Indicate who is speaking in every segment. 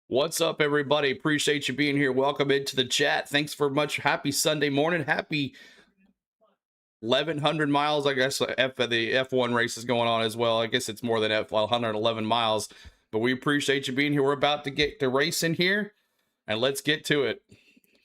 Speaker 1: What's up, everybody? Appreciate you being here. Welcome into the chat. Thanks for much. Happy Sunday morning. Happy 1,100 miles. I guess the F1 race is going on as well. I guess it's more than 111 miles. But we appreciate you being here. We're about to get to racing here, and let's get to it.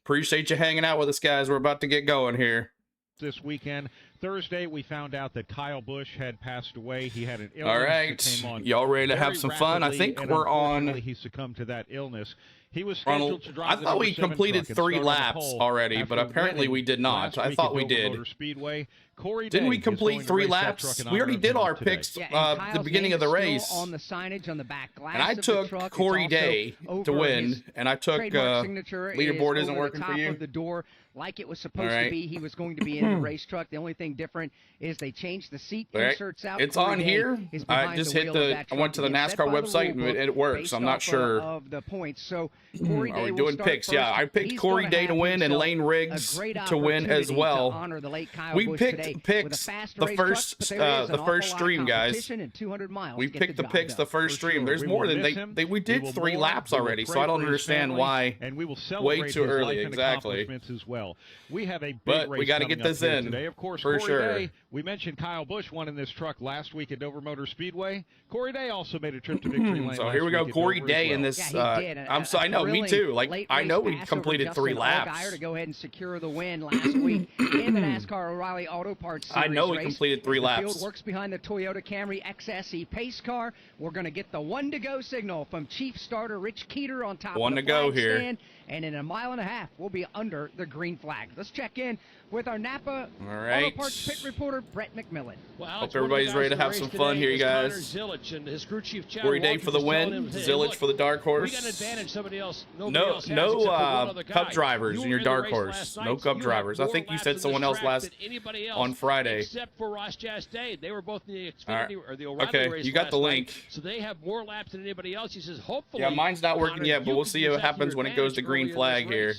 Speaker 1: Appreciate you hanging out with us, guys. We're about to get going here.
Speaker 2: This weekend, Thursday, we found out that KYLE BUSCH had passed away. He had an illness.
Speaker 1: All right, y'all ready to have some fun? I think we're on.
Speaker 2: He succumbed to that illness. He was scheduled to drive.
Speaker 1: I thought we completed 3 laps already, but apparently we did not. I thought we did.
Speaker 2: Motor Speedway.
Speaker 1: Didn't we complete 3 laps? We already did our picks at the beginning of the race.
Speaker 3: On the signage on the back glass
Speaker 1: and I took Corey Day to win, and I took leaderboard isn't working for you.
Speaker 3: The door, like it was supposed to be. He was going to be in the race truck. The only thing different is they changed the seat inserts out.
Speaker 1: It's on here. I just hit the. I went to the NASCAR website and it works. I'm not sure.
Speaker 3: Of the points, so
Speaker 1: are we doing picks? Yeah, I picked Corey Day to win and Lane Riggs to win as well. We picked picks the first stream, guys. We picked the picks the first stream. There's more than we did 3 laps already, so I don't understand why.
Speaker 2: And we will
Speaker 1: way too early. Exactly.
Speaker 2: As well. We have a big
Speaker 1: but
Speaker 2: race
Speaker 1: we got to get this in
Speaker 2: today. Of course,
Speaker 1: for sure.
Speaker 2: Day, we mentioned KYLE BUSCH won in this truck last week at Dover Motor Speedway. Corey Day also made a trip to victory lane.
Speaker 1: So here we go, Corey Day in this. I'm so I know, me too. Like I know we completed 3 laps.
Speaker 3: To go ahead and secure the win last week in the NASCAR O'Reilly Auto Parts Series.
Speaker 1: I know we completed 3 laps.
Speaker 3: The field works behind the Toyota Camry XSE pace car. We're going to get the 1 to go signal from Chief Starter Rich Keeter on top.
Speaker 1: 1
Speaker 3: of the
Speaker 1: to go here.
Speaker 3: Stand, and in a mile and a half, we'll be under the green flag. Let's check in with our Napa Auto Parts pit reporter, Brett McMillan.
Speaker 1: Well, hope everybody's ready to have some fun here, you guys. Corey Day for the win, Zillage for the dark horse.
Speaker 4: We got an advantage somebody else.
Speaker 1: No Cup drivers in your dark horse. No Cup drivers. I think you said someone else on Friday.
Speaker 4: Except for Ross Chastain. They were both in the Xfinity or the O'Reilly race.
Speaker 1: Okay, you got the link.
Speaker 4: So they have more laps than anybody else. He says, hopefully.
Speaker 1: Yeah, mine's not working yet, but we'll see what happens when it goes to green flag here.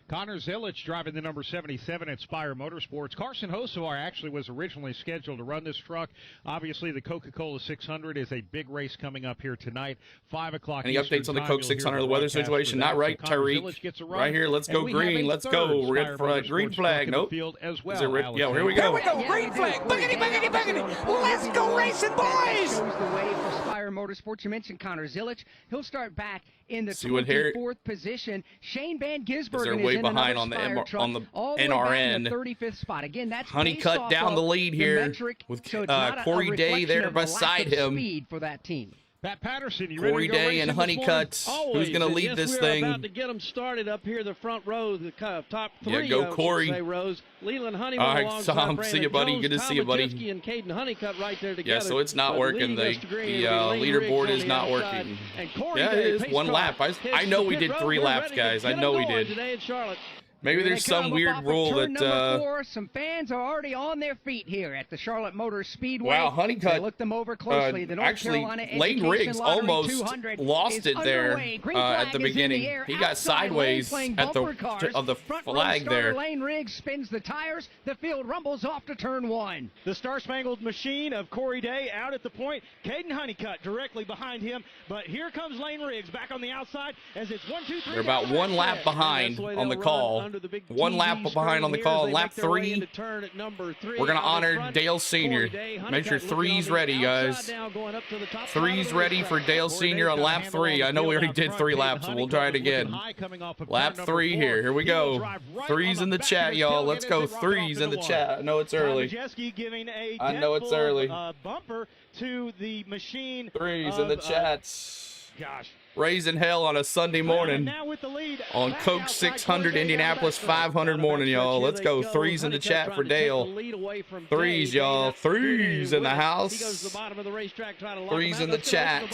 Speaker 2: Connor Zillage driving the number 77 at Spire Motorsports. Carson Hocevar actually was originally scheduled to run this truck. Obviously, the Coca-Cola 600 is a big race coming up here tonight. 5 o'clock.
Speaker 1: Any updates on the Coke 600? The weather situation? Not right, Tyreek. Right here. Let's go green. Let's go. We're in for a green flag. Nope.
Speaker 2: As well.
Speaker 1: Yeah, here we go.
Speaker 5: Here we go. Green flag. Boogity, boogity, boogity. Let's go racing, boys.
Speaker 3: Shows the way for Spire Motorsports. You mentioned Connor Zillage. He'll start back in the 24th position. Shane Van Gisbergen is
Speaker 1: behind on the NRN.
Speaker 3: 35th spot. Again, that's
Speaker 1: Honeycutt down the lead here with Corey Day there beside him.
Speaker 3: Speed for that team.
Speaker 2: Pat Patterson, you
Speaker 1: Corey
Speaker 2: ready to go
Speaker 1: Day and Honeycutt. Who's going to lead this thing?
Speaker 6: We're about to get them started up here, the front row, the top 3.
Speaker 1: Yeah, go Corey.
Speaker 6: Rows. Leland Honeyman.
Speaker 1: All right, Tom, see you, buddy. Good to see you, buddy.
Speaker 6: And Caden Honeycutt right there together.
Speaker 1: Yeah, so it's not working. The leaderboard is not working. Yeah, it is 1 lap. I know we did 3 laps, guys. I know we did.
Speaker 6: Today in Charlotte.
Speaker 1: Maybe there's some weird rule that
Speaker 3: some fans are already on their feet here at the Charlotte Motor Speedway.
Speaker 1: Wow, Honeycutt.
Speaker 3: They looked them over closely. The North Carolina
Speaker 1: Lane Riggs almost lost it there at the beginning. He got sideways at the flag there.
Speaker 3: Lane Riggs spins the tires. The field rumbles off to turn 1.
Speaker 6: The Star-Spangled Machine of Corey Day out at the point. Caden Honeycutt directly behind him. But here comes Lane Riggs back on the outside as it's 1, 2, 3.
Speaker 1: They're about 1 lap behind on the call. 1 lap behind on the call. Lap 3. We're going to honor Dale Sr. Make sure 3's ready, guys. 3's ready for Dale Sr. on lap 3. I know we already did 3 laps, so we'll try it again. Lap 3 here. Here we go. 3's in the chat, y'all. Let's go. 3's in the chat. I know it's early. I know it's early.
Speaker 6: Bumper to the machine.
Speaker 1: 3's in the chat.
Speaker 6: Gosh.
Speaker 1: Raising hell on a Sunday morning on Coke 600 Indianapolis 500 morning, y'all. Let's go. 3's in the chat for Dale. 3's, y'all. 3's in the house. 3's in the chat.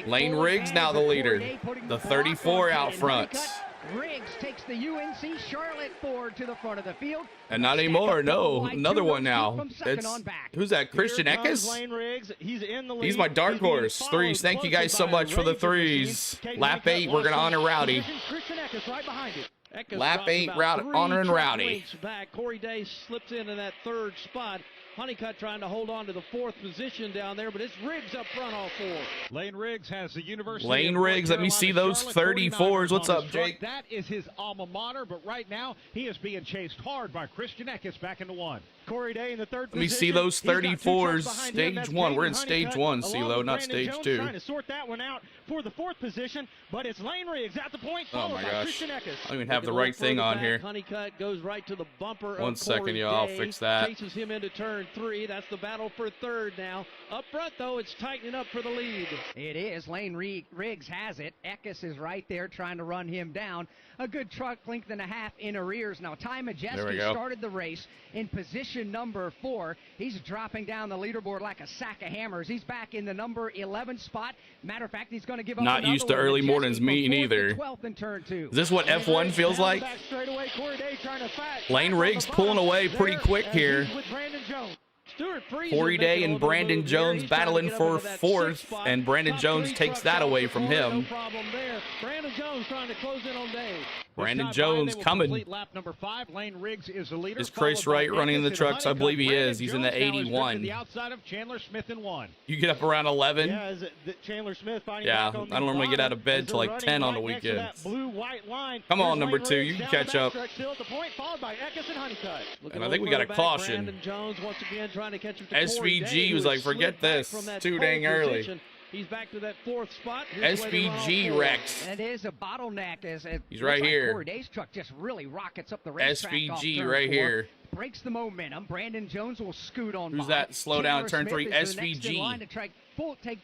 Speaker 1: Lane Riggs now the leader. The 34 out front.
Speaker 3: Riggs takes the UNC Charlotte Ford to the front of the field.
Speaker 1: And not anymore. No, another one now. Who's that? Christian Eckes? He's my dark horse. 3's. Thank you guys so much for the 3's. Lap 8, we're going to honor Rowdy. Lap 8, honoring Rowdy.
Speaker 6: Corey Day slips into that 3rd spot.
Speaker 4: Honeycutt trying to hold on to the 4th position down there, but it's Riggs up front all 4.
Speaker 2: Lane Riggs has the University
Speaker 1: Lane
Speaker 2: of North
Speaker 1: Riggs, let me see those
Speaker 2: Charlotte
Speaker 1: 34s. What's up, Jake?
Speaker 2: That is his alma mater, but right now he is being chased hard by Christian Eckes back into 1.
Speaker 6: Corey Day in the 3rd position.
Speaker 1: Let me see those 34s. Stage 1. We're in stage 1, CeeLo, not stage 2.
Speaker 6: Trying to sort that one out for the 4th position, but it's Lane Riggs at the point, followed by Christian Eckes.
Speaker 1: I don't even have the right thing on here.
Speaker 4: Honeycutt goes right to the bumper.
Speaker 1: One second, y'all. I'll fix that.
Speaker 4: Chases him into turn 3. That's the battle for 3rd now. Up front, though, it's tightening up for the lead.
Speaker 3: It is. Lane Riggs has it. Eckes is right there trying to run him down. A good truck length and a half in arrears. Now, Ty Majeski started the race in position number 4. He's dropping down the leaderboard like a sack of hammers. He's back in the number 11 spot. Matter of fact, he's going to give up
Speaker 1: not used to early mornings, me neither.
Speaker 3: 12th in turn 2.
Speaker 1: Is this what F1 feels like? Lane Riggs pulling away pretty quick here. Corey Day and Brandon Jones battling for 4th, and Brandon Jones takes that away from him.
Speaker 4: Brandon Jones trying to close in on Day.
Speaker 1: Brandon Jones coming.
Speaker 2: Lap number 5. Lane Riggs is the leader.
Speaker 1: Is Chris Wright running in the trucks? I believe he is. He's in the 81.
Speaker 2: The outside of Chandler Smith in 1.
Speaker 1: You get up around 11.
Speaker 6: Yeah, Chandler Smith
Speaker 1: I don't normally get out of bed till like 10 on the weekends. Come on, number 2. You can catch up. And I think we got a caution.
Speaker 4: Brandon Jones once again trying to catch him to
Speaker 1: SVG was like, forget this. Too dang early.
Speaker 4: He's back to that 4th spot.
Speaker 1: SVG Rex.
Speaker 3: That is a bottleneck.
Speaker 1: He's right here.
Speaker 3: Corey Day's truck just really rockets up the racetrack.
Speaker 1: SVG right here.
Speaker 3: Breaks the momentum. Brandon Jones will scoot on.
Speaker 1: Who's that? Slow down, turn 3. SVG.
Speaker 3: Line to take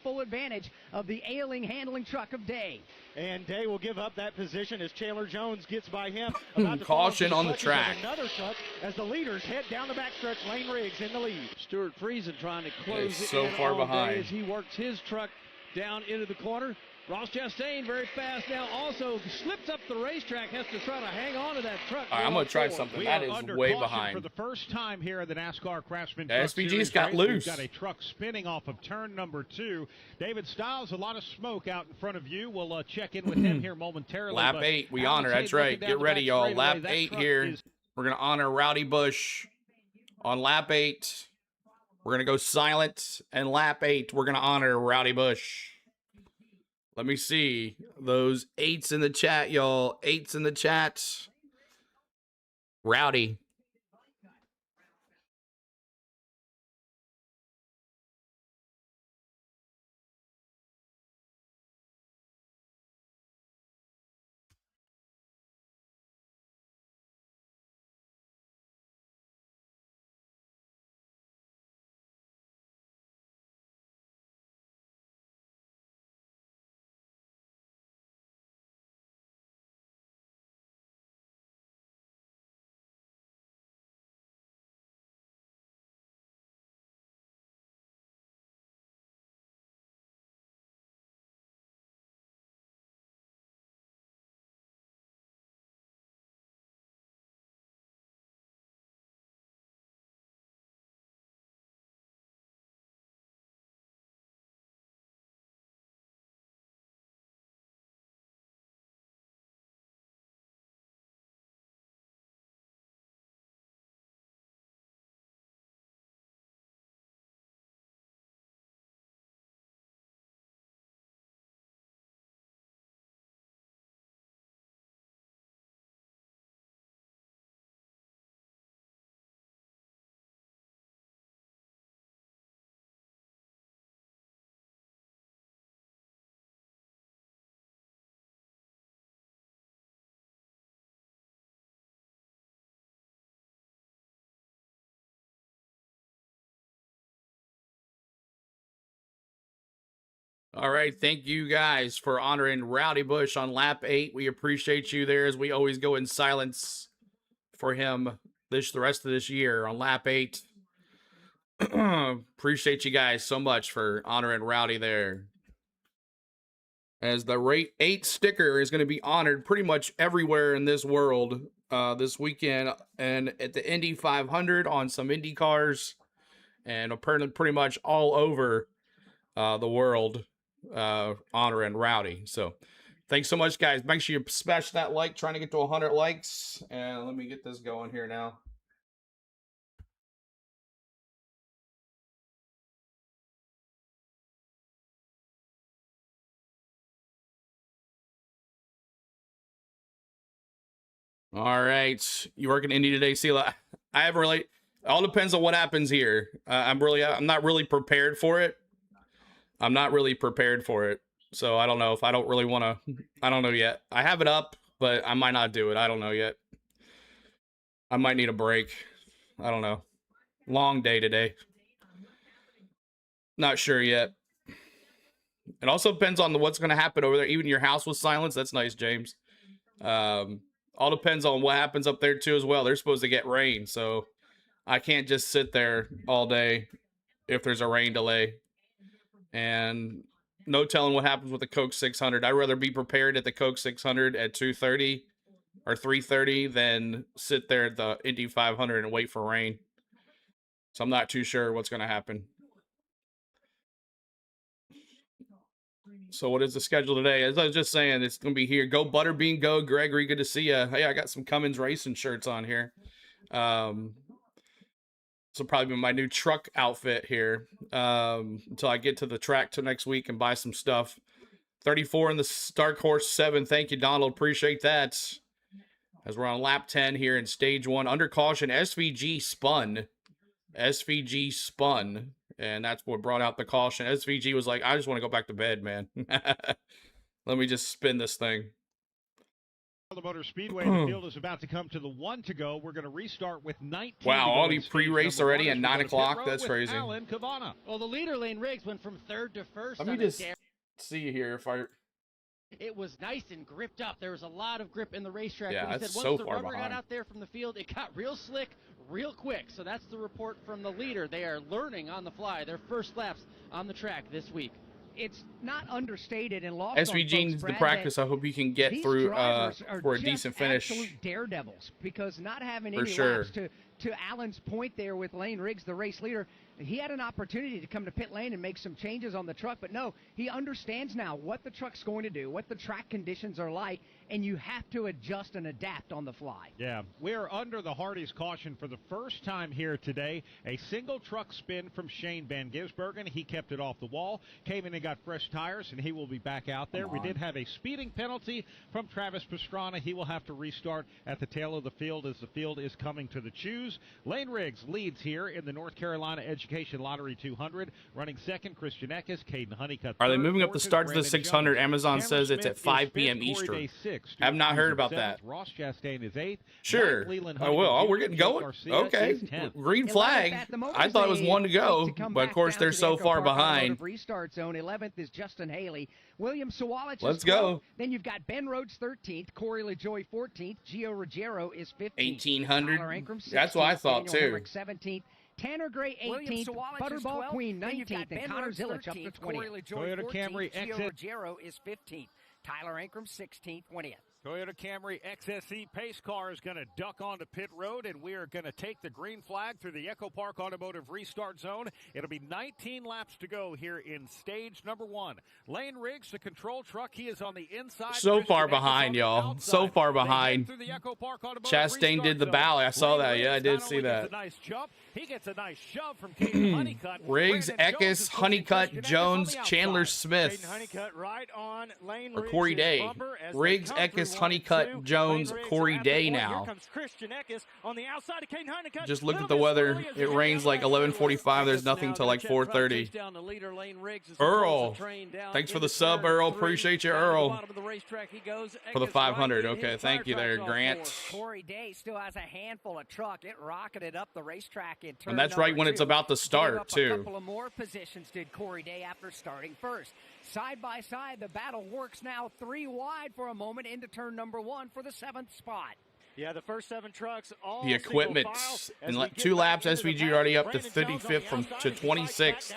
Speaker 3: full advantage of the ailing handling truck of Day.
Speaker 6: And Day will give up that position as Chandler Jones gets by him.
Speaker 1: Caution on the track.
Speaker 6: Another truck as the leaders head down the backstretch. Lane Riggs in the lead.
Speaker 4: Stuart Friesen trying to close
Speaker 1: so
Speaker 4: in
Speaker 1: far
Speaker 4: all
Speaker 1: behind
Speaker 4: day as he works his truck down into the corner. Ross Chastain very fast now, also slips up the racetrack, has to try to hang on to that truck.
Speaker 1: All right, I'm going to try something. That is way behind.
Speaker 2: For the first time here at the NASCAR Craftsman
Speaker 1: SVG's got loose.
Speaker 2: We've got a truck spinning off of turn number 2. David Stiles, a lot of smoke out in front of you. We'll check in with him here momentarily.
Speaker 1: Lap 8, we honor. That's right. Get ready, y'all. Lap 8 here. We're going to honor Rowdy Busch on lap 8. We're going to go silent, and lap 8, we're going to honor Rowdy Busch. Let me see those 8s in the chat, y'all. 8s in the chat. Rowdy. All right, thank you guys for honoring Rowdy Busch on lap 8. We appreciate you there as we always go in silence for him the rest of this year on lap 8. Appreciate you guys so much for honoring Rowdy there. As the rate 8 sticker is going to be honored pretty much everywhere in this world this weekend, and at the Indy 500 on some Indy cars, and apparently pretty much all over the world honoring Rowdy. So thanks so much, guys. Make sure you smash that like, trying to get to 100 likes. And let me get this going here now. All right. You working Indy today, Sela? I haven't really. All depends on what happens here. I'm not really prepared for it. I'm not really prepared for it. So I don't know if I don't really want to. I don't know yet. I have it up, but I might not do it. I don't know yet. I might need a break. I don't know. Long day today. Not sure yet. It also depends on what's going to happen over there. Even your house was silenced. That's nice, James. All depends on what happens up there too as well. They're supposed to get rain, so I can't just sit there all day if there's a rain delay. And no telling what happens with the Coke 600. I'd rather be prepared at the Coke 600 at 2:30 or 3:30 than sit there at the Indy 500 and wait for rain. So I'm not too sure what's going to happen. So what is the schedule today? As I was just saying, it's going to be here. Go Butterbean, go Gregory. Good to see you. Hey, I got some Cummins Racing shirts on here. This will probably be my new truck outfit here until I get to the track till next week and buy some stuff. 34 in the Dark Horse 7. Thank you, Donald. Appreciate that. As we're on lap 10 here in stage 1. Under caution, SVG spun. SVG spun. And that's what brought out the caution. SVG was like, I just want to go back to bed, man. Let me just spin this thing.
Speaker 2: Charlotte Motor Speedway, the field is about to come to the 1 to go. We're going to restart with 19.
Speaker 1: Wow, all these pre-race already at 9 o'clock? That's crazy.
Speaker 3: Well, the leader, Lane Riggs, went from 3rd to 1st.
Speaker 1: Let me just see here if I...
Speaker 3: It was nice and gripped up. There was a lot of grip in the racetrack.
Speaker 1: Yeah,
Speaker 3: but he
Speaker 1: that's
Speaker 3: said
Speaker 1: so
Speaker 3: once the
Speaker 1: far
Speaker 3: rubber
Speaker 1: behind.
Speaker 3: got out there from the field, it got real slick, real quick. So that's the report from the leader. They are learning on the fly. Their first laps on the track this week. It's not understated and lost
Speaker 1: SVG needs the practice. I hope he can get through for a decent finish.
Speaker 3: Absolute daredevils, because not having
Speaker 1: For
Speaker 3: any
Speaker 1: sure.
Speaker 3: laps to Alan's point there with Lane Riggs, the race leader, he had an opportunity to come to pit lane and make some changes on the truck, but no, he understands now what the truck's going to do, what the track conditions are like, and you have to adjust and adapt on the fly.
Speaker 2: Yeah, we're under the Hardy's caution for the first time here today. A single truck spin from Shane Van Gisbergen. He kept it off the wall, came in and got fresh tires, and he will be back out there. We did have a speeding penalty from Travis Pastrana. He will have to restart at the tail of the field as the field is coming to the choose. Lane Riggs leads here in the North Carolina Education Lottery 200. Running second, Christian Eckes, Caden Honeycutt.
Speaker 1: Are they moving up the start to the 600? Amazon says it's at 5 p.m. Eastern. I have not heard about that.
Speaker 2: Ross Chastain is 8th.
Speaker 1: Sure. I will. Oh, we're getting going. Okay. Green flag. I thought it was 1 to go, but of course they're so far behind.
Speaker 3: Restart zone. 11th is Justin Haley. William Sawalich.
Speaker 1: Let's go.
Speaker 3: Then you've got Ben Rhodes 13th, Corey LaJoy 14th, Gio Ruggiero is 15th.
Speaker 1: 1800. That's what I thought too.
Speaker 3: 17th. Tanner Gray 18th, Butterball Queen 19th, and Connor Zillich up to 20th.
Speaker 2: Toyota Camry
Speaker 5: Gio Ruggiero is 15th. Tyler Ankrum 16th, 20th.
Speaker 2: Toyota Camry XSE pace car is going to duck onto pit road, and we are going to take the green flag through the Echo Park Automotive restart zone. It'll be 19 laps to go here in stage number 1. Lane Riggs, the control truck, he is on the inside.
Speaker 1: So far behind, y'all. So far behind. Chastain did the bow. I saw that. Yeah, I did see that.
Speaker 2: He gets a nice shove from Caden Honeycutt.
Speaker 1: Riggs, Eckes, Honeycutt, Jones, Chandler Smith. Or Corey Day. Riggs, Eckes, Honeycutt, Jones, Corey Day now. Just look at the weather. It rains like 11:45. There's nothing till like 4:30. Earl. Thanks for the sub, Earl. Appreciate you, Earl. For the 500. Okay, thank you there, Grant.
Speaker 5: Corey Day still has a handful of truck. It rocketed up the racetrack in turn
Speaker 1: And that's right when it's about to start,
Speaker 5: a
Speaker 1: too.
Speaker 5: couple of more positions did Corey Day after starting first. Side by side, the battle works now 3 wide for a moment into turn number 1 for the 7th spot.
Speaker 6: Yeah, the first 7 trucks all
Speaker 1: The equipment in 2 laps. SVG already up to 35th to 26th.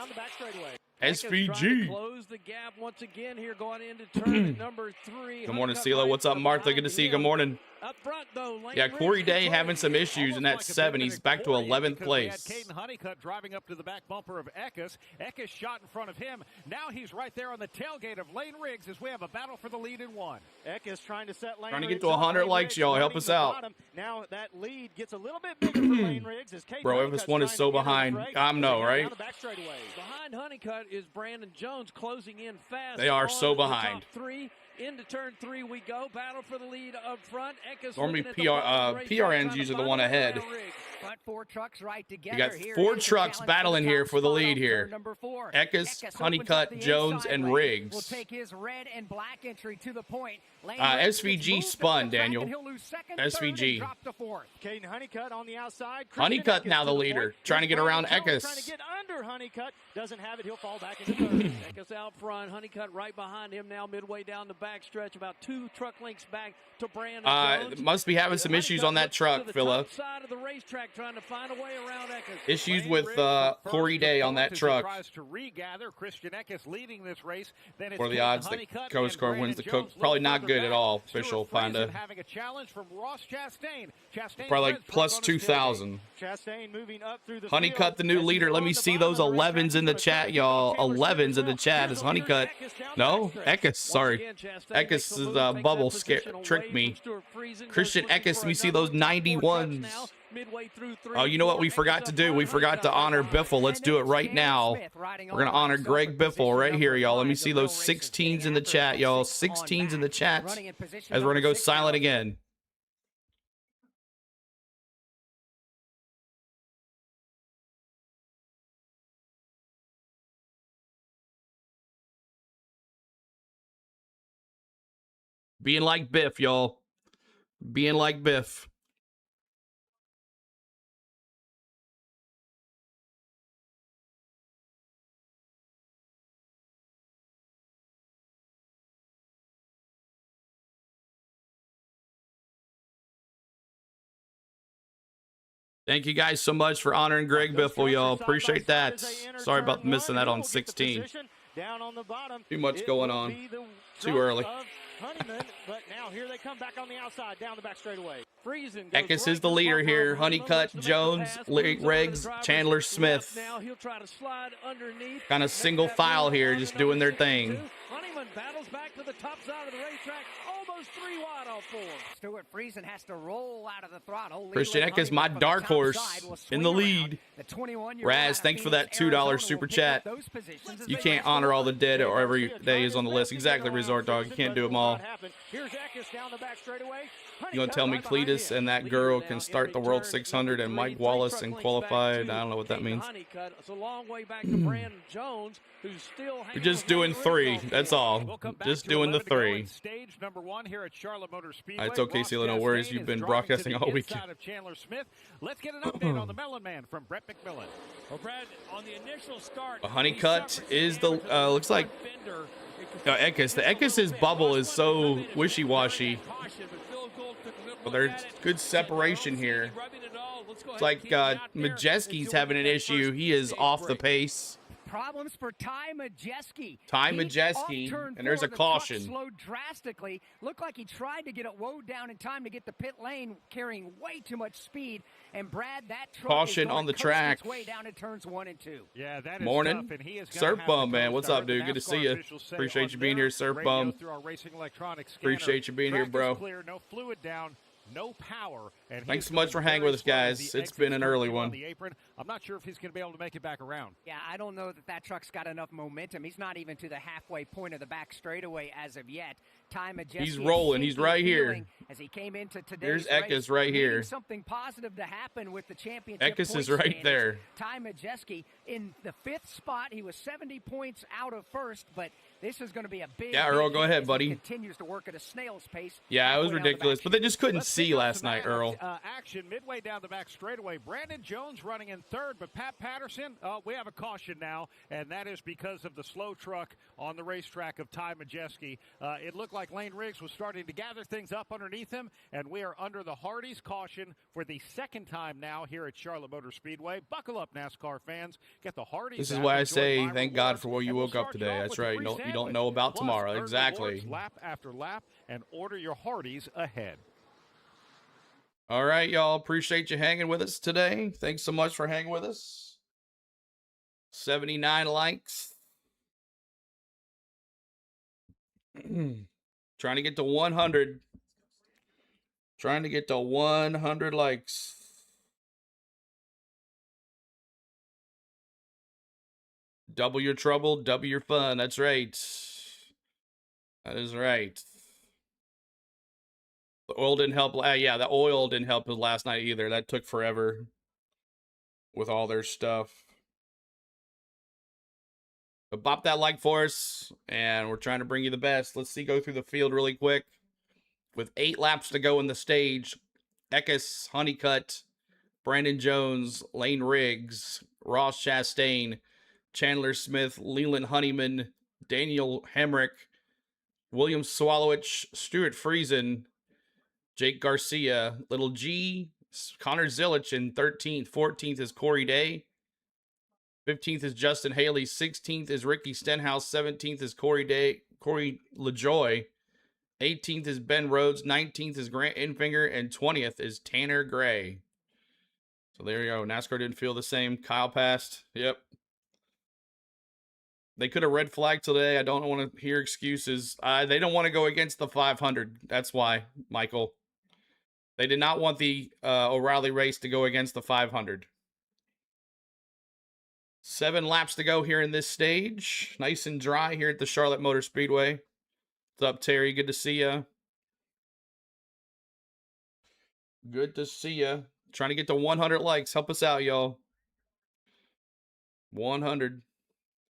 Speaker 1: SVG.
Speaker 4: Close the gap once again here going into turn number 3.
Speaker 1: Good morning, CeeLo. What's up, Martha? Good to see you. Good morning.
Speaker 4: Up front, though,
Speaker 1: Yeah, Corey Day having some issues in that 7. He's back to 11th place.
Speaker 2: Caden Honeycutt driving up to the back bumper of Eckes. Eckes shot in front of him. Now he's right there on the tailgate of Lane Riggs as we have a battle for the lead in 1.
Speaker 6: Eckes trying to set Lane
Speaker 1: Trying to
Speaker 6: Riggs
Speaker 1: get to 100 likes, y'all. Help us out.
Speaker 6: Now that lead gets a little bit bigger for Lane Riggs. As
Speaker 1: Bro, this one is so behind. I know, right?
Speaker 4: Behind Honeycutt is Brandon Jones closing in fast.
Speaker 1: They are so behind.
Speaker 4: Top three. Into turn 3 we go. Battle for the lead up front.
Speaker 1: Normally PRN's usually the one ahead.
Speaker 5: But 4 trucks right together.
Speaker 1: You got 4 trucks battling here for the lead here. Eckes, Honeycutt, Jones, and Riggs.
Speaker 5: Will take his red and black entry to the point.
Speaker 1: SVG spun, Daniel. SVG.
Speaker 6: Caden Honeycutt on the outside.
Speaker 1: Honeycutt now the leader, trying to get around Eckes.
Speaker 6: Trying to get under Honeycutt. Doesn't have it. He'll fall back into third.
Speaker 4: Eckes out front. Honeycutt right behind him now, midway down the backstretch, about 2 truck lengths back to Brandon Jones.
Speaker 1: Must be having some issues on that truck, Philla.
Speaker 4: Side of the racetrack, trying to find a way around Eckes.
Speaker 1: Issues with Corey Day on that truck.
Speaker 2: To regather, Christian Eckes leading this race. Then
Speaker 1: What are the odds that Coast Car wins the Coke? Probably not good at all. Official, kinda.
Speaker 2: Having a challenge from Ross Chastain.
Speaker 1: Probably like plus 2,000.
Speaker 6: Chastain moving up through the
Speaker 1: Honeycutt, the new leader. Let me see those 11s in the chat, y'all. 11s in the chat. Is Honeycutt? No, Eckes. Sorry, Eckes' bubble tricked me. Christian Eckes. Let me see those 91s. Oh, you know what we forgot to do? We forgot to honor Biffle. Let's do it right now. We're going to honor Greg Biffle right here, y'all. Let me see those 16s in the chat, y'all. 16s in the chat as we're going to go silent again. Being like Biff, y'all. Being like Biff. Thank you guys so much for honoring Greg Biffle, y'all. Appreciate that. Sorry about missing that on 16. Too much going on. Too early.
Speaker 6: But now here they come back on the outside, down the back straightaway.
Speaker 1: Eckes is the leader here. Honeycutt, Jones, Riggs, Chandler, Smith. Kind of single file here, just doing their thing.
Speaker 4: Honeyman battles back to the top side of the racetrack, almost 3 wide off 4.
Speaker 5: Stuart Friesen has to roll out of the throttle.
Speaker 1: Christian Eckes, my dark horse, in the lead. Raz, thanks for that $2 super chat. You can't honor all the dead or every day is on the list. Exactly, Resort Dog. You can't do them all. You gonna tell me Cletus and that girl can start the World 600 and Mike Wallace and qualified? I don't know what that means.
Speaker 4: It's a long way back to Brandon Jones, who's still
Speaker 1: We're just doing 3. That's all. Just doing the 3.
Speaker 2: Stage number 1 here at Charlotte Motor Speedway.
Speaker 1: It's okay, Celia. No worries. You've been broadcasting all weekend.
Speaker 2: Let's get an update on the Melon Man from Brett McMillan.
Speaker 4: Well, Brad, on the initial start,
Speaker 1: Honeycutt is the looks like Eckes. The Eckes' bubble is so wishy-washy. Well, there's good separation here. It's like Majeski's having an issue. He is off the pace.
Speaker 5: Problems for Ty Majeski.
Speaker 1: Ty Majeski, and there's a caution.
Speaker 5: Slowed drastically. Looked like he tried to get it woe down in time to get the pit lane, carrying way too much speed. And Brad, that truck
Speaker 1: caution on the track.
Speaker 5: Its way down in turns 1 and 2.
Speaker 2: Yeah, that is
Speaker 1: morning,
Speaker 2: tough, and he is
Speaker 1: Surf Bum, man. What's up, dude? Good to see you. Appreciate you being here, Surf Bum. Appreciate you being here, bro.
Speaker 2: Clear, no fluid down. No power. And
Speaker 1: thanks so much for hanging with us, guys. It's been an early one.
Speaker 2: I'm not sure if he's going to be able to make it back around.
Speaker 5: Yeah, I don't know that truck's got enough momentum. He's not even to the halfway point of the back straightaway as of yet. Ty Majeski,
Speaker 1: he's rolling. He's right here.
Speaker 5: As he came into today's
Speaker 1: There's Eckes right here.
Speaker 5: Something positive to happen with the championship.
Speaker 1: Eckes is right there.
Speaker 5: Ty Majeski in the 5th spot. He was 70 points out of first, but this is going to be a big.
Speaker 1: Yeah, Earl, go ahead, buddy.
Speaker 5: Continues to work at a snail's pace.
Speaker 1: Yeah, it was ridiculous, but they just couldn't see last night, Earl.
Speaker 2: Action midway down the back straightaway. Brandon Jones running in 3rd, but Pat Patterson, we have a caution now, and that is because of the slow truck on the racetrack of Ty Majeski. It looked like Lane Riggs was starting to gather things up underneath him, and we are under the Hardee's caution for the 2nd time now here at Charlotte Motor Speedway. Buckle up, NASCAR fans. Get the Hardee's.
Speaker 1: This is why I say thank God for where you woke up today. That's right. You don't know about tomorrow. Exactly.
Speaker 2: Lap after lap, and order your Hardee's ahead.
Speaker 1: All right, y'all. Appreciate you hanging with us today. Thanks so much for hanging with us. 79 likes. Trying to get to 100. Trying to get to 100 likes. Double your trouble, double your fun. That's right. That is right. The oil didn't help. Yeah, the oil didn't help last night either. That took forever with all their stuff. But bop that like for us, and we're trying to bring you the best. Let's see, go through the field really quick. With 8 laps to go in the stage, Eckes, Honeycutt, Brandon Jones, Lane Riggs, Ross Chastain, Chandler Smith, Leland Honeyman, Daniel Hemrick, William Swallowich, Stuart Friesen, Jake Garcia, Little G, Connor Zilich in 13th. 14th is Corey Day. 15th is Justin Haley. 16th is Ricky Stenhouse. 17th is Corey LaJoy. 18th is Ben Rhodes. 19th is Grant Infinger. And 20th is Tanner Gray. So there you go. NASCAR didn't feel the same. Kyle passed. Yep. They could have red flagged today. I don't want to hear excuses. They don't want to go against the 500. That's why, Michael. They did not want the O'Reilly race to go against the 500. 7 laps to go here in this stage. Nice and dry here at the Charlotte Motor Speedway. What's up, Terry? Good to see ya. Good to see ya. Trying to get to 100 likes. Help us out, y'all. 100.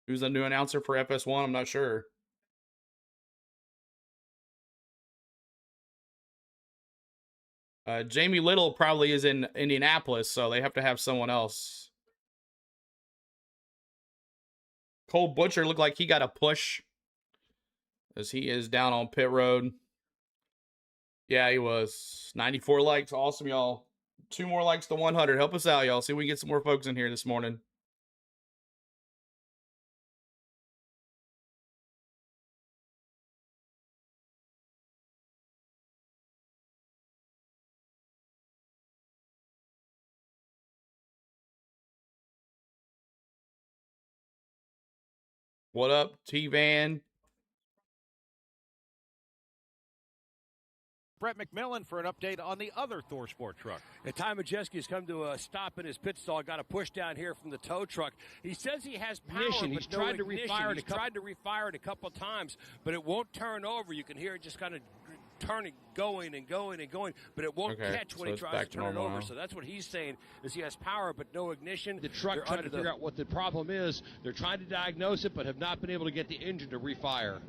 Speaker 1: Who's the new announcer for FS1? I'm not sure. Jamie Little probably is in Indianapolis, so they have to have someone else. Cole Butcher looked like he got a push, as he is down on pit road. Yeah, he was. 94 likes. Awesome, y'all. 2 more likes to 100. Help us out, y'all. See if we can get some more folks in here this morning. What up, T-Van?
Speaker 7: Brett McMillan for an update on the other Thor Sport truck.
Speaker 8: And Ty Majeski has come to a stop in his pit stall. Got a push down here from the tow truck. He says he has power,
Speaker 7: He's tried to refire
Speaker 8: He's tried to refire it a couple times, but it won't turn over. You can hear it just kind of turning, going and going and going, but it won't catch when he tries to turn it over. So that's what he's saying, is he has power but no ignition.
Speaker 7: The truck trying to figure out what the problem is. They're trying to diagnose it, but have not been able to get the engine to refire.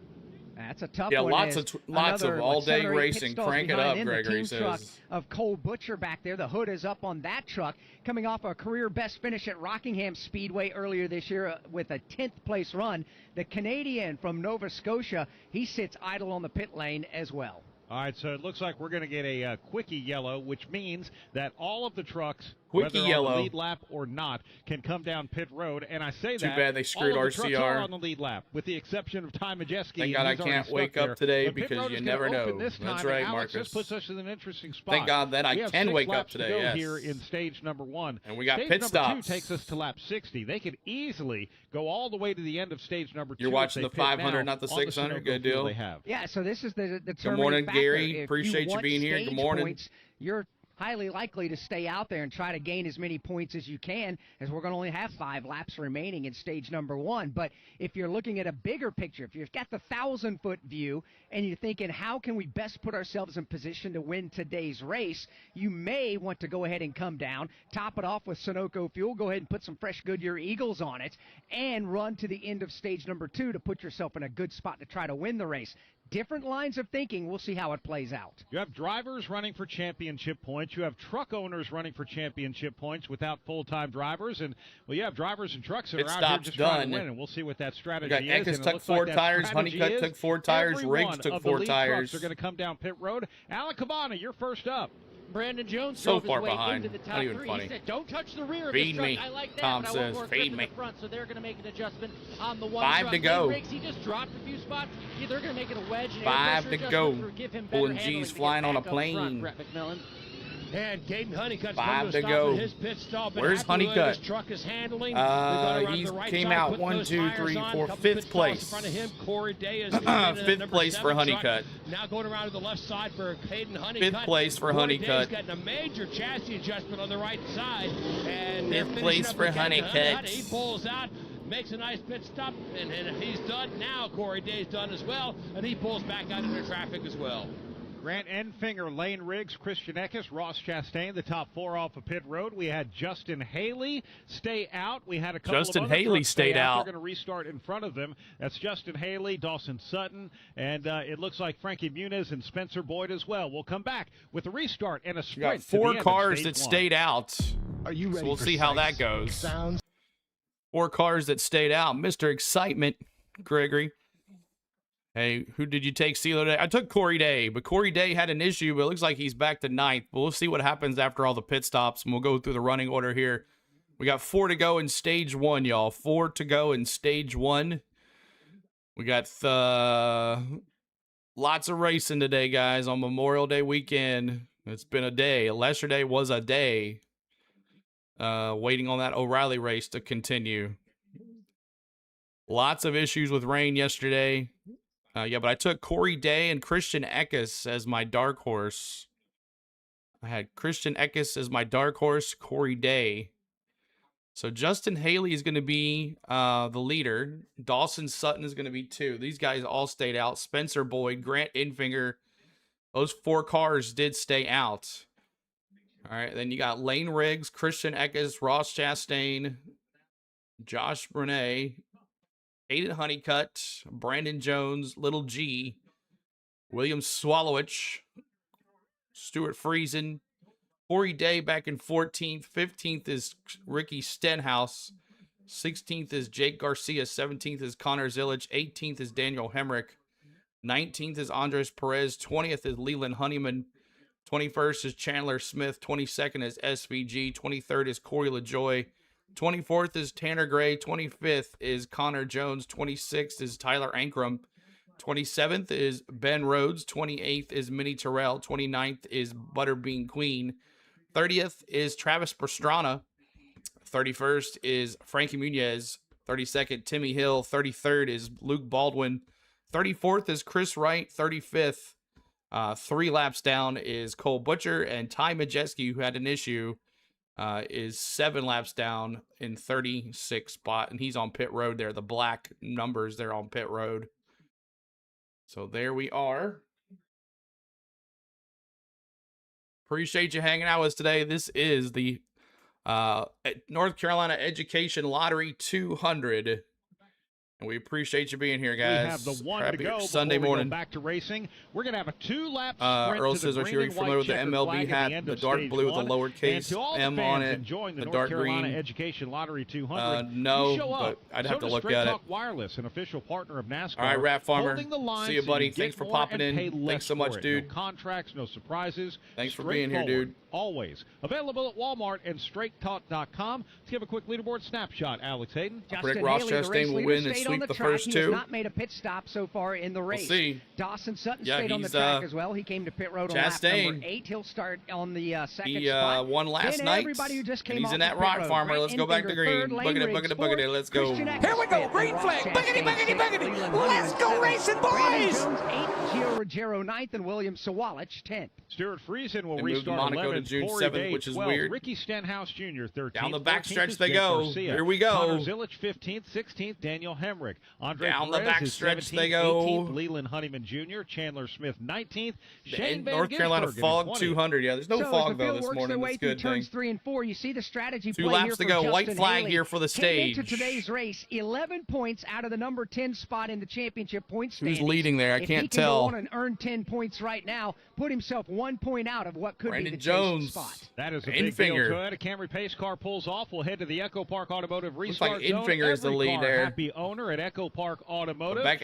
Speaker 3: That's a tough
Speaker 1: one.
Speaker 3: Yeah,
Speaker 1: lots of all-day racing. Crank it up, Gregory says.
Speaker 3: Truck of Cole Butcher back there. The hood is up on that truck, coming off a career best finish at Rockingham Speedway earlier this year with a 10th place run. The Canadian from Nova Scotia, he sits idle on the pit lane as well.
Speaker 2: All right, so it looks like we're going to get a quickie yellow, which means that all of the trucks, whether on the lead lap or not, can come down pit road. And I say
Speaker 1: Too bad they screwed
Speaker 2: all of the
Speaker 1: RCR.
Speaker 2: Trucks are on the lead lap, with the exception of Ty Majeski.
Speaker 1: Thank God I can't wake up today because you never know. That's right, Marcus.
Speaker 2: This puts us in an interesting spot.
Speaker 1: Thank God that I can wake up today.
Speaker 2: Yes. Here in stage number 1,
Speaker 1: and we got
Speaker 2: stage
Speaker 1: pit
Speaker 2: number
Speaker 1: stops.
Speaker 2: 2 takes us to lap 60. They could easily go all the way to the end of stage number 2.
Speaker 1: You're watching the 500, not the 600. Good deal.
Speaker 2: They have.
Speaker 3: Yeah, so this is the
Speaker 1: Good morning,
Speaker 3: factor.
Speaker 1: Gary. Appreciate you being here. Good morning.
Speaker 3: Points, you're highly likely to stay out there and try to gain as many points as you can, as we're going to only have 5 laps remaining in stage number 1. But if you're looking at a bigger picture, if you've got the 1,000-foot view and you're thinking, how can we best put ourselves in position to win today's race, you may want to go ahead and come down, top it off with Sunoco fuel, go ahead and put some fresh Goodyear Eagles on it, and run to the end of stage number 2 to put yourself in a good spot to try to win the race. Different lines of thinking. We'll see how it plays out.
Speaker 2: You have drivers running for championship points. You have truck owners running for championship points without full-time drivers. And, well, you have drivers and trucks that are out here just trying to win. And we'll see what that strategy is.
Speaker 1: Eckes took 4 tires. Honeycutt took 4 tires. Riggs took 4 tires.
Speaker 2: They're going to come down pit road. Alan Cabana, you're first up.
Speaker 9: Brandon Jones
Speaker 1: so
Speaker 9: drove
Speaker 1: far
Speaker 9: his way
Speaker 1: behind.
Speaker 9: into the top
Speaker 1: Not even
Speaker 9: 3.
Speaker 1: funny.
Speaker 9: He said, don't touch the rear of
Speaker 1: Feed
Speaker 9: this truck.
Speaker 1: me.
Speaker 9: I like that,
Speaker 1: Tom
Speaker 9: but
Speaker 1: says,
Speaker 9: I want
Speaker 1: feed
Speaker 9: more
Speaker 1: me.
Speaker 9: grip in the front, so they're going to make an adjustment on the one
Speaker 1: 5
Speaker 9: truck.
Speaker 1: to go.
Speaker 9: Riggs, he just dropped a few spots. They're going to make it a wedge. And
Speaker 1: 5 to go. Pulling
Speaker 9: G's
Speaker 1: flying on a plane.
Speaker 9: Front, Brett McMillan.
Speaker 4: And Caden Honeycutt's
Speaker 1: 5 to go.
Speaker 4: His pit stop.
Speaker 1: Where's Honeycutt?
Speaker 4: His truck is handling.
Speaker 1: He came out 1, 2, 3, 4, 5th place.
Speaker 4: Corey Day is
Speaker 1: 5th place for Honeycutt.
Speaker 4: Now going around to the left side for Caden Honeycutt.
Speaker 1: 5th place for Honeycutt.
Speaker 4: He's getting a major chassis adjustment on the right side. And
Speaker 1: 5th place for Honeycutt.
Speaker 4: He pulls out.
Speaker 7: makes a nice pit stop, and he's done. Now Corey Day's done as well, and he pulls back out into traffic as well.
Speaker 2: Grant Enfinger, Lane Riggs, Christian Eckes, Ross Chastain, the top 4 off of pit road. We had Justin Haley stay out. We had a couple
Speaker 1: Justin
Speaker 2: of other
Speaker 1: Haley stayed out.
Speaker 2: They're going to restart in front of them. That's Justin Haley, Dawson Sutton, and it looks like Frankie Muniz and Spencer Boyd as well. We'll come back with a restart and a sprint.
Speaker 1: We got 4 cars that stayed out.
Speaker 10: Are you ready?
Speaker 1: So we'll see how that goes. 4 cars that stayed out. Mr. Excitement, Gregory. Hey, who did you take Steeler Day? I took Corey Day, but Corey Day had an issue, but it looks like he's back to 9th. But we'll see what happens after all the pit stops, and we'll go through the running order here. We got 4 to go in stage 1, y'all. 4 to go in stage 1. We got lots of racing today, guys, on Memorial Day weekend. It's been a day. Yesterday was a day. Waiting on that O'Reilly race to continue. Lots of issues with rain yesterday. Yeah, but I took Corey Day and Christian Eckes as my dark horse. I had Christian Eckes as my dark horse, Corey Day. So Justin Haley is going to be the leader. Dawson Sutton is going to be 2. These guys all stayed out. Spencer Boyd, Grant Enfinger. Those 4 cars did stay out. All right, then you got Lane Riggs, Christian Eckes, Ross Chastain, Josh Brunet, Aiden Honeycutt, Brandon Jones, Little G, William Swallowich, Stuart Friesen, Corey Day back in 14th. 15th is Ricky Stenhouse. 16th is Jake Garcia. 17th is Connor Zillich. 18th is Daniel Hemrick. 19th is Andres Perez. 20th is Leland Honeyman. 21st is Chandler Smith. 22nd is SVG. 23rd is Corey LaJoy. 24th is Tanner Gray. 25th is Connor Jones. 26th is Tyler Ankrum. 27th is Ben Rhodes. 28th is Minnie Terrell. 29th is Butterbean Queen. 30th is Travis Pastrana. 31st is Frankie Muniz. 32nd, Timmy Hill. 33rd is Luke Baldwin. 34th is Chris Wright. 35th, 3 laps down, is Cole Butcher. And Ty Majeski, who had an issue, is 7 laps down in 36th spot, and he's on pit road there. The black numbers there on pit road. So there we are. Appreciate you hanging out with us today. This is the North Carolina Education Lottery 200. And we appreciate you being here, guys.
Speaker 2: We have the 1 to go
Speaker 1: Sunday morning.
Speaker 2: We go back to racing. We're going to have a 2-lap sprint
Speaker 1: Earl
Speaker 2: to
Speaker 1: says,
Speaker 2: the
Speaker 1: are you familiar with the MLB hat? The dark blue with the lowercase M on it. The dark green.
Speaker 2: Education Lottery 200.
Speaker 1: No, but I'd have to look at it.
Speaker 2: Wireless, an official partner of NASCAR.
Speaker 1: All right, Rat Farmer. See you, buddy. Thanks for popping in. Thanks so much, dude.
Speaker 2: No contracts, no surprises.
Speaker 1: Thanks for being here, dude.
Speaker 2: Always available at Walmart and StraightTalk.com. Let's give a quick leaderboard snapshot, Alex Hayden.
Speaker 1: I predict Ross Chastain will win and sweep the first 2.
Speaker 3: Not made a pit stop so far in the race.
Speaker 1: We'll see.
Speaker 3: Dawson Sutton stayed on the track as well. He came to pit road on lap number 8. He'll start on the second spot.
Speaker 1: He won last night.
Speaker 3: Everybody who just came
Speaker 1: and he's in that Rock Farmer. Let's go back to green. Boogity, boogity, boogity. Let's go.
Speaker 5: Here we go. Green flag. Boogity, boogity, boogity. Let's go racing, boys.
Speaker 3: 8, Giro 9th, and William Sawalich 10th.
Speaker 2: Stuart Friesen will
Speaker 1: restart
Speaker 2: Monaco
Speaker 1: to June 7th, which is
Speaker 2: 12th.
Speaker 1: weird.
Speaker 2: Ricky Stenhouse Jr. 13th.
Speaker 1: Down the backstretch they go.
Speaker 2: Garcia.
Speaker 1: Here we go.
Speaker 2: Connor Zillich 15th, 16th. Daniel Hemrick. Andre
Speaker 1: down
Speaker 2: Perez
Speaker 1: the backstretch they go.
Speaker 2: 18th. Leland Honeyman Jr. Chandler Smith 19th.
Speaker 1: Shane North Carolina Fog 200. Yeah, there's no fog though this morning. That's good thing.
Speaker 3: Turns 3 and 4. You see the strategy
Speaker 1: 2
Speaker 3: play
Speaker 1: laps
Speaker 3: here
Speaker 1: to go.
Speaker 3: Justin
Speaker 1: White flag
Speaker 3: Haley.
Speaker 1: here for the stage.
Speaker 3: Came into today's race 11 points out of the number 10 spot in the championship points standings.
Speaker 1: Who's leading there? I can't tell.
Speaker 3: If he can go on and earn 10 points right now, put himself 1 point out of what could
Speaker 1: Brandon
Speaker 3: be the
Speaker 1: Jones
Speaker 3: spot.
Speaker 2: That is a big deal. A Camry pace car pulls off. We'll head to the Echo Park Automotive restart zone.
Speaker 1: Enfinger is the lead there.
Speaker 2: Happy owner at Echo Park Automotive.
Speaker 1: Back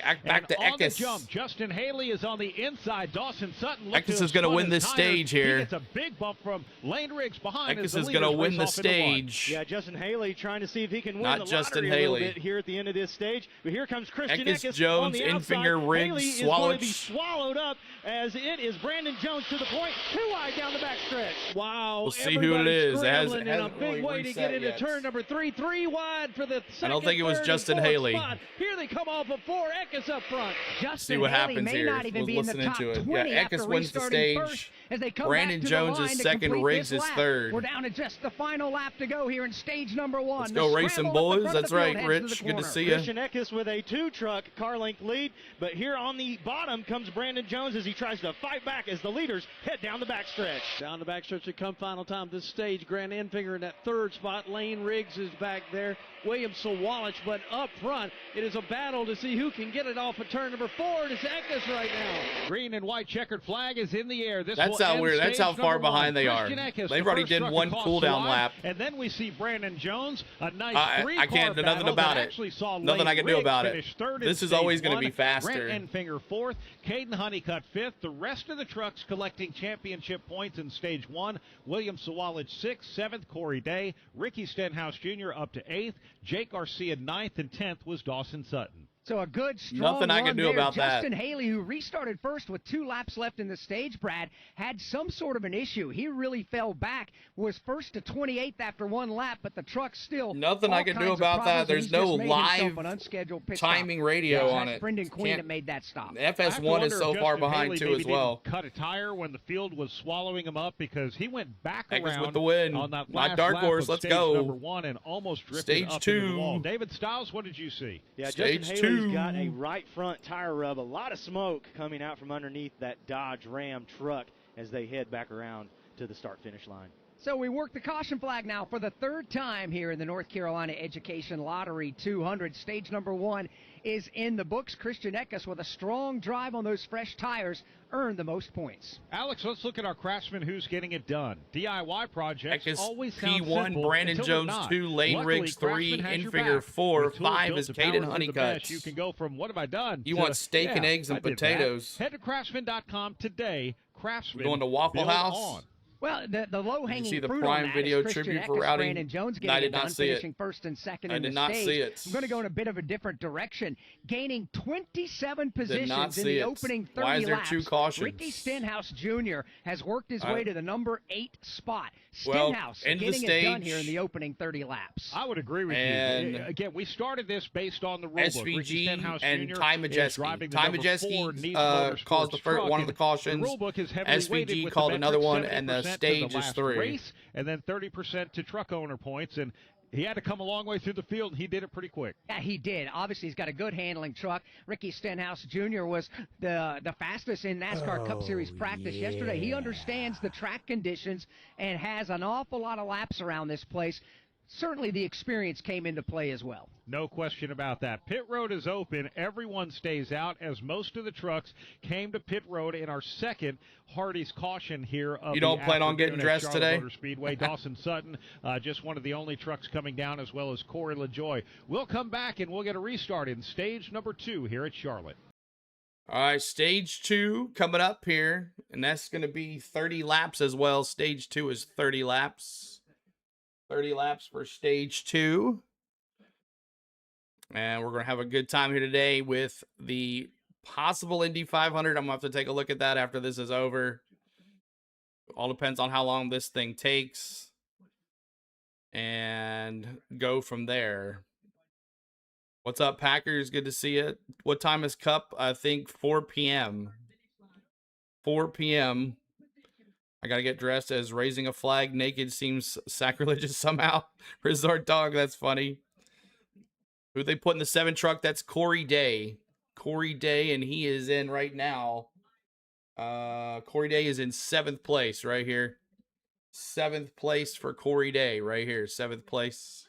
Speaker 1: to Eckes.
Speaker 2: Jump. Justin Haley is on the inside. Dawson Sutton.
Speaker 1: Eckes is going to win this stage here.
Speaker 2: He gets a big bump from Lane Riggs behind.
Speaker 1: Eckes is going to win the stage.
Speaker 6: Yeah, Justin Haley trying to see if he can win
Speaker 1: Not
Speaker 6: the
Speaker 1: Justin
Speaker 6: lottery
Speaker 1: Haley.
Speaker 6: a little bit here at the end of this stage. But here comes Christian Eckes
Speaker 1: Jones,
Speaker 6: on the outside.
Speaker 1: Enfinger, Riggs,
Speaker 6: Haley is going to be
Speaker 1: Swallow.
Speaker 6: swallowed up as it is Brandon Jones to the point. 2 wide down the backstretch.
Speaker 4: Wow.
Speaker 1: We'll see who it is. It
Speaker 4: Scrambling in a
Speaker 1: hasn't
Speaker 4: big
Speaker 1: really
Speaker 4: way to get into
Speaker 1: yet.
Speaker 4: turn number 3. 3 wide for the second,
Speaker 1: I don't think it was
Speaker 4: third,
Speaker 1: Justin
Speaker 4: and fourth
Speaker 1: Haley.
Speaker 4: spot. Here they come off of 4. Eckes up front.
Speaker 3: Justin
Speaker 1: See what
Speaker 3: Haley
Speaker 1: happens
Speaker 3: may
Speaker 1: here.
Speaker 3: not even be in the top 20
Speaker 1: Yeah,
Speaker 3: after
Speaker 1: Eckes wins the
Speaker 3: restarting
Speaker 1: stage.
Speaker 3: first as they come
Speaker 1: Brandon
Speaker 3: back to
Speaker 1: Jones
Speaker 3: the
Speaker 1: is
Speaker 3: line to
Speaker 1: second.
Speaker 3: complete
Speaker 1: Riggs
Speaker 3: this
Speaker 1: is
Speaker 3: lap.
Speaker 1: third.
Speaker 3: We're down to just the final lap to go here in stage number 1.
Speaker 1: Let's go racing, boys. That's right, Rich. Good to see you.
Speaker 6: Christian Eckes with a 2-truck car length lead, but here on the bottom comes Brandon Jones as he tries to fight back as the leaders head down the backstretch.
Speaker 4: Down the backstretch to come final time this stage. Grant Enfinger in that 3rd spot. Lane Riggs is back there. William Sawalich, but up front, it is a battle to see who can get it off of turn number 4. It is Eckes right now.
Speaker 2: Green and white checkered flag is in the air.
Speaker 1: That's how weird. That's how far behind they are. They've already did one cooldown lap.
Speaker 2: And then we see Brandon Jones, a nice 3-car
Speaker 1: I can't do nothing about it. Nothing I can do about it. This is always going to be faster.
Speaker 2: Grant Enfinger 4th, Caden Honeycutt 5th. The rest of the trucks collecting championship points in stage 1. William Sawalich 6th, 7th Corey Day, Ricky Stenhouse Jr. up to 8th, Jake Garcia 9th, and 10th was Dawson Sutton.
Speaker 3: So a good, strong
Speaker 1: Nothing I can do
Speaker 3: there.
Speaker 1: about that.
Speaker 3: Justin Haley, who restarted first with 2 laps left in the stage, Brad, had some sort of an issue. He really fell back, was first to 28th after 1 lap, but the truck still...
Speaker 1: Nothing I can do about that. There's no live timing radio on it.
Speaker 3: Brendan Queen that made that stop.
Speaker 1: FS1 is so far behind, too, as well.
Speaker 2: Cut a tire when the field was swallowing him up because he went back
Speaker 1: Eckes
Speaker 2: around
Speaker 1: with the win.
Speaker 2: on that
Speaker 1: My
Speaker 2: last
Speaker 1: dark
Speaker 2: lap
Speaker 1: horse,
Speaker 2: of
Speaker 1: let's
Speaker 2: stage
Speaker 1: go.
Speaker 2: number 1 and almost drifted
Speaker 1: Stage
Speaker 2: up
Speaker 1: 2.
Speaker 2: into the wall. David Stiles, what did you see?
Speaker 6: Yeah,
Speaker 1: Stage
Speaker 6: Justin
Speaker 1: 2.
Speaker 6: Haley's got a right front tire rub. A lot of smoke coming out from underneath that Dodge Ram truck as they head back around to the start-finish line.
Speaker 3: So we work the caution flag now for the 3rd time here in the North Carolina Education Lottery 200. Stage number 1 is in the books. Christian Eckes, with a strong drive on those fresh tires, earned the most points.
Speaker 2: Alex, let's look at our craftsman who's getting it done. DIY projects
Speaker 1: Eckes
Speaker 2: always sound
Speaker 1: P1,
Speaker 2: simple
Speaker 1: Brandon
Speaker 2: until
Speaker 1: Jones
Speaker 2: they're not.
Speaker 1: 2, Lane
Speaker 2: Luckily,
Speaker 1: Riggs 3,
Speaker 2: Craftsman has your
Speaker 1: Enfinger
Speaker 2: back.
Speaker 1: 4,
Speaker 2: With tools
Speaker 1: 5
Speaker 2: built
Speaker 1: is
Speaker 2: to power
Speaker 1: Caden
Speaker 2: through the
Speaker 1: Honeycutt.
Speaker 2: best. You can go from what have I done?
Speaker 1: You
Speaker 2: to,
Speaker 1: want steak and
Speaker 2: yeah,
Speaker 1: eggs and
Speaker 2: I did
Speaker 1: potatoes.
Speaker 2: that. Head to craftsman.com today. Craftsman.
Speaker 1: We're going to Waffle
Speaker 2: built
Speaker 1: House.
Speaker 2: on.
Speaker 3: Well, the low-hanging
Speaker 1: see the
Speaker 3: fruit
Speaker 1: Prime
Speaker 3: on that
Speaker 1: Video
Speaker 3: is Christian
Speaker 1: tribute for
Speaker 3: Eckes,
Speaker 1: Rowdy?
Speaker 3: Brandon Jones
Speaker 1: I
Speaker 3: getting
Speaker 1: did
Speaker 3: it
Speaker 1: not
Speaker 3: done,
Speaker 1: see it.
Speaker 3: finishing first and second
Speaker 1: I
Speaker 3: in
Speaker 1: did
Speaker 3: the
Speaker 1: not
Speaker 3: stage.
Speaker 1: see it.
Speaker 3: I'm going to go in a bit of a different direction, gaining 27
Speaker 1: Did not
Speaker 3: positions in
Speaker 1: see
Speaker 3: the
Speaker 1: it.
Speaker 3: opening 30
Speaker 1: Why is there
Speaker 3: laps.
Speaker 1: 2 cautions?
Speaker 3: Ricky Stenhouse Jr. has worked his way to the number 8 spot.
Speaker 1: Well,
Speaker 3: Stenhouse
Speaker 1: end of the
Speaker 3: getting it done
Speaker 1: stage.
Speaker 3: here in the opening 30 laps.
Speaker 2: I would agree with
Speaker 1: And
Speaker 2: you. Again, we started this based on the rulebook. Ricky
Speaker 1: SVG
Speaker 2: Stenhouse
Speaker 1: and
Speaker 2: Jr.
Speaker 1: Ty
Speaker 2: is
Speaker 1: Majeski.
Speaker 2: driving the
Speaker 1: Ty
Speaker 2: number 4
Speaker 1: Majeski
Speaker 2: Nice Motorsports
Speaker 1: caused the first
Speaker 2: truck,
Speaker 1: one of the
Speaker 2: and
Speaker 1: cautions.
Speaker 2: The rulebook is heavily weighted
Speaker 1: SVG
Speaker 2: with
Speaker 1: called
Speaker 2: the
Speaker 1: another
Speaker 2: metrics,
Speaker 1: one, and the
Speaker 2: 70% to
Speaker 1: stage is
Speaker 2: last
Speaker 1: 3.
Speaker 2: race, and then 30% to truck owner points. And he had to come a long way through the field, and he did it pretty quick.
Speaker 3: Yeah, he did. Obviously, he's got a good handling truck. Ricky Stenhouse Jr. was the fastest in NASCAR Cup Series practice yesterday. He understands the track conditions and has an awful lot of laps around this place. Certainly the experience came into play as well.
Speaker 2: No question about that. Pit road is open. Everyone stays out as most of the trucks came to pit road in our second Hardy's caution here. Of
Speaker 1: you don't plan on getting dressed
Speaker 2: Charlotte
Speaker 1: today?
Speaker 2: Motor Speedway. Dawson Sutton, just one of the only trucks coming down, as well as Corey LaJoy. We'll come back and we'll get a restart in stage number 2 here at Charlotte.
Speaker 1: All right, stage 2 coming up here, and that's going to be 30 laps as well. Stage 2 is 30 laps. 30 laps for stage 2. And we're going to have a good time here today with the possible Indy 500. I'm going to have to take a look at that after this is over. All depends on how long this thing takes. And go from there. What's up, Packers? Good to see you. What time is Cup? I think 4 p.m. 4 p.m. I gotta get dressed as raising a flag naked seems sacrilegious somehow. Resort Dog, that's funny. Who they put in the 7 truck? That's Corey Day. Corey Day, and he is in right now. Corey Day is in 7th place right here. 7th place for Corey Day right here. 7th place.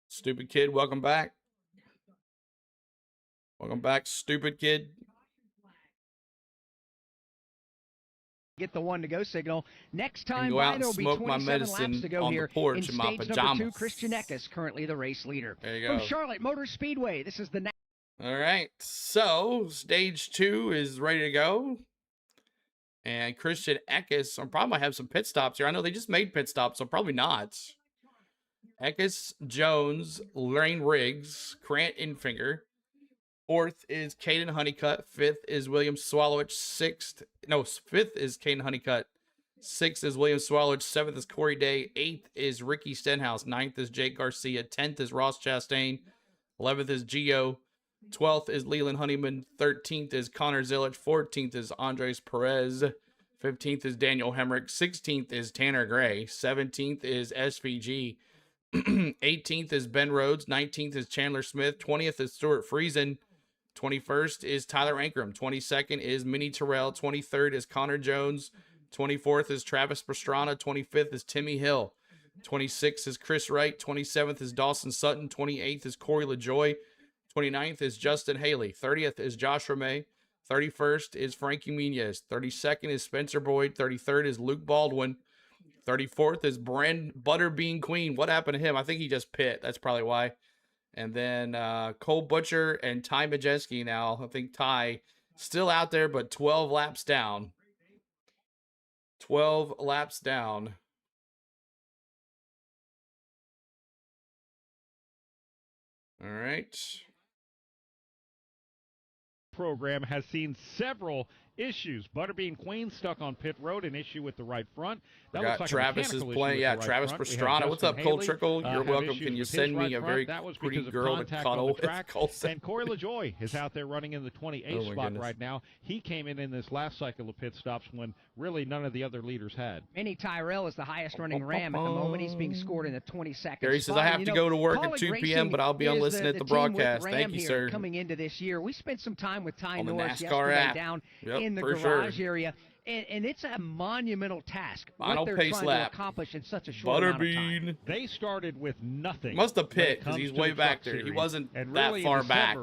Speaker 1: Stupid Kid, welcome back. Welcome back, Stupid Kid.
Speaker 3: Get the 1 to go signal. Next time
Speaker 1: go
Speaker 3: by,
Speaker 1: out and
Speaker 3: there will be
Speaker 1: smoke my
Speaker 3: 27
Speaker 1: medicine
Speaker 3: laps to go
Speaker 1: on the
Speaker 3: here
Speaker 1: porch
Speaker 3: in
Speaker 1: in my
Speaker 3: stage number
Speaker 1: pajamas.
Speaker 3: 2. Christian Eckes, currently the race leader.
Speaker 1: There you
Speaker 3: From
Speaker 1: go.
Speaker 3: Charlotte Motor Speedway, this is the...
Speaker 1: All right, so stage 2 is ready to go. And Christian Eckes, I probably might have some pit stops here. I know they just made pit stops, so probably not. Eckes, Jones, Lane Riggs, Grant Infinger. 4th is Caden Honeycutt. 5th is William Swallowich. 5th is Caden Honeycutt. 6th is William Swallowich. 7th is Corey Day. 8th is Ricky Stenhouse. 9th is Jake Garcia. 10th is Ross Chastain. 11th is Gio. 12th is Leland Honeyman. 13th is Connor Zillich. 14th is Andres Perez. 15th is Daniel Hemrick. 16th is Tanner Gray. 17th is SVG. 18th is Ben Rhodes. 19th is Chandler Smith. 20th is Stuart Friesen. 21st is Tyler Ankrum. 22nd is Minnie Terrell. 23rd is Connor Jones. 24th is Travis Pastrana. 25th is Timmy Hill. 26th is Chris Wright. 27th is Dawson Sutton. 28th is Corey LaJoy. 29th is Justin Haley. 30th is Josh Ramey. 31st is Frankie Muniz. 32nd is Spencer Boyd. 33rd is Luke Baldwin. 34th is Butterbean Queen. What happened to him? I think he just pit. That's probably why. And then Cole Butcher and Ty Majeski now. I think Ty still out there, but 12 laps down. 12 laps down. All right.
Speaker 2: Program has seen several issues. Butterbean Queen stuck on pit road, an issue with the right front. That looks like
Speaker 1: Travis is playing. Yeah, right Travis Pastrana. What's up, Cole Trickle? You're welcome. Can you send me a very pretty girl to cuddle with?
Speaker 2: And Corey LaJoy is out there running in the 28th spot right now. He came in this last cycle of pit stops when really none of the other leaders had.
Speaker 3: Minnie Tyrell is the highest running Ram at the moment. He's being scored in the 22nd
Speaker 1: Gary says, I have to go to work at 2 p.m., but I'll be on listening at the broadcast. Thank you, sir.
Speaker 3: Coming into this year, we spent some time with Ty
Speaker 1: on
Speaker 3: Norris
Speaker 1: yesterday
Speaker 3: app. Down in the garage area. And it's a monumental task.
Speaker 1: Final
Speaker 3: what they're
Speaker 1: pace
Speaker 3: trying
Speaker 1: lap.
Speaker 3: to accomplish in such a short amount of time.
Speaker 2: They started with nothing.
Speaker 1: Must have pit because he's way back there. He wasn't that far back.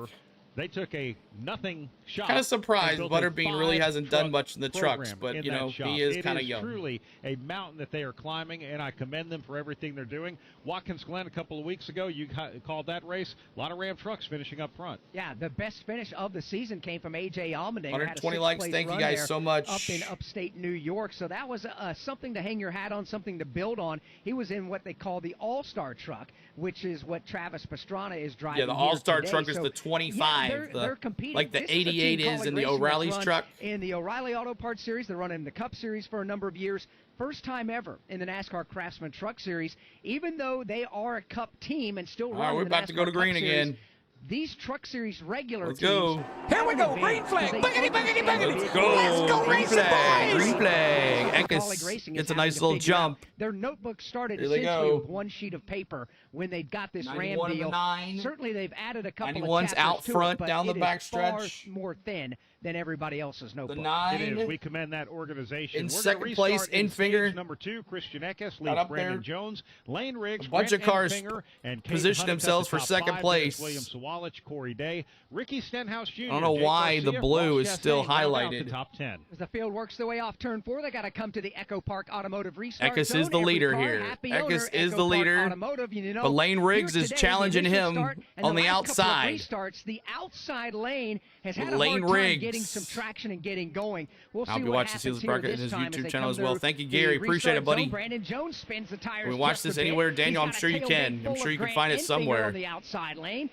Speaker 2: They took a nothing shot.
Speaker 1: Kind of surprised Butterbean really hasn't done much in the trucks, but you know, he is kind of young.
Speaker 2: It is truly a mountain that they are climbing, and I commend them for everything they're doing. Watkins Glen a couple of weeks ago, you called that race. A lot of Ram trucks finishing up front.
Speaker 3: Yeah, the best finish of the season came from A.J. Allmendinger.
Speaker 1: 120 likes. Thank you guys so much.
Speaker 3: Up in upstate New York. So that was something to hang your hat on, something to build on. He was in what they call the All-Star truck, which is what Travis Pastrana is driving.
Speaker 1: Yeah, the All-Star truck is the 25.
Speaker 3: Yeah, they're competing.
Speaker 1: Like the 88 is in the O'Reilly's truck.
Speaker 3: In the O'Reilly Auto Parts Series, they're running the Cup Series for a number of years. First time ever in the NASCAR Craftsman Truck Series, even though they are a Cup team and still running
Speaker 1: we're
Speaker 3: the
Speaker 1: about
Speaker 3: NASCAR
Speaker 1: to go to green
Speaker 3: Cup
Speaker 1: again.
Speaker 3: Series, these Truck Series regular
Speaker 1: Let's
Speaker 3: teams.
Speaker 1: Go.
Speaker 5: Here we go. Green flag. Boogity, boogity, boogity.
Speaker 1: Let's go.
Speaker 5: Let's go
Speaker 1: Green
Speaker 5: racing,
Speaker 1: flag.
Speaker 5: boys.
Speaker 1: Green flag. Eckes. It's a nice little jump.
Speaker 3: Their notebook started essentially with one sheet of paper when they got this Ram deal. Certainly they've added a couple of chapters
Speaker 1: out front
Speaker 3: to it,
Speaker 1: down the back
Speaker 3: far
Speaker 1: stretch.
Speaker 3: more thin than everybody else's notebook.
Speaker 1: The 9.
Speaker 2: It is. We commend that organization.
Speaker 1: In second place, Infinger.
Speaker 2: Number 2, Christian Eckes leads Brandon Jones. Lane Riggs,
Speaker 1: a bunch of cars
Speaker 2: and
Speaker 1: position themselves for second place.
Speaker 2: William Swallowich, Corey Day, Ricky Stenhouse Jr.
Speaker 1: I don't know why the blue is still highlighted.
Speaker 2: Top 10.
Speaker 3: As the field works their way off turn 4, they got to come to the Echo Park Automotive Restart
Speaker 1: Eckes is the leader here. Eckes is the leader. But Lane Riggs is challenging him on the outside.
Speaker 3: The outside lane has had a
Speaker 1: Lane
Speaker 3: hard time
Speaker 1: Riggs
Speaker 3: getting some traction and getting going. We'll see
Speaker 1: I'll be
Speaker 3: what
Speaker 1: watching
Speaker 3: happens
Speaker 1: Steelers Bracket in his YouTube channel as well. Thank you, Gary. Appreciate it, buddy.
Speaker 3: Brandon Jones spins the tires.
Speaker 1: We watch this anywhere, Daniel. I'm sure you can. I'm sure you can find it somewhere.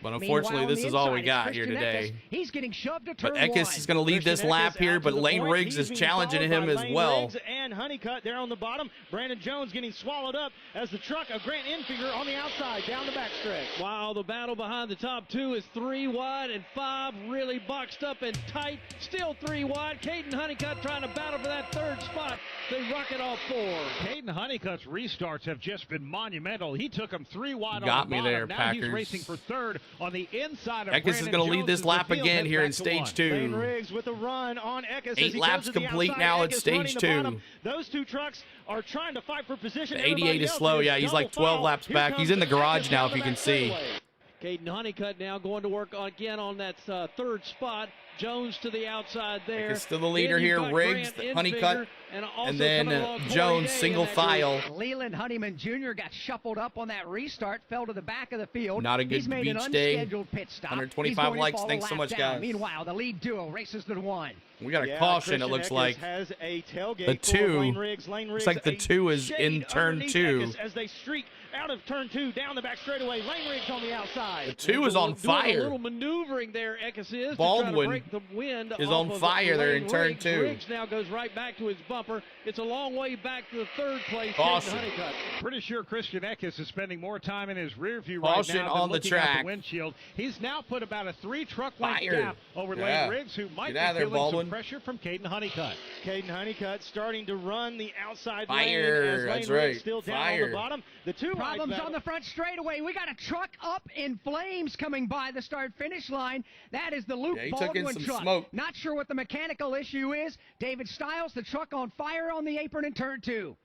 Speaker 1: But unfortunately, this is all we got here today.
Speaker 3: He's getting shoved to turn
Speaker 1: But Eckes is going to lead this lap here, but Lane Riggs is challenging him as well.
Speaker 6: Riggs and Honeycutt there on the bottom. Brandon Jones getting swallowed up as the truck of Grant Infinger on the outside down the backstretch.
Speaker 4: Wow, the battle behind the top 2 is 3 wide and 5 really boxed up and tight. Still 3 wide. Caden Honeycutt trying to battle for that 3rd spot. They rocket off 4.
Speaker 2: Caden Honeycutt's restarts have just been monumental. He took him 3 wide
Speaker 1: Got
Speaker 2: on the
Speaker 1: me
Speaker 2: bottom.
Speaker 1: there,
Speaker 2: now
Speaker 1: Packers.
Speaker 2: He's racing for 3rd on the inside of
Speaker 1: Eckes is going to lead this lap again here in stage 2.
Speaker 6: Lane Riggs with a run on Eckes.
Speaker 1: 8 laps complete now at stage 2.
Speaker 6: Those 2 trucks are trying to fight for position.
Speaker 1: The 88 is slow. Yeah, he's like 12 laps back. He's in the garage now, if you can see.
Speaker 4: Caden Honeycutt now going to work again on that 3rd spot. Jones to the outside there.
Speaker 1: Eckes still the leader here. Riggs, Honeycutt, And then Jones, single file.
Speaker 3: Leland Honeyman Jr. got shuffled up on that restart, fell to the back of the field.
Speaker 1: Not a good
Speaker 3: He's made
Speaker 1: beach
Speaker 3: an
Speaker 1: day.
Speaker 3: unscheduled pit stop.
Speaker 1: 125 likes. Thanks so much, guys.
Speaker 3: Meanwhile, the lead duo races to the one.
Speaker 1: We got a caution, it looks like.
Speaker 6: Has a tailgate
Speaker 1: the 2.
Speaker 6: Lane Riggs,
Speaker 1: Looks like the 2 is in turn 2.
Speaker 6: As they streak out of turn 2, down the back straightaway. Lane Riggs on the outside.
Speaker 1: The 2 is on fire.
Speaker 4: A little maneuvering there, Eckes is.
Speaker 1: Baldwin
Speaker 4: to break the wind
Speaker 1: is on fire there in turn 2.
Speaker 4: Riggs now goes right back to his bumper. It's a long way back to the 3rd place.
Speaker 1: Caution.
Speaker 2: Pretty sure Christian Eckes is spending more time in his rear view
Speaker 1: Caution
Speaker 2: right now
Speaker 1: on
Speaker 2: than
Speaker 1: the
Speaker 2: looking out
Speaker 1: track.
Speaker 2: the windshield. He's now put about a 3 truck length
Speaker 1: Fire.
Speaker 2: gap over Lane Riggs, who might be feeling some pressure from Caden Honeycutt.
Speaker 6: Caden Honeycutt starting to run the outside
Speaker 1: Fire.
Speaker 6: lane as Lane
Speaker 1: That's
Speaker 6: Riggs
Speaker 1: right.
Speaker 6: still down
Speaker 1: Fire.
Speaker 6: on the bottom. The 2
Speaker 3: Problems on the front straightaway. We got a truck up in flames coming by the start-finish line. That is the Luke
Speaker 1: he took in
Speaker 3: Baldwin
Speaker 1: some
Speaker 3: truck.
Speaker 1: smoke.
Speaker 3: Not sure what the mechanical issue is. David Stiles, the truck on fire on the apron in turn 2.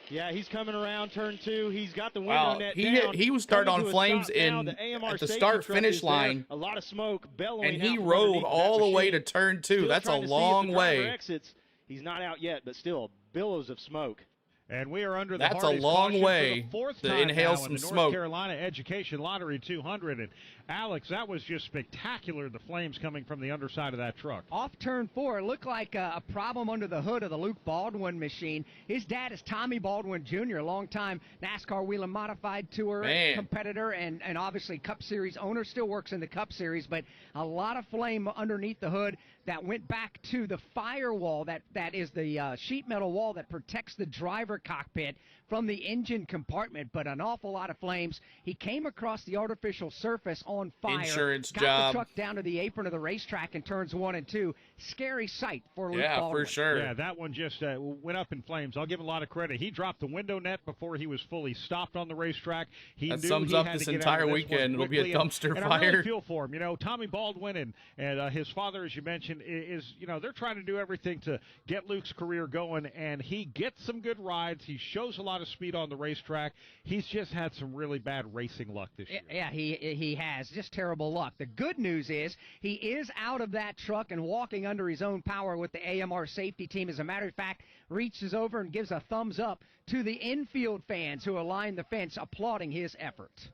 Speaker 6: Yeah, he's coming around turn 2. He's got the window net down.
Speaker 1: He was started on flames at the start-finish line.
Speaker 6: A lot of smoke bellowing
Speaker 1: and he
Speaker 6: out
Speaker 1: rolled all the way to turn 2. That's a long way.
Speaker 6: Exits. He's not out yet, but still billows of smoke.
Speaker 2: And we are under the
Speaker 1: That's a
Speaker 2: hardest
Speaker 1: long
Speaker 2: caution
Speaker 1: way
Speaker 2: for the 4th
Speaker 1: to
Speaker 2: time
Speaker 1: inhale
Speaker 2: now
Speaker 1: some
Speaker 2: in the
Speaker 1: smoke.
Speaker 2: North Carolina Education Lottery 200. And Alex, that was just spectacular, the flames coming from the underside of that truck.
Speaker 3: Off turn 4, it looked like a problem under the hood of the Luke Baldwin machine. His dad is Tommy Baldwin Jr., a longtime NASCAR Wheel and Modified Tour competitor and obviously Cup Series owner, still works in the Cup Series, but a lot of flame underneath the hood that went back to the firewall, that is the sheet metal wall that protects the driver cockpit from the engine compartment, but an awful lot of flames. He came across the artificial surface on fire.
Speaker 1: Insurance
Speaker 3: got
Speaker 1: job.
Speaker 3: the truck down to the apron of the racetrack in turns 1 and 2. Scary sight for Luke
Speaker 1: Yeah,
Speaker 3: Baldwin.
Speaker 1: for sure.
Speaker 2: Yeah, that one just went up in flames. I'll give him a lot of credit. He dropped the window net before he was fully stopped on the racetrack.
Speaker 1: That sums up this entire weekend. It'll be a dumpster
Speaker 2: and
Speaker 1: fire.
Speaker 2: I really feel for him. You know, Tommy Baldwin and his father, as you mentioned, is they're trying to do everything to get Luke's career going, and he gets some good rides. He shows a lot of speed on the racetrack. He's just had some really bad racing luck this year.
Speaker 3: Yeah, he has. Just terrible luck. The good news is he is out of that truck and walking under his own power with the AMR safety team. As a matter of fact, reaches over and gives a thumbs up to the infield fans who align the fence, applauding his efforts.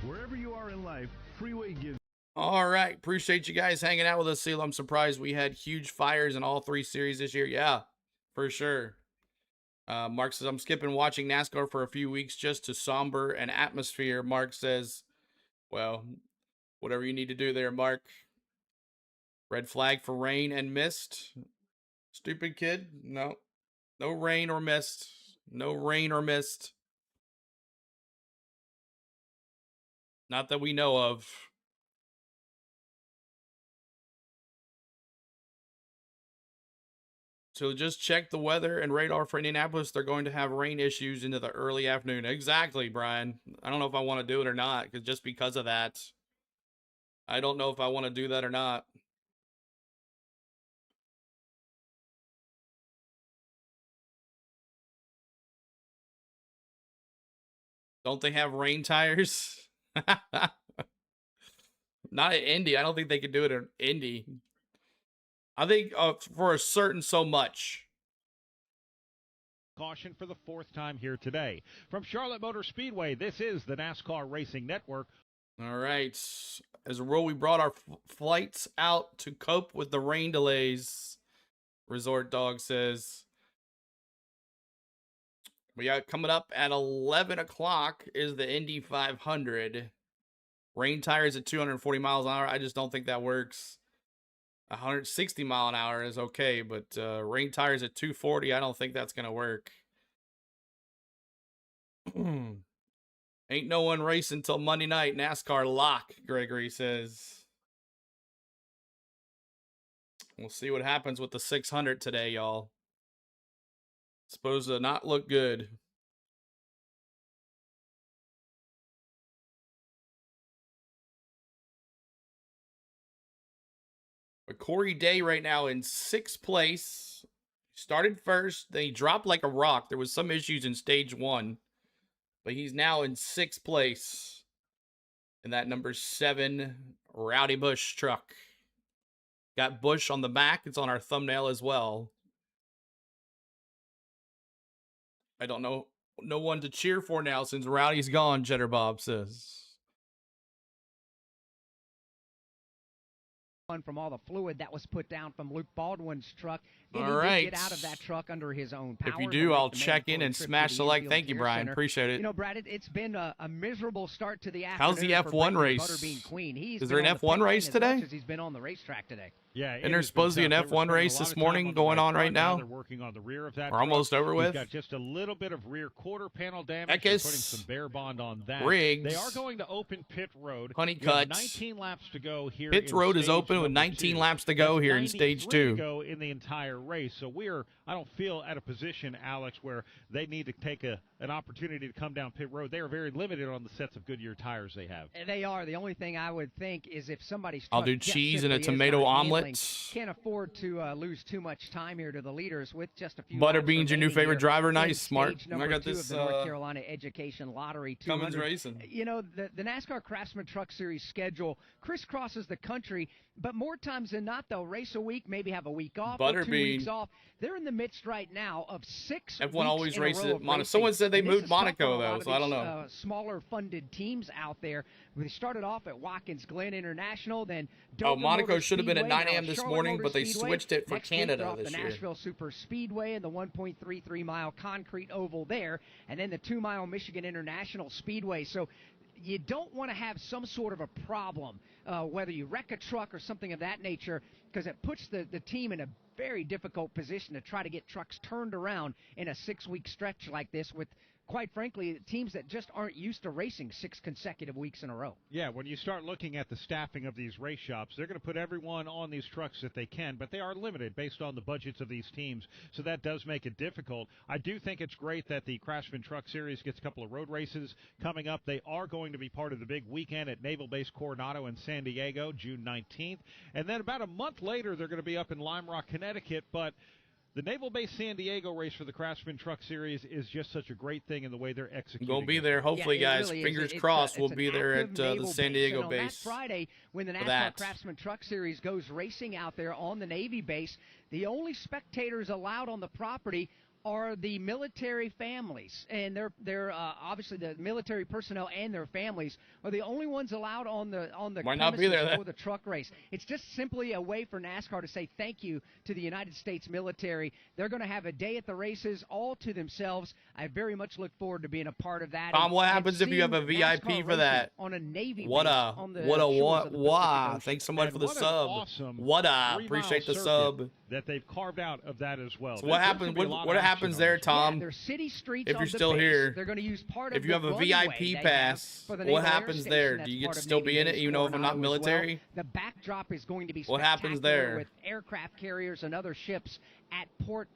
Speaker 10: Wherever you are in life, Freeway gives.
Speaker 1: All right. Appreciate you guys hanging out with us, Seal. I'm surprised we had huge fires in all 3 series this year. Yeah, for sure. Mark says, I'm skipping watching NASCAR for a few weeks just to somber an atmosphere. Mark says, well, whatever you need to do there, Mark. Red flag for rain and mist. Stupid kid. No. No rain or mist. No rain or mist. Not that we know of. So just check the weather and radar for Indianapolis. They're going to have rain issues into the early afternoon. Exactly, Brian. I don't know if I want to do it or not, just because of that. I don't know if I want to do that or not. Don't they have rain tires? Not at Indy. I don't think they could do it at Indy. I think for a certain so much.
Speaker 2: Caution for the 4th time here today. From Charlotte Motor Speedway, this is the NASCAR Racing Network.
Speaker 1: All right. As a rule, we brought our flights out to cope with the rain delays. Resort Dog says. We got coming up at 11 o'clock is the Indy 500. Rain tires at 240 miles an hour. I just don't think that works. 160 mile an hour is okay, but rain tires at 240, I don't think that's going to work. Ain't no one racing until Monday night. NASCAR lock, Gregory says. We'll see what happens with the 600 today, y'all. Supposed to not look good. But Corey Day right now in 6th place. Started first, then he dropped like a rock. There was some issues in stage 1. But he's now in 6th place. In that number 7 Rowdy Busch truck. Got Busch on the back. It's on our thumbnail as well. I don't know. No one to cheer for now since Rowdy's gone, Cheddar Bob says.
Speaker 3: From all the fluid that was put down from Luke Baldwin's truck.
Speaker 1: All right.
Speaker 3: Get out of that truck under his own power.
Speaker 1: If you do, I'll check in and smash the like. Thank you, Brian. Appreciate it.
Speaker 3: You know, Brad, it's been a miserable start to the afternoon.
Speaker 1: How's the F1 race? Is there an F1 race today?
Speaker 3: He's been on the racetrack today.
Speaker 2: Yeah,
Speaker 1: and there's supposed to be an F1 race this morning going on right now.
Speaker 2: They're working on the rear of that.
Speaker 1: We're almost over with.
Speaker 2: He's got just a little bit of rear quarter panel damage.
Speaker 1: Putting
Speaker 2: some bare bond on that.
Speaker 1: Riggs.
Speaker 2: They are going to open pit road.
Speaker 1: Honeycutt.
Speaker 2: 19 laps to go here.
Speaker 1: Pit road is open with 19 laps to go here in stage 2.
Speaker 2: To go in the entire race. So I don't feel at a position, Alex, where they need to take an opportunity to come down pit road. They are very limited on the sets of Goodyear tires they have.
Speaker 3: And they are. The only thing I would think is if somebody's
Speaker 1: I'll do cheese and a tomato omelet.
Speaker 3: Can't afford to lose too much time here to the leaders with just a few.
Speaker 1: Butterbean's your new favorite driver. Nice, smart.
Speaker 3: I got this. The North Carolina Education Lottery 200.
Speaker 1: Cummins Racing.
Speaker 3: You know, the NASCAR Craftsman Truck Series schedule crisscrosses the country, but more times than not, they'll race a week, maybe have a week off, or 2 weeks off. They're in the midst right now of 6
Speaker 1: F1
Speaker 3: weeks
Speaker 1: always
Speaker 3: in
Speaker 1: races
Speaker 3: a row
Speaker 1: at Monaco.
Speaker 3: racing.
Speaker 1: Someone said they
Speaker 3: And
Speaker 1: moved Monaco, though, so I don't know.
Speaker 3: Smaller funded teams out there. We started off at Watkins Glen International, then
Speaker 1: Monaco should have been at 9 a.m. this
Speaker 3: Charlotte
Speaker 1: morning,
Speaker 3: Motor
Speaker 1: but they
Speaker 3: Speedway.
Speaker 1: switched it for
Speaker 3: Next
Speaker 1: Canada
Speaker 3: week,
Speaker 1: this
Speaker 3: the
Speaker 1: year.
Speaker 3: Nashville Super Speedway and the 1.33-mile concrete oval there, and then the 2-mile Michigan International Speedway. So you don't want to have some sort of a problem, whether you wreck a truck or something of that nature, because it puts the team in a very difficult position to try to get trucks turned around in a 6-week stretch like this with, quite frankly, teams that just aren't used to racing 6 consecutive weeks in a row.
Speaker 2: Yeah, when you start looking at the staffing of these race shops, they're going to put everyone on these trucks that they can, but they are limited based on the budgets of these teams, so that does make it difficult. I do think it's great that the Craftsman Truck Series gets a couple of road races coming up. They are going to be part of the big weekend at Naval Base Coronado in San Diego, June 19th, and then about a month later, they're going to be up in Lime Rock, Connecticut, but the Naval Base San Diego race for the Craftsman Truck Series is just such a great thing in the way they're executing.
Speaker 1: We'll be there, hopefully, guys. Really Fingers crossed, we'll be there at the San Diego base.
Speaker 3: On that Friday, when the NASCAR Craftsman Truck Series goes racing out there on the Navy base, the only spectators allowed on the property are the military families, and they're obviously the military personnel and their families are the only ones allowed on the
Speaker 1: Might not be there
Speaker 3: for the truck race. It's just simply a way for NASCAR to say thank you to the United States military. They're going to have a day at the races all to themselves. I very much look forward to being a part of that.
Speaker 1: Tom, what happens if you have a VIP for that?
Speaker 3: On a Navy
Speaker 1: what
Speaker 3: base
Speaker 1: a
Speaker 3: on the
Speaker 1: what? Thanks so much for the sub.
Speaker 2: Awesome
Speaker 1: what a appreciate the sub
Speaker 2: that they've carved out of that as well.
Speaker 1: So what happens? What happens there, Tom?
Speaker 3: Yeah, there's city streets
Speaker 1: if
Speaker 3: on
Speaker 1: you're
Speaker 3: the
Speaker 1: still
Speaker 3: base.
Speaker 1: here,
Speaker 3: They're going to use part of
Speaker 1: if you have a VIP pass, what happens there? Do you get to still be in it, even though if I'm not military?
Speaker 3: The backdrop is going to be
Speaker 1: what happens there
Speaker 3: with aircraft carriers and other ships at port.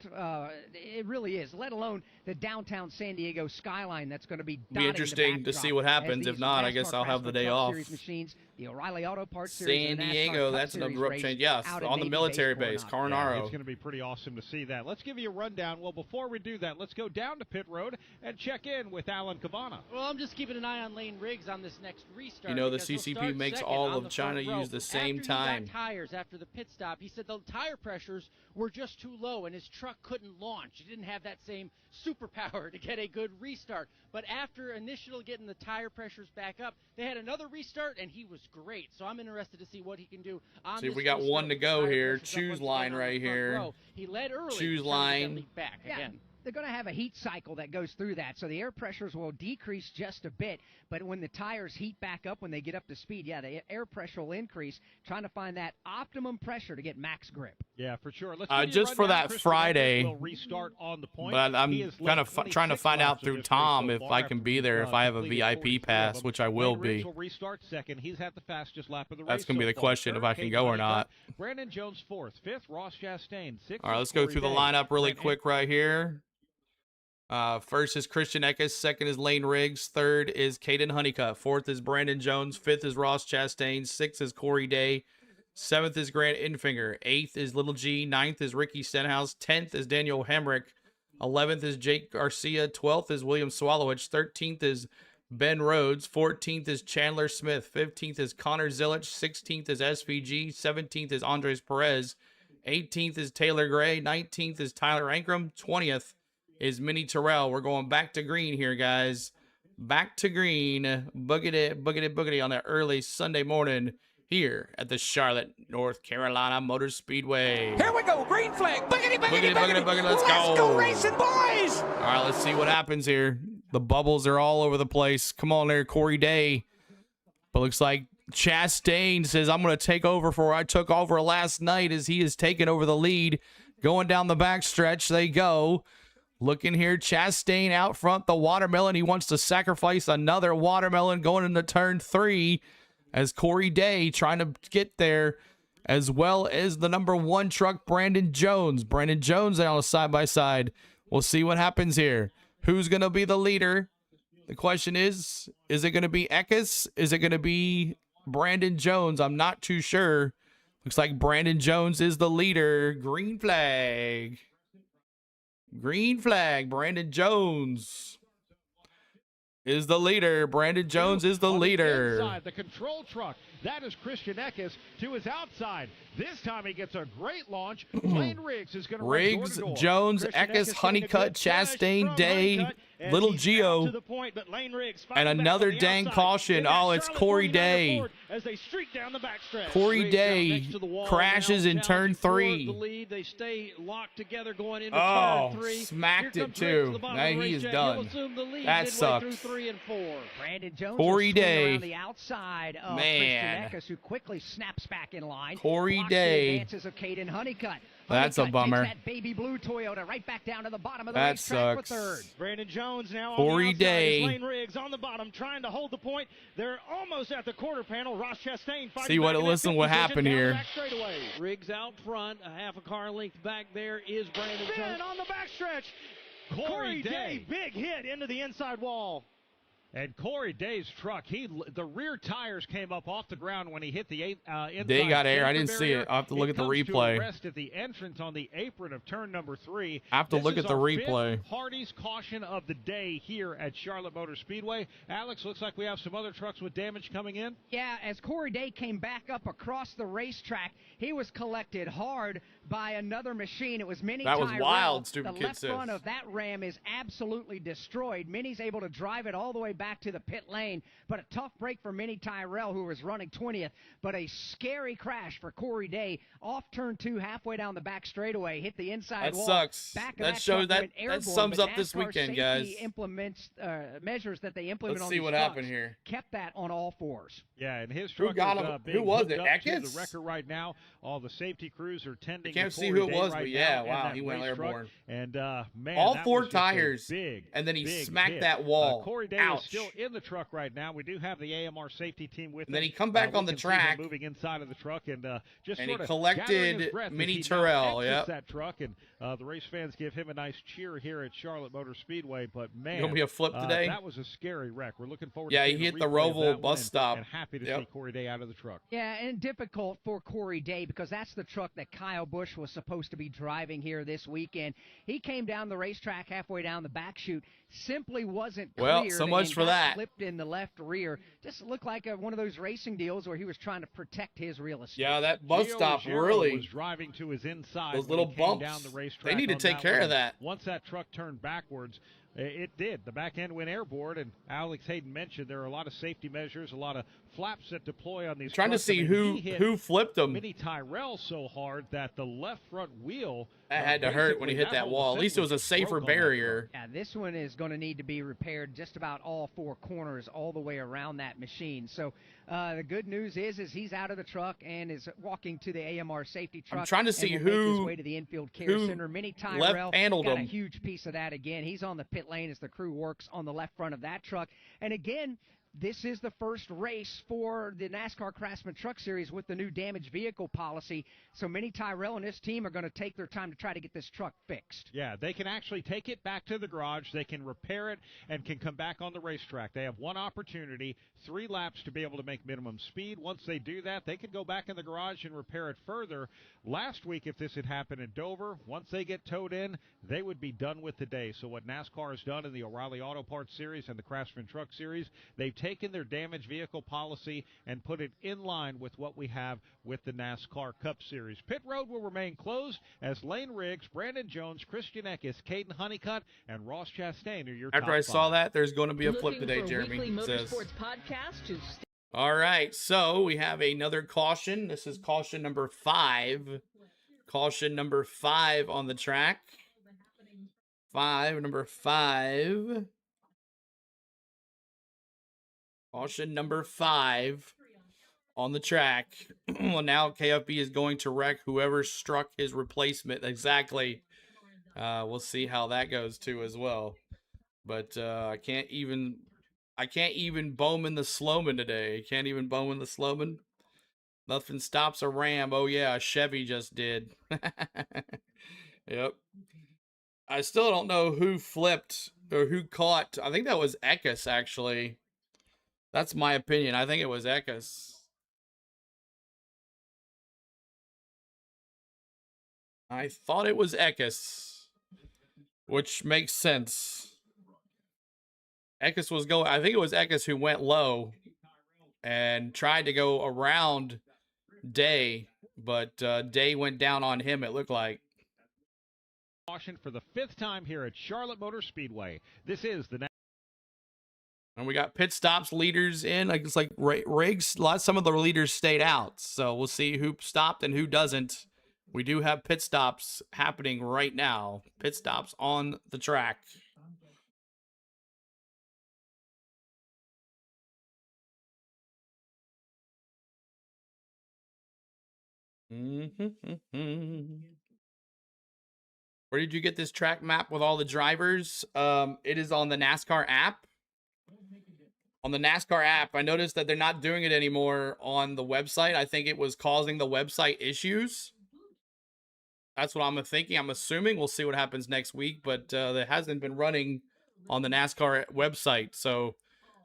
Speaker 3: It really is. Let alone the downtown San Diego skyline that's going to be
Speaker 1: interesting to see what happens. If not, I guess I'll have the day off.
Speaker 3: Machines, the O'Reilly Auto Parts Series,
Speaker 1: San Diego, that's an abrupt change. Yes, on the military base, Coronado.
Speaker 2: It's going to be pretty awesome to see that. Let's give you a rundown. Well, before we do that, let's go down to pit road and check in with Alan Cavana.
Speaker 9: Well, I'm just keeping an eye on Lane Riggs on this next restart.
Speaker 1: You know, the CCP makes all of China use the same time.
Speaker 9: Tires after the pit stop. He said the tire pressures were just too low and his truck couldn't launch. He didn't have that same superpower to get a good restart. But after initially getting the tire pressures back up, they had another restart and he was great. So I'm interested to see what he can do on
Speaker 1: see
Speaker 9: this
Speaker 1: if we got one to go here. Choose line right here.
Speaker 9: Row. He led early.
Speaker 1: Choose line.
Speaker 9: Back again.
Speaker 3: They're going to have a heat cycle that goes through that, so the air pressures will decrease just a bit. But when the tires heat back up, when they get up to speed, yeah, the air pressure will increase, trying to find that optimum pressure to get max grip.
Speaker 2: Yeah, for sure.
Speaker 1: Just for that Friday,
Speaker 2: will restart on the point.
Speaker 1: But I'm kind of trying to find out through Tom if I can be there if I have a VIP pass, which I will be.
Speaker 2: Will restart second. He's had the fastest lap of the race.
Speaker 1: That's going to be the question if I can go or not.
Speaker 2: Brandon Jones fourth, fifth Ross Chastain, sixth.
Speaker 1: All right, let's go through the lineup really quick right here. First is Christian Eckes, second is Lane Riggs, third is Caden Honeycutt, fourth is Brandon Jones, fifth is Ross Chastain, sixth is Corey Day, seventh is Grant Enfinger, eighth is Little G, ninth is Ricky Stenhouse, 10th is Daniel Hemrick, 11th is Jake Garcia, 12th is William Swallowich, 13th is Ben Rhodes. 14th is Chandler Smith. 15th is Connor Zilic. 16th is SVG. 17th is Andres Perez. 18th is Taylor Gray. 19th is Tyler Ankrum. 20th is Minnie Terrell. We're going back to green here, guys. Back to green. Boogity, boogity, boogity on that early Sunday morning here at the Charlotte, North Carolina Motor Speedway.
Speaker 5: Here we go, green flag. Boogity, boogity,
Speaker 1: Boogity, boogity, boogity. Let's go.
Speaker 5: Let's go racing, boys.
Speaker 1: All right, let's see what happens here. The bubbles are all over the place. Come on there, Corey Day. But looks like Chastain says, I'm going to take over for where I took over last night, as he has taken over the lead. Going down the backstretch, they go. Looking here, Chastain out front, the watermelon. He wants to sacrifice another watermelon going into turn 3 as Corey Day trying to get there, as well as the number 1 truck, Brandon Jones. Brandon Jones on a side-by-side. We'll see what happens here. Who's going to be the leader? The question is it going to be Eckes? Is it going to be Brandon Jones? I'm not too sure. Looks like Brandon Jones is the leader. Green flag. Green flag. Brandon Jones is the leader. Brandon Jones is the leader.
Speaker 2: Inside the control truck. That is Christian Eckes to his outside. This time he gets a great launch. Lane Riggs is going to
Speaker 1: Riggs, Jones, Eckes, Honeycutt, Chastain, Day, Little Geo, and another dang caution. Oh, it's Corey Day. Corey Day crashes in turn 3.
Speaker 4: They stay locked together going into
Speaker 1: oh,
Speaker 4: turn 3.
Speaker 1: Smacked it too. Now he is done. That sucks.
Speaker 4: 3 and 4.
Speaker 3: Brandon Jones
Speaker 1: Corey Day.
Speaker 3: around the outside of
Speaker 1: Man.
Speaker 3: Eckes, who quickly snaps back in line.
Speaker 1: Corey Day.
Speaker 3: Advances of Caden Honeycutt.
Speaker 1: That's a bummer.
Speaker 3: That baby blue Toyota right back down to the bottom of the
Speaker 1: that
Speaker 3: racetrack
Speaker 1: sucks.
Speaker 3: for third.
Speaker 6: Brandon Jones now
Speaker 1: Corey
Speaker 6: on the outside.
Speaker 1: Day.
Speaker 6: Lane Riggs on the bottom trying to hold the point. They're almost at the quarter panel. Ross Chastain fighting
Speaker 1: see what
Speaker 6: back
Speaker 1: listen what happened here.
Speaker 4: Riggs out front, a half a car length back there is Brandon Jones.
Speaker 6: on the backstretch. Corey Day, big hit into the inside wall.
Speaker 2: And Corey Day's truck, the rear tires came up off the ground when he hit the inside.
Speaker 1: They got air. I didn't see it. I'll have to look at the replay.
Speaker 2: To rest at the entrance on the apron of turn number 3.
Speaker 1: I have to look at the replay.
Speaker 2: Hardy's caution of the day here at Charlotte Motor Speedway. Alex, looks like we have some other trucks with damage coming in.
Speaker 3: Yeah, as Corey Day came back up across the racetrack, he was collected hard by another machine. It was Minnie
Speaker 1: That was
Speaker 3: Tyrell.
Speaker 1: wild, stupid
Speaker 3: The
Speaker 1: kid
Speaker 3: left
Speaker 1: says.
Speaker 3: front of that Ram is absolutely destroyed. Minnie's able to drive it all the way back to the pit lane, but a tough break for Minnie Tyrell, who was running 20th, but a scary crash for Corey Day off turn 2, halfway down the back straightaway, hit the inside wall.
Speaker 1: That sucks.
Speaker 3: Back of
Speaker 1: That
Speaker 3: that
Speaker 1: shows
Speaker 3: truck went
Speaker 1: that
Speaker 3: airborne,
Speaker 1: sums
Speaker 3: but
Speaker 1: up this
Speaker 3: NASCAR
Speaker 1: weekend, guys.
Speaker 3: safety implements measures that they implement
Speaker 1: Let's
Speaker 3: on
Speaker 1: see
Speaker 3: these
Speaker 1: what
Speaker 3: trucks
Speaker 1: happened here.
Speaker 3: kept that on all 4s.
Speaker 2: Yeah, and his truck
Speaker 1: got
Speaker 2: is
Speaker 1: him?
Speaker 2: being
Speaker 1: Who was
Speaker 2: hooked
Speaker 1: it?
Speaker 2: up to
Speaker 1: Eckes?
Speaker 2: the wrecker right now. All the safety crews are tending.
Speaker 1: I can't
Speaker 2: to
Speaker 1: see
Speaker 2: Corey
Speaker 1: who it
Speaker 2: Day
Speaker 1: was,
Speaker 2: right
Speaker 1: but yeah,
Speaker 2: now in
Speaker 1: wow,
Speaker 2: that
Speaker 1: he went
Speaker 2: race truck.
Speaker 1: airborne.
Speaker 2: And man,
Speaker 1: all
Speaker 2: that
Speaker 1: 4
Speaker 2: was just a
Speaker 1: tires,
Speaker 2: big,
Speaker 1: and then he
Speaker 2: big
Speaker 1: smacked
Speaker 2: hit.
Speaker 1: that wall.
Speaker 2: Corey Day
Speaker 1: Ouch.
Speaker 2: is still in the truck right now. We do have the AMR safety team with him.
Speaker 1: And then he come back on the
Speaker 2: we can see him
Speaker 1: track.
Speaker 2: moving inside of the truck and just
Speaker 1: And
Speaker 2: sort
Speaker 1: he
Speaker 2: of
Speaker 1: collected
Speaker 2: gathering his breath as
Speaker 1: Minnie
Speaker 2: he now
Speaker 1: Terrell,
Speaker 2: exits
Speaker 1: yep.
Speaker 2: that truck, and the race fans give him a nice cheer here at Charlotte Motor Speedway. But man,
Speaker 1: Gonna be a flip today?
Speaker 2: that was a scary wreck. We're looking forward.
Speaker 1: Yeah,
Speaker 2: to
Speaker 1: he
Speaker 2: seeing
Speaker 1: hit the
Speaker 2: replay of
Speaker 1: Roval
Speaker 2: that one,
Speaker 1: bus stop.
Speaker 2: and happy to
Speaker 1: Yep.
Speaker 2: see Corey Day out of the truck.
Speaker 3: Yeah, and difficult for Corey Day because that's the truck that KYLE Busch was supposed to be driving here this weekend. He came down the racetrack halfway down the back chute, simply wasn't
Speaker 1: Well,
Speaker 3: cleared
Speaker 1: so much
Speaker 3: and
Speaker 1: for
Speaker 3: got
Speaker 1: that.
Speaker 3: Slipped in the left rear. Just looked like one of those racing deals where he was trying to protect his real estate.
Speaker 1: Yeah, that bus
Speaker 2: Gio
Speaker 1: stop
Speaker 2: Ruggiero
Speaker 1: really.
Speaker 2: was driving to his inside.
Speaker 1: Those
Speaker 2: when
Speaker 1: little
Speaker 2: he came
Speaker 1: bumps.
Speaker 2: down the racetrack
Speaker 1: They need to
Speaker 2: on
Speaker 1: take care
Speaker 2: one.
Speaker 1: of that.
Speaker 2: Once that truck turned backwards, it did. The back end went airborne, and Alex Hayden mentioned there are a lot of safety measures, a lot of flaps that deploy on these.
Speaker 1: Trying to
Speaker 2: trucks.
Speaker 1: see
Speaker 2: I mean, he hit
Speaker 1: who flipped him.
Speaker 2: Minnie Tyrell so hard that the left front wheel
Speaker 1: That had to hurt when he hit that wall. At least it was a safer barrier.
Speaker 3: Yeah, this one is going to need to be repaired just about all 4 corners all the way around that machine. So the good news is he's out of the truck and is walking to the AMR safety truck.
Speaker 1: I'm trying to see
Speaker 3: and will make his
Speaker 1: who
Speaker 3: way to the infield care center. Minnie Tyrell
Speaker 1: left-handled
Speaker 3: got
Speaker 1: him.
Speaker 3: a huge piece of that again. He's on the pit lane as the crew works on the left front of that truck. And again, This is the first race for the NASCAR Craftsman Truck Series with the new damaged vehicle policy. So Minnie Tyrell and his team are going to take their time to try to get this truck fixed.
Speaker 2: Yeah, they can actually take it back to the garage. They can repair it and can come back on the racetrack. They have one opportunity, 3 laps to be able to make minimum speed. Once they do that, they can go back in the garage and repair it further. Last week, if this had happened in Dover, once they get towed in, they would be done with the day. So what NASCAR has done in the O'Reilly Auto Parts Series and the Craftsman Truck Series, they've taken their damaged vehicle policy and put it in line with what we have with the NASCAR Cup Series. Pit road will remain closed as Lane Riggs, Brandon Jones, Christian Eckes, Caden Honeycutt, and Ross Chastain are your top
Speaker 1: After I saw
Speaker 2: 5.
Speaker 1: that, there's going to be a flip today, Jeremy. Says. All right, so we have another caution. This is caution number 5. Caution number 5 on the track. Number 5. Caution number 5 on the track. Well, now KFB is going to wreck whoever struck his replacement. Exactly. We'll see how that goes too as well. But I can't even Bowman the Slowman today. Can't even Bowman the Slowman. Nothing stops a Ram. Oh yeah, a Chevy just did. Yep. I still don't know who flipped or who caught. I think that was Eckes, actually. That's my opinion. I think it was Eckes. I thought it was Eckes, which makes sense. Eckes was going, I think it was Eckes who went low and tried to go around Day, but Day went down on him, it looked like.
Speaker 2: Caution for the 5th time here at Charlotte Motor Speedway. This is the
Speaker 1: and we got pit stops, leaders in. Like it's like Riggs. Some of the leaders stayed out, so we'll see who stopped and who doesn't. We do have pit stops happening right now. Pit stops on the track. Where did you get this track map with all the drivers? It is on the NASCAR app. On the NASCAR app, I noticed that they're not doing it anymore on the website. I think it was causing the website issues. That's what I'm thinking. I'm assuming. We'll see what happens next week, but it hasn't been running on the NASCAR website. So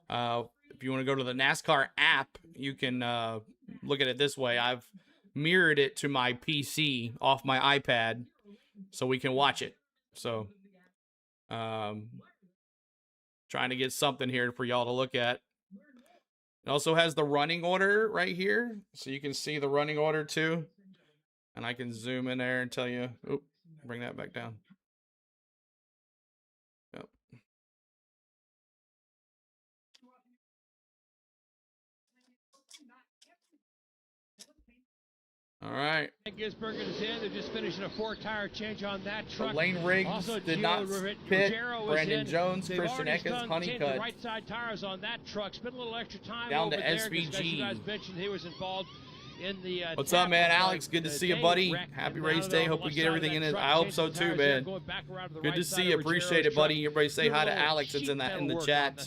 Speaker 1: if you want to go to the NASCAR app, you can look at it this way. I've mirrored it to my PC off my iPad so we can watch it. So trying to get something here for y'all to look at. It also has the running order right here, so you can see the running order too. And I can zoom in there and tell you, oop, bring that back down. Yep. All right.
Speaker 7: Gisbergen is in. They're just finishing a 4-tire change on that truck.
Speaker 1: So Lane Riggs also, did not pit. Brandon Jones, Christian Eckes, Honeycutt.
Speaker 7: Right side tires on that truck. Spent a little extra time
Speaker 1: down
Speaker 7: over
Speaker 1: to
Speaker 7: there,
Speaker 1: SVG.
Speaker 7: You guys mentioned he was involved in the.
Speaker 1: What's up, man? Alex, good to see you, buddy. Happy race day. Hope we get everything in it. I hope so too, man. Good to see you. Appreciate it, buddy. Everybody say hi to Alex. It's in the chat.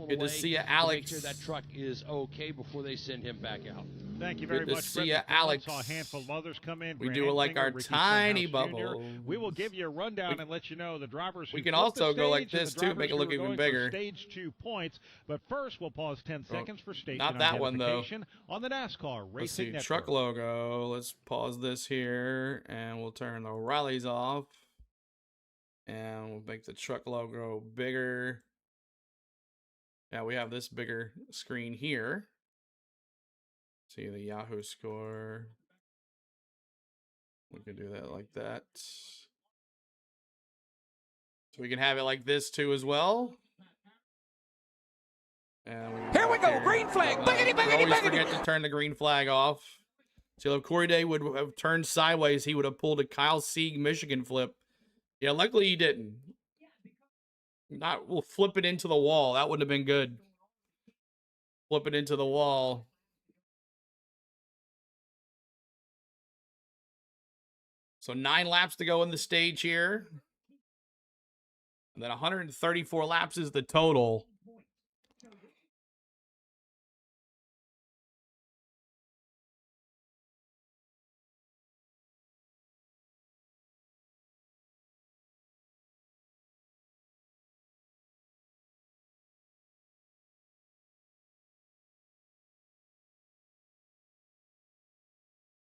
Speaker 1: Good to see you, Alex.
Speaker 7: Make sure that truck is okay before they send him back out.
Speaker 2: Thank you very much.
Speaker 1: Good to see you, Alex.
Speaker 2: Saw a handful of others come in.
Speaker 1: We do it like our tiny bubble.
Speaker 2: We will give you a rundown and let you know the drivers.
Speaker 1: We can also go like this too, make it look even bigger.
Speaker 2: Stage 2 points, but first we'll pause 10 seconds for station
Speaker 1: not that one though.
Speaker 2: On the NASCAR Racing Network.
Speaker 1: Truck logo. Let's pause this here, and we'll turn the O'Reillys off, and we'll make the truck logo bigger. Yeah, we have this bigger screen here. See the Yahoo score. We can do that like that. So we can have it like this too as well. And
Speaker 5: here we go, green flag.
Speaker 1: Always forget to turn the green flag off. So if Corey Day would have turned sideways, he would have pulled a Kyle Sieg Michigan flip. Yeah, luckily he didn't. We'll flip it into the wall. That wouldn't have been good. Flip it into the wall. So 9 laps to go in the stage here. And then 134 laps is the total.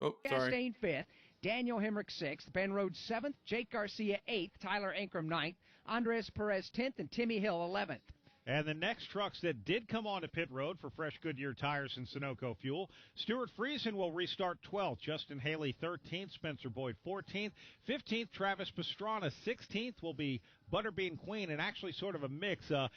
Speaker 1: Oh, sorry.
Speaker 3: Chastain 5th. Daniel Hemrick 6th. Ben Rhodes 7th. Jake Garcia 8th. Tyler Ankrum 9th. Andres Perez 10th. And Timmy Hill 11th.
Speaker 2: And the next trucks that did come onto pit road for fresh Goodyear tires and Sunoco fuel, Stuart Friesen will restart 12th, Justin Haley 13th, Spencer Boyd 14th, 15th, Travis Pastrana 16th will be Butterbean Queen, and actually sort of a mix. Some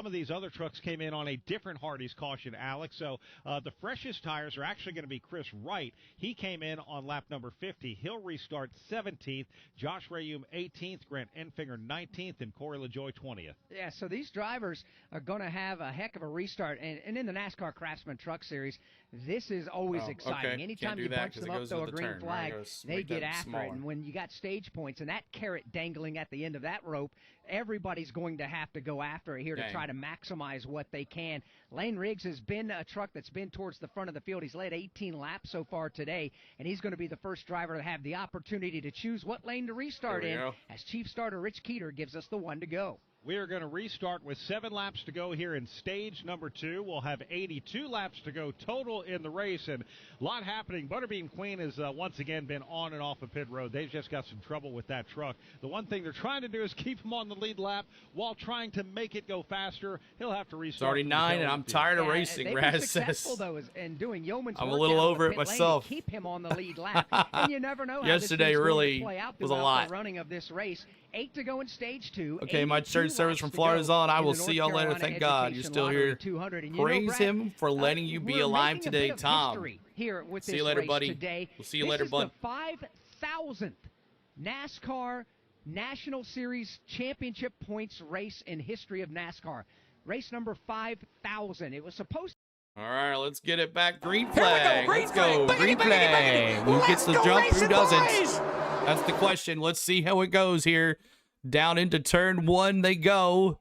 Speaker 2: of these other trucks came in on a different Hardee's caution, Alex. So the freshest tires are actually going to be Chris Wright. He came in on lap number 50. He'll restart 17th. Josh Rayum 18th, Grant Enfinger 19th, and Corey LaJoy 20th.
Speaker 3: Yeah, so these drivers are going to have a heck of a restart. And in the NASCAR Craftsman Truck Series, this is always exciting.
Speaker 1: Okay.
Speaker 3: Anytime you bunch them up, throw a green flag, they get after it. And when you got stage points and that carrot dangling at the end of that rope, everybody's going to have to go after it here to try to maximize what they can. Lane Riggs has been a truck that's been towards the front of the field. He's led 18 laps so far today, and he's going to be the first driver to have the opportunity to choose what lane to restart in, as Chief Starter Rich Keeter gives us the one to go.
Speaker 2: We are going to restart with 7 laps to go here in stage number 2. We'll have 82 laps to go total in the race, and a lot happening. Butterbean Queen has once again been on and off of pit road. They've just got some trouble with that truck. The one thing they're trying to do is keep him on the lead lap while trying to make it go faster. He'll have to restart.
Speaker 1: It's already 9, and I'm tired of racing, Raz says.
Speaker 3: Though, in doing yeoman's
Speaker 1: I'm a little over it myself.
Speaker 3: Keep him on the lead lap, and you never know how
Speaker 1: yesterday
Speaker 3: this
Speaker 1: really
Speaker 3: play out
Speaker 1: was a lot.
Speaker 3: The running of this race. 8 to go in stage 2.
Speaker 1: Okay, my church service from Florida's on. I will see y'all later. Thank God you're still here. Praise him for letting you be alive today, Tom.
Speaker 3: Here with
Speaker 1: see you later, buddy.
Speaker 3: Today.
Speaker 1: We'll see you later, bud.
Speaker 3: This is the 5,000th NASCAR National Series Championship points race in history of NASCAR. Race number 5,000. It was supposed to.
Speaker 1: All right, let's get it back. Green flag. Let's go. Green flag. Who gets the jump? Who doesn't? That's the question. Let's see how it goes here. Down into turn 1 they go.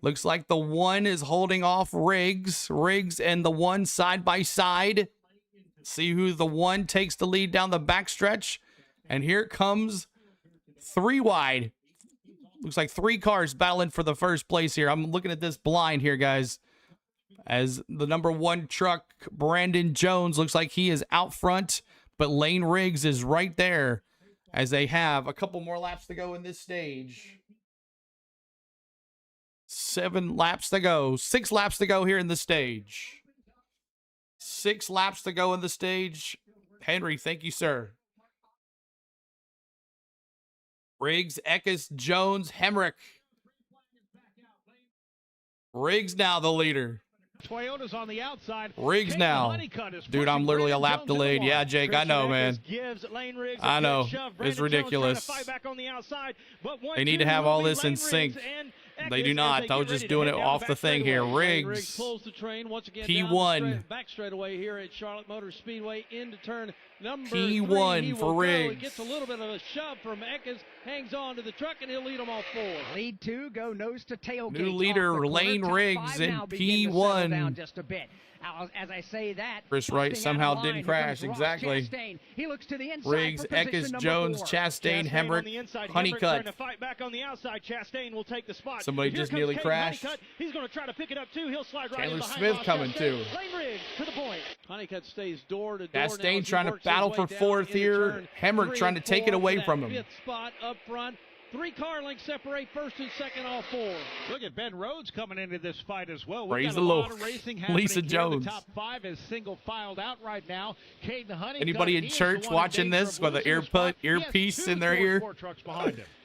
Speaker 1: Looks like the 1 is holding off Riggs. Riggs and the 1 side by side. See who the 1 takes the lead down the backstretch. And here comes 3 wide. Looks like 3 cars battling for the first place here. I'm looking at this blind here, guys. As the number 1 truck, Brandon Jones, looks like he is out front. But Lane Riggs is right there. As they have a couple more laps to go in this stage. 7 laps to go. 6 laps to go here in the stage. 6 laps to go in the stage. Henry, thank you, sir. Riggs, Eckes, Jones, Hemrick. Riggs now the leader.
Speaker 2: Toyota's on the outside.
Speaker 1: Riggs now. Dude, I'm literally a lap delayed. Yeah, Jake, I know, man. I know. It's ridiculous. They need to have all this in sync. They do not. I was just doing it off the thing here. Riggs. P1.
Speaker 4: Back straightaway here at Charlotte Motor Speedway into turn number
Speaker 1: P1
Speaker 4: 3.
Speaker 1: for Riggs.
Speaker 4: Gets a little bit of a shove from Eckes. Hangs on to the truck, and he'll lead them all 4.
Speaker 3: Lead 2 go nose to tailgate.
Speaker 1: New leader Lane Riggs in P1.
Speaker 3: Down just a bit. As I say that,
Speaker 1: Chris Wright somehow didn't crash. Exactly.
Speaker 3: Chastain. He looks to the inside.
Speaker 1: Riggs, Eckes, Jones, Chastain, Hemrick, Honeycutt.
Speaker 6: Fight back on the outside. Chastain will take the spot.
Speaker 1: Somebody just nearly crashed.
Speaker 6: He's going to try to pick it up too. He'll slide right
Speaker 1: Taylor
Speaker 6: in behind
Speaker 1: Smith coming too.
Speaker 6: Lane Riggs to the point.
Speaker 4: Honeycutt stays door to door.
Speaker 1: Chastain trying to battle for 4th here. Hemrick trying to take it away from him.
Speaker 4: 5th spot up front. 3 car lengths separate first and second, all 4.
Speaker 2: Look at Ben Rhodes coming into this fight as well.
Speaker 1: Praise the Lord. Lisa Jones.
Speaker 2: The top 5 is single filed out right now.
Speaker 1: Anybody in church watching this with an earpiece in their ear?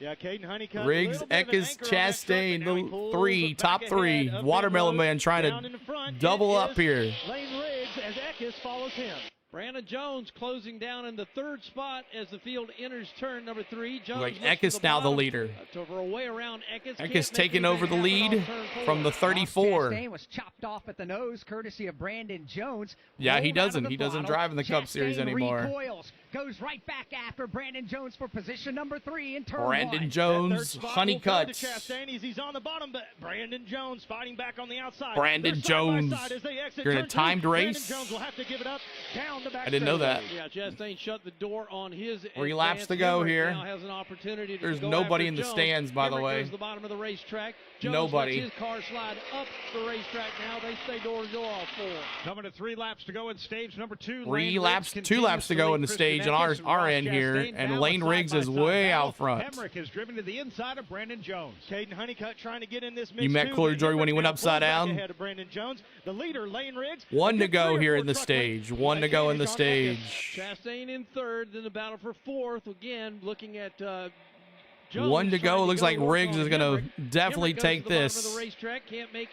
Speaker 6: Yeah, Caden Honeycutt.
Speaker 1: Riggs, Eckes, Chastain, the 3, top 3. Watermelon Man trying to double up here.
Speaker 6: Lane Riggs as Eckes follows him.
Speaker 4: Brandon Jones closing down in the 3rd spot as the field enters turn number 3. Jones
Speaker 1: like Eckes now the leader.
Speaker 4: Way around Eckes.
Speaker 1: Eckes taking over the lead from the 34.
Speaker 3: Chastain was chopped off at the nose, courtesy of Brandon Jones.
Speaker 1: Yeah, he doesn't. He doesn't drive in the Cup Series anymore.
Speaker 3: Recoils. goes right back after Brandon Jones for position number 3 in turn 1.
Speaker 1: Brandon Jones, Honeycutt.
Speaker 6: He's on the bottom, but Brandon Jones fighting back on the outside.
Speaker 1: Brandon Jones. You're in a timed race?
Speaker 6: Jones will have to give it up down the back.
Speaker 1: I didn't know that.
Speaker 4: Yeah, Chastain shut the door on his
Speaker 1: 3 laps to go here.
Speaker 4: Now has an opportunity to
Speaker 1: There's
Speaker 4: go
Speaker 1: nobody
Speaker 4: after
Speaker 1: in the
Speaker 4: Jones.
Speaker 1: stands, by the
Speaker 4: Hemrick
Speaker 1: way.
Speaker 4: goes to the bottom of the racetrack. Jones
Speaker 1: Nobody.
Speaker 4: lets his car slide up the racetrack now. They stay door to door all 4.
Speaker 2: Coming to 3 laps to go in stage number 2.
Speaker 1: 2 laps to go in the stage on our end here, and Lane Riggs is way out front.
Speaker 2: Hemrick has driven to the inside of Brandon Jones.
Speaker 6: Caden Honeycutt trying to get in this mix.
Speaker 1: You met Corey Joy when he went upside down.
Speaker 6: Ahead of Brandon Jones. The leader, Lane Riggs.
Speaker 1: 1 to go here in the stage. 1 to go in the stage.
Speaker 4: Chastain in 3rd, then the battle for 4th. Again, looking at Jones
Speaker 1: 1 to go. Looks like Riggs is going to definitely take this,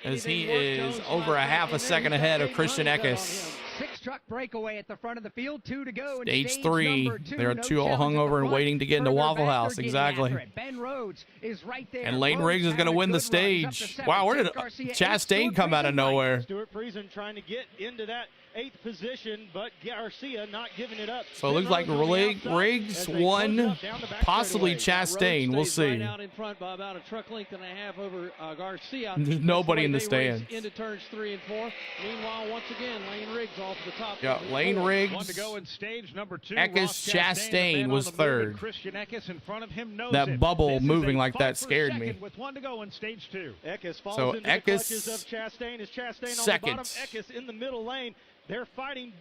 Speaker 1: as he is over a half a second ahead of Christian Eckes.
Speaker 3: 6-truck breakaway at the front of the field. 2 to go.
Speaker 1: Stage 3. There are 2 all hung over and waiting to get into Waffle House. Exactly.
Speaker 3: Ben Rhodes is right there.
Speaker 1: And Lane Riggs is going to win the stage. Wow, where did Chastain come out of nowhere?
Speaker 6: Stuart Friesen trying to get into that 8th position, but Garcia not giving it up.
Speaker 1: So it looks like Riggs won, possibly Chastain. We'll see.
Speaker 4: Out in front by about a truck length and a half over Garcia.
Speaker 1: There's nobody in the stands.
Speaker 4: Into turns 3 and 4. Meanwhile, once again, Lane Riggs off the top.
Speaker 1: Yeah, Lane Riggs.
Speaker 2: 1 to go in stage number 2.
Speaker 1: Eckes Chastain was 3rd.
Speaker 2: Christian Eckes in front of him knows
Speaker 1: that bubble moving like that scared me.
Speaker 2: With 1 to go in stage 2.
Speaker 6: Eckes falls
Speaker 1: so
Speaker 6: into the clutches of Chastain. Is Chastain
Speaker 1: second.
Speaker 6: On the bottom? Eckes in the middle lane. They're fighting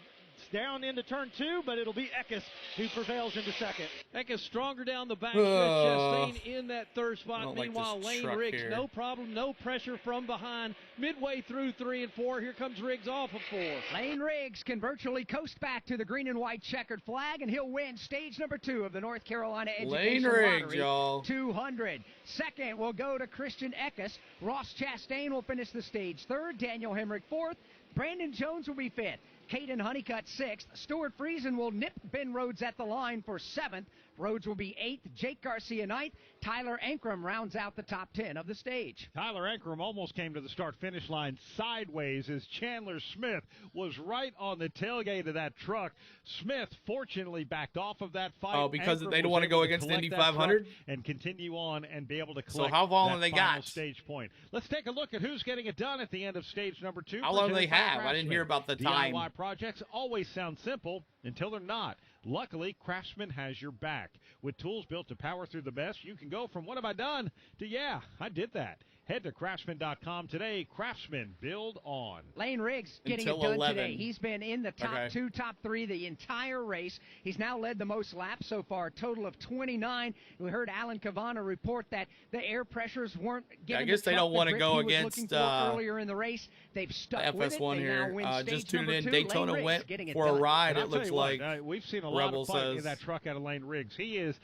Speaker 6: down into turn 2, but it'll be Eckes who prevails into 2nd.
Speaker 4: Eckes stronger down the back. Chastain in that 3rd spot. Meanwhile,
Speaker 1: like
Speaker 4: Lane Riggs, no problem, no pressure from behind. Midway through 3 and 4, here comes Riggs off of 4.
Speaker 3: Lane Riggs can virtually coast back to the green and white checkered flag, and he'll win stage number 2 of the North Carolina Education
Speaker 1: Lottery
Speaker 3: y'all. 200. Second will go to Christian Eckes. Ross Chastain will finish the stage 3rd. Daniel Hemrick 4th. Brandon Jones will be 5th. Caden Honeycutt 6th. Stuart Friesen will nip Ben Rhodes at the line for 7th. Rhodes will be 8th. Jake Garcia 9th. Tyler Ankrum rounds out the top 10 of the stage.
Speaker 2: Tyler Ankrum almost came to the start-finish line sideways as Chandler Smith was right on the tailgate of that truck. Smith fortunately backed off of that fight.
Speaker 1: Oh, because
Speaker 2: Ankrum
Speaker 1: they don't want to go against the Indy 500?
Speaker 2: And continue on and be able to collect
Speaker 1: so how long have they
Speaker 2: final
Speaker 1: got?
Speaker 2: Stage point. Let's take a look at who's getting it done at the end of stage number 2.
Speaker 1: How long do they have? I didn't hear about the time.
Speaker 2: DIY projects always sound simple until they're not. Luckily, Craftsman has your back. With tools built to power through the best, you can go from what have I done to yeah, I did that. Head to Craftsman.com today. Craftsman, build on.
Speaker 3: Lane Riggs getting it done today. He's been in the top 2, top 3 the entire race. He's now led the most laps so far, a total of 29. We heard Alan Cavana report that the air pressures weren't getting
Speaker 1: I guess they don't want to go against
Speaker 3: earlier in the race. They've stuck with it.
Speaker 1: FS1
Speaker 3: they
Speaker 1: here.
Speaker 3: Now win
Speaker 1: just
Speaker 3: stage
Speaker 1: tuned in.
Speaker 3: two.
Speaker 1: Daytona
Speaker 3: Lane
Speaker 1: went
Speaker 3: Riggs
Speaker 1: for a ride, it looks like.
Speaker 2: We've seen a lot of fight in that truck out of Lane Riggs. He is,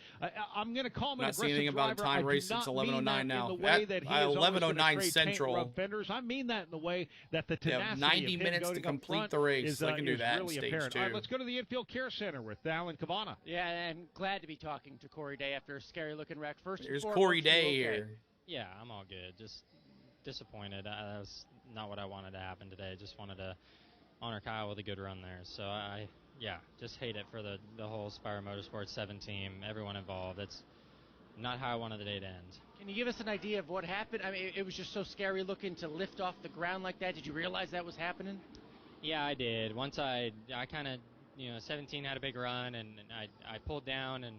Speaker 2: I'm going to call him an aggressive
Speaker 1: not seeing anything about a time race since 11:09 now. 11:09 Central.
Speaker 2: Fenders. I mean that in the way that the tenacity
Speaker 1: 90 minutes to complete the race. I can do that
Speaker 2: really
Speaker 1: in stage
Speaker 2: apparent.
Speaker 1: 2.
Speaker 2: All right, let's go to the Infield Care Center with Alan Cavana.
Speaker 9: Yeah, and glad to be talking to Corey Day after a scary-looking wreck.
Speaker 1: There's Corey Day here.
Speaker 11: Yeah, I'm all good. Just disappointed. That was not what I wanted to happen today. Just wanted to honor Kyle with a good run there. So just hate it for the whole Spire Motorsports 7 team, everyone involved. It's not how I wanted the day to end.
Speaker 9: Can you give us an idea of what happened? I mean, it was just so scary looking to lift off the ground like that. Did you realize that was happening?
Speaker 11: Yeah, I did. Once I kind of, 17 had a big run, and I pulled down, and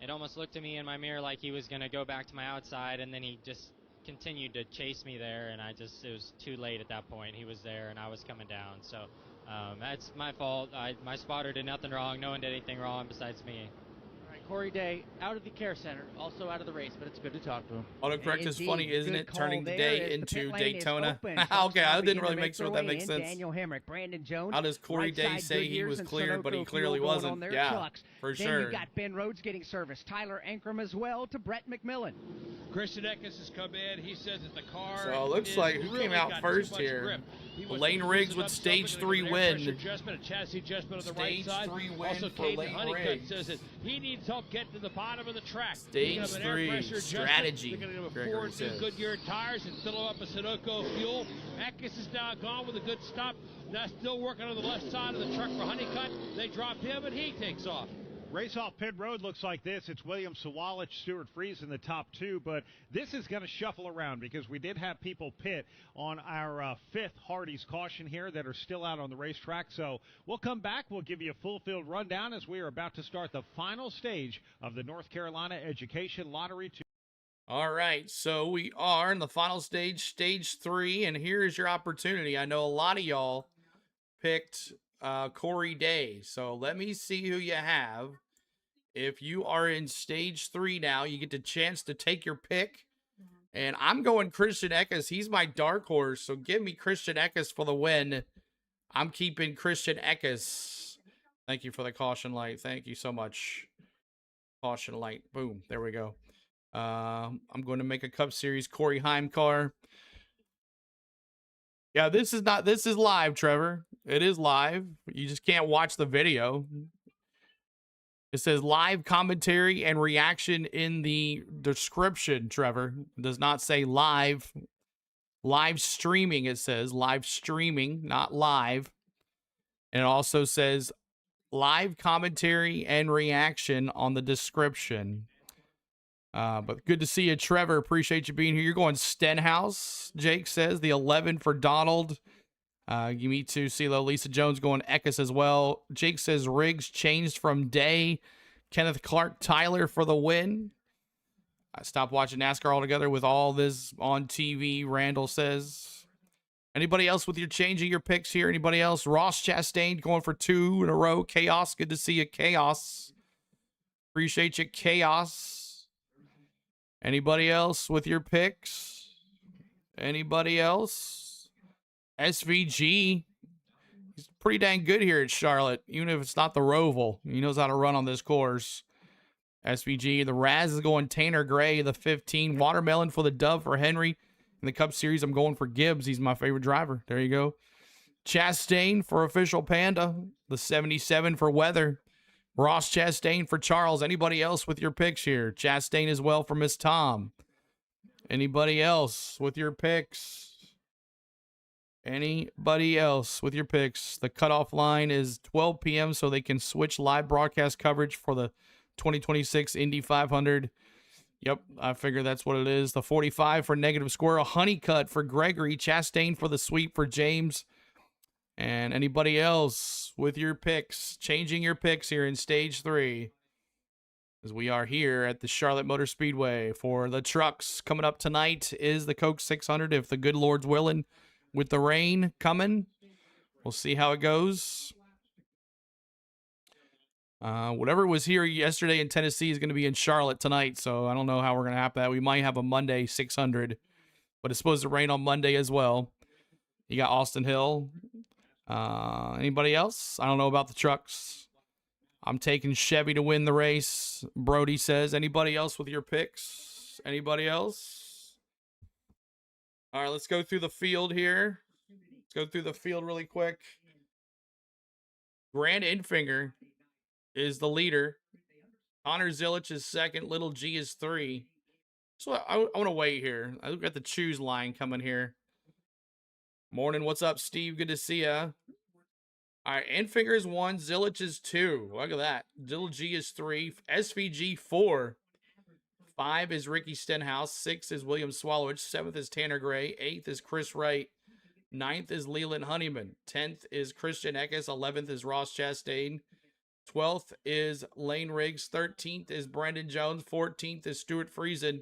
Speaker 11: it almost looked to me in my mirror like he was going to go back to my outside, and then he just continued to chase me there, and it was too late at that point. He was there, and I was coming down. So that's my fault. My spotter did nothing wrong. No one did anything wrong besides me.
Speaker 9: Corey Day out of the care center, also out of the race, but it's good to talk to him.
Speaker 1: Autocorrect is funny, isn't it? Turning the day into Daytona. Okay, I didn't really make sure that makes sense.
Speaker 3: Daniel Hemrick, Brandon Jones.
Speaker 1: How does Corey Day say he was cleared, but he clearly wasn't? Yeah, for sure.
Speaker 3: Then you got Ben Rhodes getting service. Tyler Ankrum as well to Brett McMillan.
Speaker 7: Christian Eckes has come in. He says that the car.
Speaker 1: So it looks like who came out first here? Lane Riggs with stage 3 win.
Speaker 7: Adjustment, a chassis adjustment on the right
Speaker 1: side.
Speaker 7: Stage 3 win also, for Lane Riggs. Says that he needs help getting to the bottom of the track.
Speaker 1: Stage 3 strategy.
Speaker 7: They're going to do 4 new Goodyear tires and fill up a Sunoco fuel. Eckes is now gone with a good stop. Now still working on the left side of the truck for Honeycutt. They drop him and he takes off.
Speaker 2: Race off pit road looks like this. It's William Sawalich, Stuart Freeze in the top two, but this is going to shuffle around because we did have people pit on our fifth Hardy's caution here that are still out on the racetrack. So we'll come back. We'll give you a full field rundown as we are about to start the final stage of the North Carolina Education Lottery 2.
Speaker 1: All right, so we are in the final stage, stage 3, and here's your opportunity. I know a lot of y'all picked Corey Day, so let me see who you have. If you are in stage 3 now, you get the chance to take your pick. And I'm going Christian Eckes. He's my dark horse, so give me Christian Eckes for the win. I'm keeping Christian Eckes. Thank you for the caution light. Thank you so much. Caution light. Boom. There we go. I'm going to make a Cup Series Corey Heim car. Yeah, this is live, Trevor. It is live. You just can't watch the video. It says live commentary and reaction in the description, Trevor. It does not say live. Live streaming, it says. Live streaming, not live. And it also says live commentary and reaction on the description. But good to see you, Trevor. Appreciate you being here. You're going Stenhouse, Jake says. The 11 for Donald. You meet to CeeLo. Lisa Jones going Eckes as well. Jake says Riggs changed from Day. Kenneth Clark Tyler for the win. I stopped watching NASCAR altogether with all this on TV, Randall says. Anybody else with your changing your picks here? Anybody else? Ross Chastain going for 2 in a row. Chaos. Good to see you, Chaos. Appreciate you, Chaos. Anybody else with your picks? Anybody else? SVG, he's pretty dang good here at Charlotte, even if it's not the Roval. He knows how to run on this course. SVG, the Raz is going Tanner Gray, the 15. Watermelon for the Dove for Henry. In the Cup Series, I'm going for Gibbs. He's my favorite driver. There you go. Chastain for Official Panda, the 77 for Weather. Ross Chastain for Charles. Anybody else with your picks here? Chastain as well for Miss Tom. Anybody else with your picks? Anybody else with your picks? The cutoff line is 12 p.m. so they can switch live broadcast coverage for the 2026 Indy 500. Yep, I figure that's what it is. The 45 for Negative Squirrel. Honeycutt for Gregory. Chastain for the sweep for James. And anybody else with your picks? Changing your picks here in stage 3. As we are here at the Charlotte Motor Speedway for the trucks. Coming up tonight is the Coke 600, if the good Lord's willing. With the rain coming, we'll see how it goes. Whatever was here yesterday in Tennessee is going to be in Charlotte tonight, so I don't know how we're going to have that. We might have a Monday 600, but it's supposed to rain on Monday as well. You got Austin Hill. Anybody else? I don't know about the trucks. I'm taking Chevy to win the race. Brody says. Anybody else with your picks? Anybody else? All right, let's go through the field here. Let's go through the field really quick. Grant Enfinger is the leader. Connor Zilich is second. Little G is 3. So I want to wait here. I've got the choose line coming here. Morning, what's up, Steve? Good to see ya. All right, Enfinger is 1. Zilich is 2. Look at that. Little G is 3. SVG 4. 5 is Ricky Stenhouse. 6 is William Swallowich. 7th is Tanner Gray. 8th is Chris Wright. 9th is Leland Honeyman. 10th is Christian Eckes. 11th is Ross Chastain. 12th is Lane Riggs. 13th is Brendan Jones. 14th is Stuart Friesen.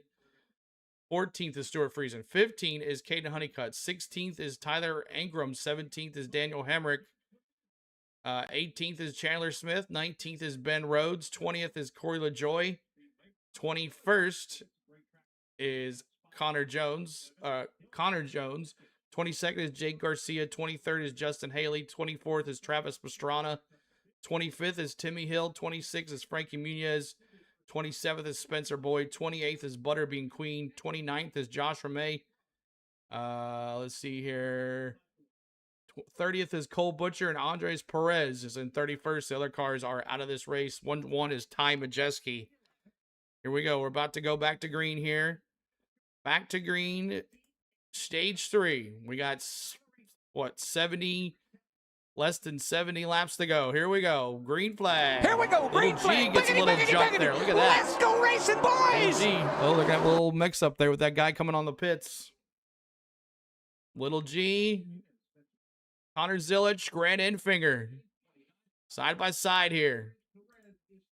Speaker 1: 15 is Caden Honeycutt. 16th is Tyler Ingram. 17th is Daniel Hemrick. 18th is Chandler Smith. 19th is Ben Rhodes. 20th is Corey LaJoy. 21st is Connor Jones. 22nd is Jake Garcia. 23rd is Justin Haley. 24th is Travis Pastrana. 25th is Timmy Hill. 26th is Frankie Muniz. 27th is Spencer Boyd. 28th is Butterbean Queen. 29th is Josh Ramey. Let's see here. 30th is Cole Butcher, and Andres Perez is in 31st. The other cars are out of this race. One is Ty Majeski. Here we go. We're about to go back to green here. Back to green. Stage 3. We got, 70 Less than 70 laps to go. Here we go. Green flag.
Speaker 5: Here we go. Green flag.
Speaker 1: G gets a little jump there. Look at that.
Speaker 5: Let's go racing, boys.
Speaker 1: G. Oh, look at a little mix up there with that guy coming on the pits. Little G. Connor Zilich, Grant Enfinger. Side by side here.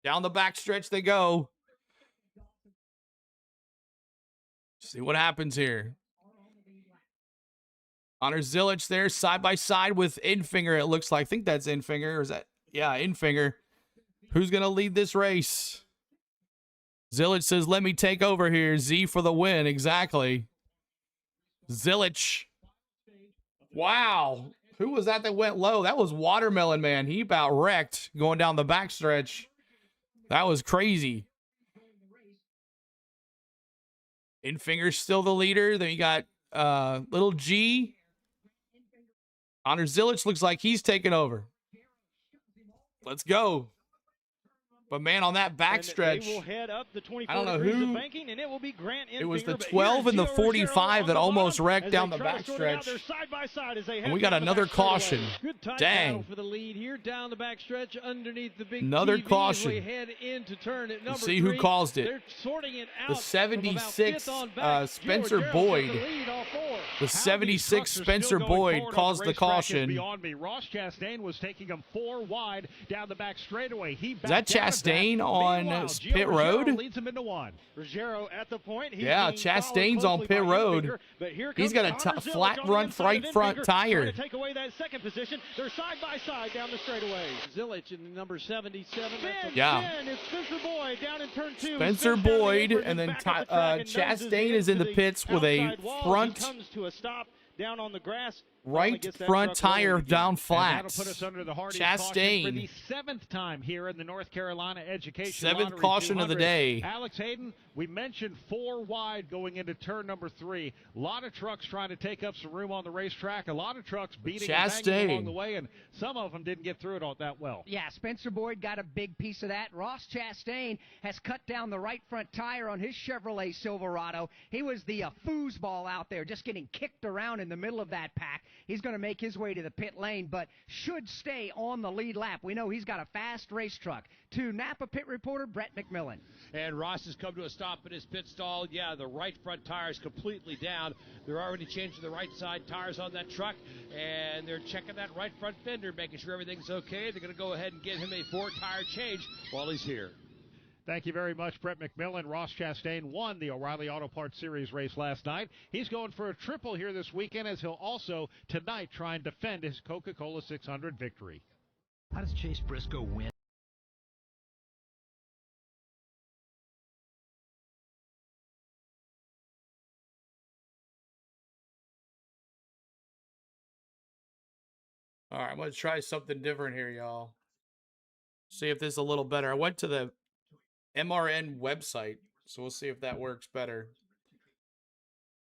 Speaker 1: Down the back stretch they go. See what happens here. Connor Zilich there, side by side with Enfinger, it looks like. I think that's Enfinger. Or is that? Yeah, Enfinger. Who's going to lead this race? Zilich says, let me take over here. Z for the win. Exactly. Zilich. Wow. Who was that went low? That was Watermelon Man. He about wrecked going down the backstretch. That was crazy. Enfinger's still the leader. Then you got Little G. Connor Zilich looks like he's taking over. Let's go. But man, on that backstretch, I don't know who.
Speaker 6: And it will be Grant Enfinger,
Speaker 1: it was the 12 and the 45 that almost wrecked down the backstretch. And we got another caution. Dang.
Speaker 4: For the lead here down the backstretch underneath the big
Speaker 1: another
Speaker 4: TV
Speaker 1: caution.
Speaker 4: we head into turn at number
Speaker 1: see who
Speaker 4: 3.
Speaker 1: caused it.
Speaker 4: They're sorting it out.
Speaker 1: The 76 Spencer Boyd. The 76 Spencer Boyd caused the caution.
Speaker 2: Beyond me. Ross Chastain was taking him 4 wide down the back straightaway. Is
Speaker 1: that Chastain on pit road?
Speaker 2: Leads him into 1.
Speaker 6: Ruggiero at the point.
Speaker 1: Yeah, Chastain's on pit road. He's got a flat front tire.
Speaker 6: Take away that second position. They're side by side down the straightaway.
Speaker 4: Zilich in number 77.
Speaker 1: Yeah.
Speaker 6: It's Spencer Boyd down in turn 2.
Speaker 1: Spencer Boyd, and then Chastain is in the pits with a front.
Speaker 6: Comes to a stop down on the grass.
Speaker 1: Right front tire down flat.
Speaker 2: That'll put us under the
Speaker 1: Chastain.
Speaker 2: for the 7th time here in the North Carolina Education
Speaker 1: 7th
Speaker 2: Lottery
Speaker 1: caution
Speaker 2: 200.
Speaker 1: of the day.
Speaker 2: Alex Hayden, we mentioned 4 wide going into turn number 3. A lot of trucks trying to take up some room on the racetrack. A lot of trucks beating and banging along the way, and some of them didn't get through it all that well.
Speaker 3: Yeah, Spencer Boyd got a big piece of that. Ross Chastain has cut down the right front tire on his Chevrolet Silverado. He was the foosball out there, just getting kicked around in the middle of that pack. He's going to make his way to the pit lane, but should stay on the lead lap. We know he's got a fast race truck. To Napa pit reporter Brett McMillan.
Speaker 7: And Ross has come to a stop at his pit stall. Yeah, the right front tire is completely down. They're already changing the right side tires on that truck, and they're checking that right front fender, making sure everything's okay. They're going to go ahead and get him a 4-tire change while he's here.
Speaker 2: Thank you very much, Brett McMillan. Ross Chastain won the O'Reilly Auto Parts Series race last night. He's going for a triple here this weekend, as he'll also tonight try and defend his Coca-Cola 600 victory.
Speaker 12: How does Chase Briscoe win?
Speaker 1: All right, I'm going to try something different here, y'all. See if this is a little better. I went to the MRN website, so we'll see if that works better.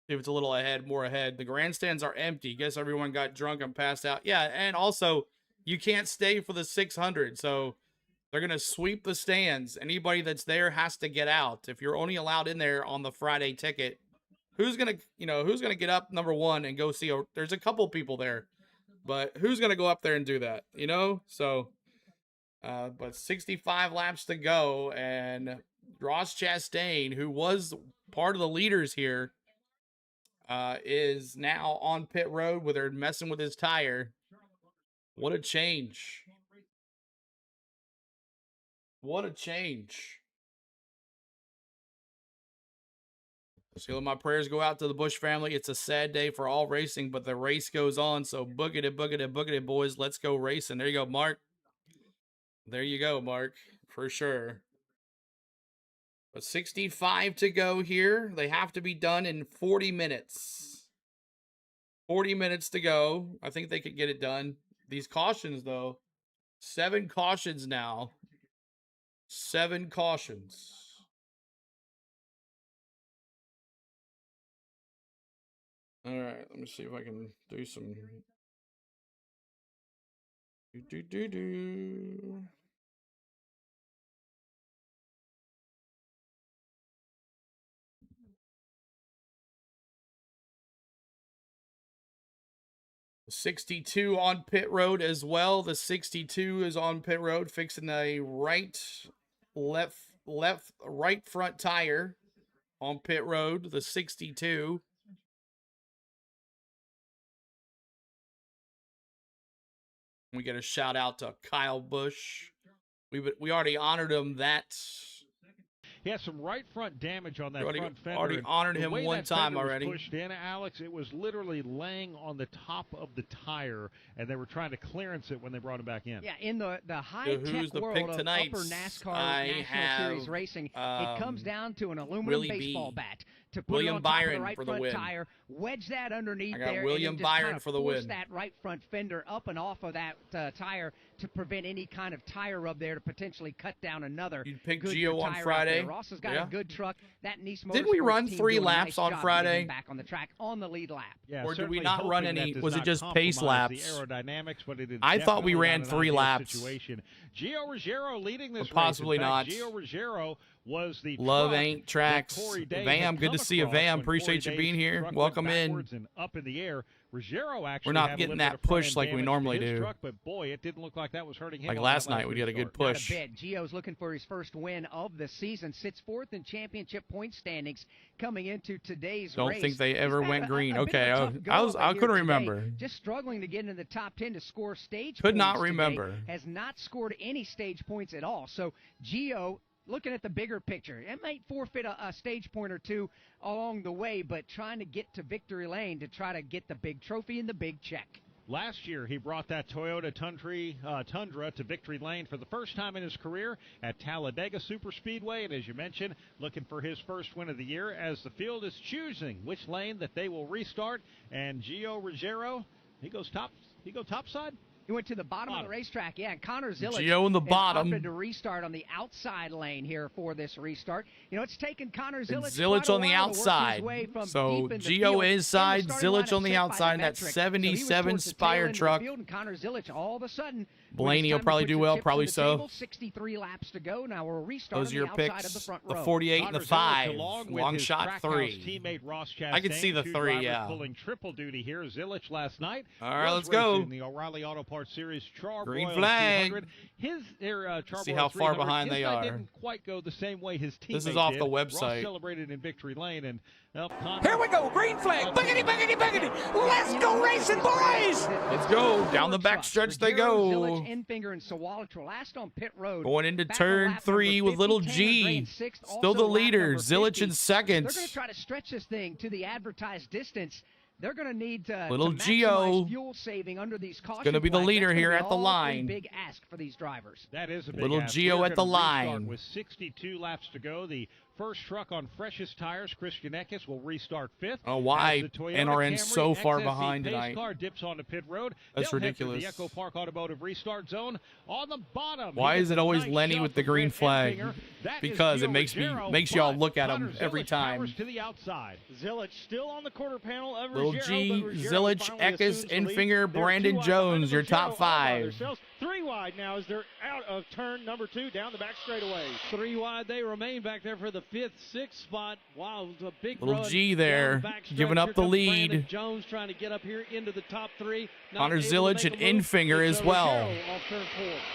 Speaker 1: See if it's a little ahead, more ahead. The grandstands are empty. Guess everyone got drunk and passed out. Yeah, and also, you can't stay for the 600, so they're going to sweep the stands. Anybody that's there has to get out. If you're only allowed in there on the Friday ticket, who's going to get up, number one, and go see there's a couple people there. But who's going to go up there and do that, So, but 65 laps to go, and Ross Chastain, who was part of the leaders here, is now on pit road where they're messing with his tire. What a change. What a change. So my prayers go out to the Busch family. It's a sad day for all racing, but the race goes on. So boogity, boogity, boogity, boys. Let's go racing. There you go, Mark. There you go, Mark, for sure. But 65 to go here. They have to be done in 40 minutes. 40 minutes to go. I think they could get it done. These cautions, though. 7 cautions now. 7 cautions. All right, let me see if I can do some. 62 on pit road as well. The 62 is on pit road, fixing a right front tire on pit road. The 62. We get a shout out to KYLE BUSCH. We already honored him that.
Speaker 2: He has some right front damage on that front fender.
Speaker 1: Already honored him one time already.
Speaker 2: Pushed in, Alex, it was literally laying on the top of the tire, and they were trying to clearance it when they brought him back in.
Speaker 3: Yeah, in the high-tech world of upper NASCAR National Series racing, it comes down to an aluminum baseball bat to put it on top of the right front tire, wedge that underneath there, and just kind of force that right front fender up and off of that tire to prevent any kind of tire rub there to potentially cut down another.
Speaker 1: You picked Gio on Friday.
Speaker 3: Ross has got a good truck. That Nice Motorsports
Speaker 1: Didn't we run 3 laps on Friday?
Speaker 3: Back on the track on the lead lap.
Speaker 2: Yeah,
Speaker 1: or did we not run any? Was it just pace laps?
Speaker 2: Aerodynamics, but it is
Speaker 1: I thought we ran 3 laps.
Speaker 2: Situation. Gio Ruggiero leading this
Speaker 1: possibly
Speaker 2: race.
Speaker 1: not.
Speaker 2: Gio Ruggiero was the
Speaker 1: Love Ain't Tracks. Vam, good to see you, Vam. Appreciate you being here. Welcome in.
Speaker 2: And up in the air. Ruggiero actually
Speaker 1: we're not getting that push like we normally do.
Speaker 2: Truck, but boy, it didn't look like that was hurting him.
Speaker 1: Like last night, we got a good push.
Speaker 3: Not a bit. Gio's looking for his first win of the season. Sits 4th in championship point standings coming into today's race.
Speaker 1: Don't think they ever went green. Okay, I couldn't remember.
Speaker 3: Just struggling to get into the top 10 to score stage.
Speaker 1: Could not remember.
Speaker 3: Today. Has not scored any stage points at all. So Gio, looking at the bigger picture, it might forfeit a stage point or 2 along the way, but trying to get to victory lane to try to get the big trophy and the big check.
Speaker 2: Last year, he brought that Toyota Tundra to victory lane for the first time in his career at Talladega Super Speedway. And as you mentioned, looking for his first win of the year as the field is choosing which lane that they will restart. And Gio Ruggiero, he goes topside.
Speaker 3: He went to the bottom of the racetrack, yeah, and Connor Zilic
Speaker 1: Gio in the bottom.
Speaker 3: opted to restart on the outside lane here for this restart. You know, it's taken Connor Zilic
Speaker 1: Zilic on the outside. So Gio inside, Zilic on the outside in that 77 Spire truck.
Speaker 3: And Connor Zilic all of a sudden,
Speaker 1: Blaney will probably do well, probably so.
Speaker 3: 63 laps to go. Now we'll restart
Speaker 1: Those are your picks, the 48 and the 5. Long shot 3. I can see the 3, yeah.
Speaker 2: Pulling triple duty here. Zilic last night.
Speaker 1: All right, let's go.
Speaker 2: The O'Reilly Auto Parts Series
Speaker 1: Green flag. See how far behind they are.
Speaker 2: Didn't quite go the same way his teammate
Speaker 1: This is off
Speaker 2: did.
Speaker 1: the website.
Speaker 2: Ross celebrated in victory lane, and
Speaker 13: here we go, green flag, boogity, boogity, boogity. Let's go racing, boys!
Speaker 1: Let's go. Down the backstretch they go.
Speaker 3: Zilic, Enfinger, and Sawallich were last on pit road.
Speaker 1: Going into turn 3 with little G. Still the leader. Zilic in second.
Speaker 3: They're going to try to stretch this thing to the advertised distance. They're going to need to
Speaker 1: little
Speaker 3: Gio fuel saving under these caution
Speaker 1: going to be the leader here at the line.
Speaker 3: Big ask for these drivers.
Speaker 2: That is a big
Speaker 1: little
Speaker 2: ask.
Speaker 1: Gio at the line.
Speaker 2: With 62 laps to go, the first truck on freshest tires, Christian Eckes, will restart 5th.
Speaker 1: Oh, why NRN so far behind tonight?
Speaker 2: Car dips onto pit road.
Speaker 1: That's ridiculous.
Speaker 2: The Echo Park Automotive restart zone on the bottom.
Speaker 1: Why is it always Lenny with the green flag? Because it makes y'all look at him every time.
Speaker 2: To the outside.
Speaker 6: Zilic still on the quarter panel of
Speaker 1: little G, Zilic, Eckes, Enfinger, Brandon Jones, your top 5.
Speaker 6: 3 wide now as they're out of turn number 2 down the back straightaway.
Speaker 4: 3 wide, they remain back there for the 5th, 6th spot. Wow, it was a big
Speaker 1: little
Speaker 4: run
Speaker 1: G there, giving up the lead.
Speaker 4: Brandon Jones trying to get up here into the top 3.
Speaker 1: Connor Zilic and Enfinger as well.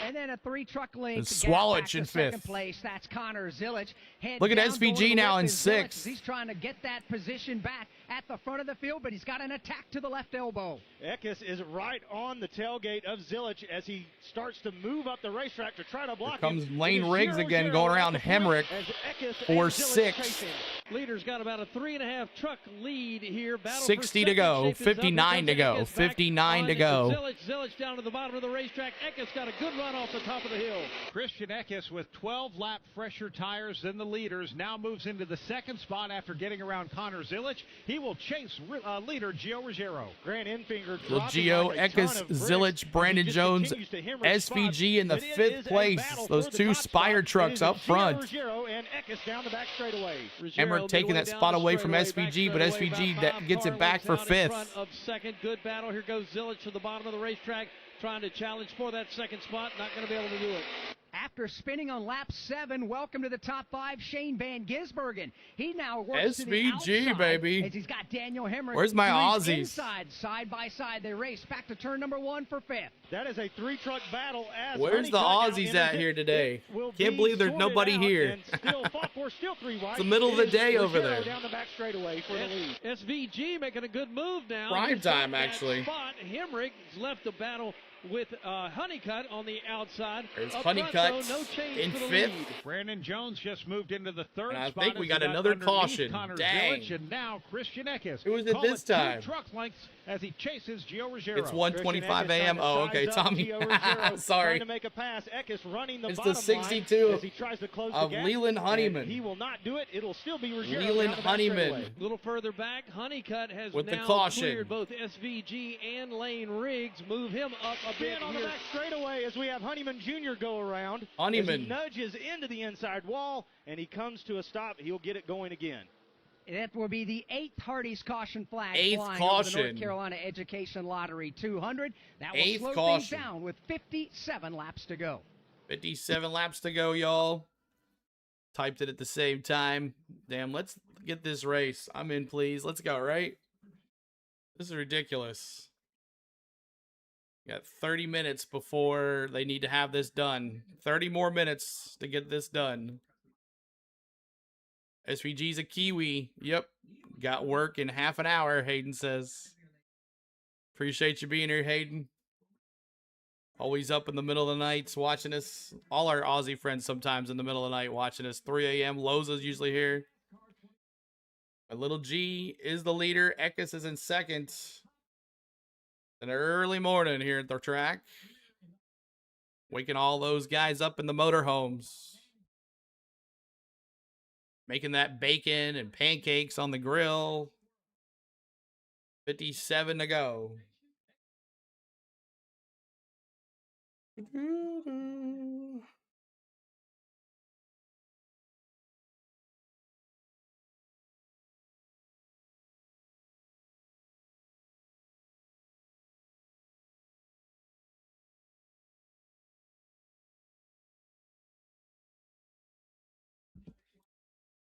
Speaker 3: And then a 3-truck link.
Speaker 1: And Sawallich in 5th.
Speaker 3: Place. That's Connor Zilic.
Speaker 1: Look at SVG now in 6th.
Speaker 3: He's trying to get that position back at the front of the field, but he's got an attack to the left elbow.
Speaker 6: Eckes is right on the tailgate of Zilic as he starts to move up the racetrack to try to block
Speaker 1: him. Here comes Lane Riggs again going around Hemrick for 6th.
Speaker 4: Leader's got about a 3.5 truck lead here.
Speaker 1: 60 to go, 59 to go, 59 to go.
Speaker 4: Zilic down to the bottom of the racetrack. Eckes got a good run off the top of the hill.
Speaker 2: Christian Eckes with 12-lap fresher tires than the leaders now moves into the 2nd spot after getting around Connor Zilic. He will chase leader Gio Ruggiero.
Speaker 6: Grant Enfinger.
Speaker 1: Gio, Eckes, Zilic, Brandon Jones, SVG in the 5th place. Those 2 Spire trucks up front. Emmerich taking that spot away from SVG, but SVG that gets it back for 5th.
Speaker 4: Of 2nd, good battle. Here goes Zilic to the bottom of the racetrack, trying to challenge for that 2nd spot. Not going to be able to do it.
Speaker 3: after spinning on lap 7. Welcome to the top 5, Shane Van Gisbergen. He now works to the
Speaker 1: SVG,
Speaker 3: outside
Speaker 1: baby.
Speaker 3: as he's got Daniel Hemrick.
Speaker 1: Where's my Aussies?
Speaker 3: Inside, side by side, they race back to turn number 1 for 5th.
Speaker 6: That is a 3-truck battle.
Speaker 1: Where's the Aussies at here today? Can't believe there's nobody here. It's the middle of the day over there.
Speaker 6: Down the back straightaway for the lead.
Speaker 4: SVG making a good move now.
Speaker 1: Prime time, actually.
Speaker 4: Hemrick left the battle with Honeycutt on the outside.
Speaker 1: There's Honeycutt in 5th.
Speaker 2: Brandon Jones just moved into the 3rd
Speaker 1: and I
Speaker 2: spot.
Speaker 1: think we got another caution. Dang.
Speaker 2: And now Christian Eckes.
Speaker 1: Who is it this time?
Speaker 2: 2 truck lengths as he chases Gio Ruggiero.
Speaker 1: It's 1:25 a.m. Oh, okay, Tommy. Sorry.
Speaker 6: To make a pass. Eckes running the
Speaker 1: it's
Speaker 6: bottom
Speaker 1: the 62
Speaker 6: line as he tries to close
Speaker 1: of
Speaker 6: the gap.
Speaker 1: Leland Honeyman.
Speaker 6: He will not do it. It'll still be Ruggiero.
Speaker 1: Leland Honeyman.
Speaker 4: A little further back, Honeycutt has
Speaker 1: with
Speaker 4: now
Speaker 1: the caution.
Speaker 4: cleared both SVG and Lane Riggs. Move him up a bit
Speaker 6: on the back straightaway as we have Honeyman Jr. go around.
Speaker 1: Honeyman
Speaker 6: he nudges into the inside wall, and he comes to a stop. He'll get it going again.
Speaker 3: That will be the 8th Hardy's caution flag
Speaker 1: 8th
Speaker 3: flying
Speaker 1: caution.
Speaker 3: over the North Carolina Education Lottery 200. That will
Speaker 1: 8th
Speaker 3: slow
Speaker 1: caution.
Speaker 3: things down with 57 laps to go.
Speaker 1: 57 laps to go, y'all. Typed it at the same time. Damn, let's get this race. I'm in, please. Let's go, right? This is ridiculous. Got 30 minutes before they need to have this done. 30 more minutes to get this done. SVG's a Kiwi. Yep. Got work in half an hour, Hayden says. Appreciate you being here, Hayden. Always up in the middle of the nights watching us. All our Aussie friends sometimes in the middle of the night watching us. 3 a.m. Loza's usually here. My little G is the leader. Eckes is in 2nd. An early morning here at the track. Waking all those guys up in the motorhomes. Making that bacon and pancakes on the grill. 57 to go.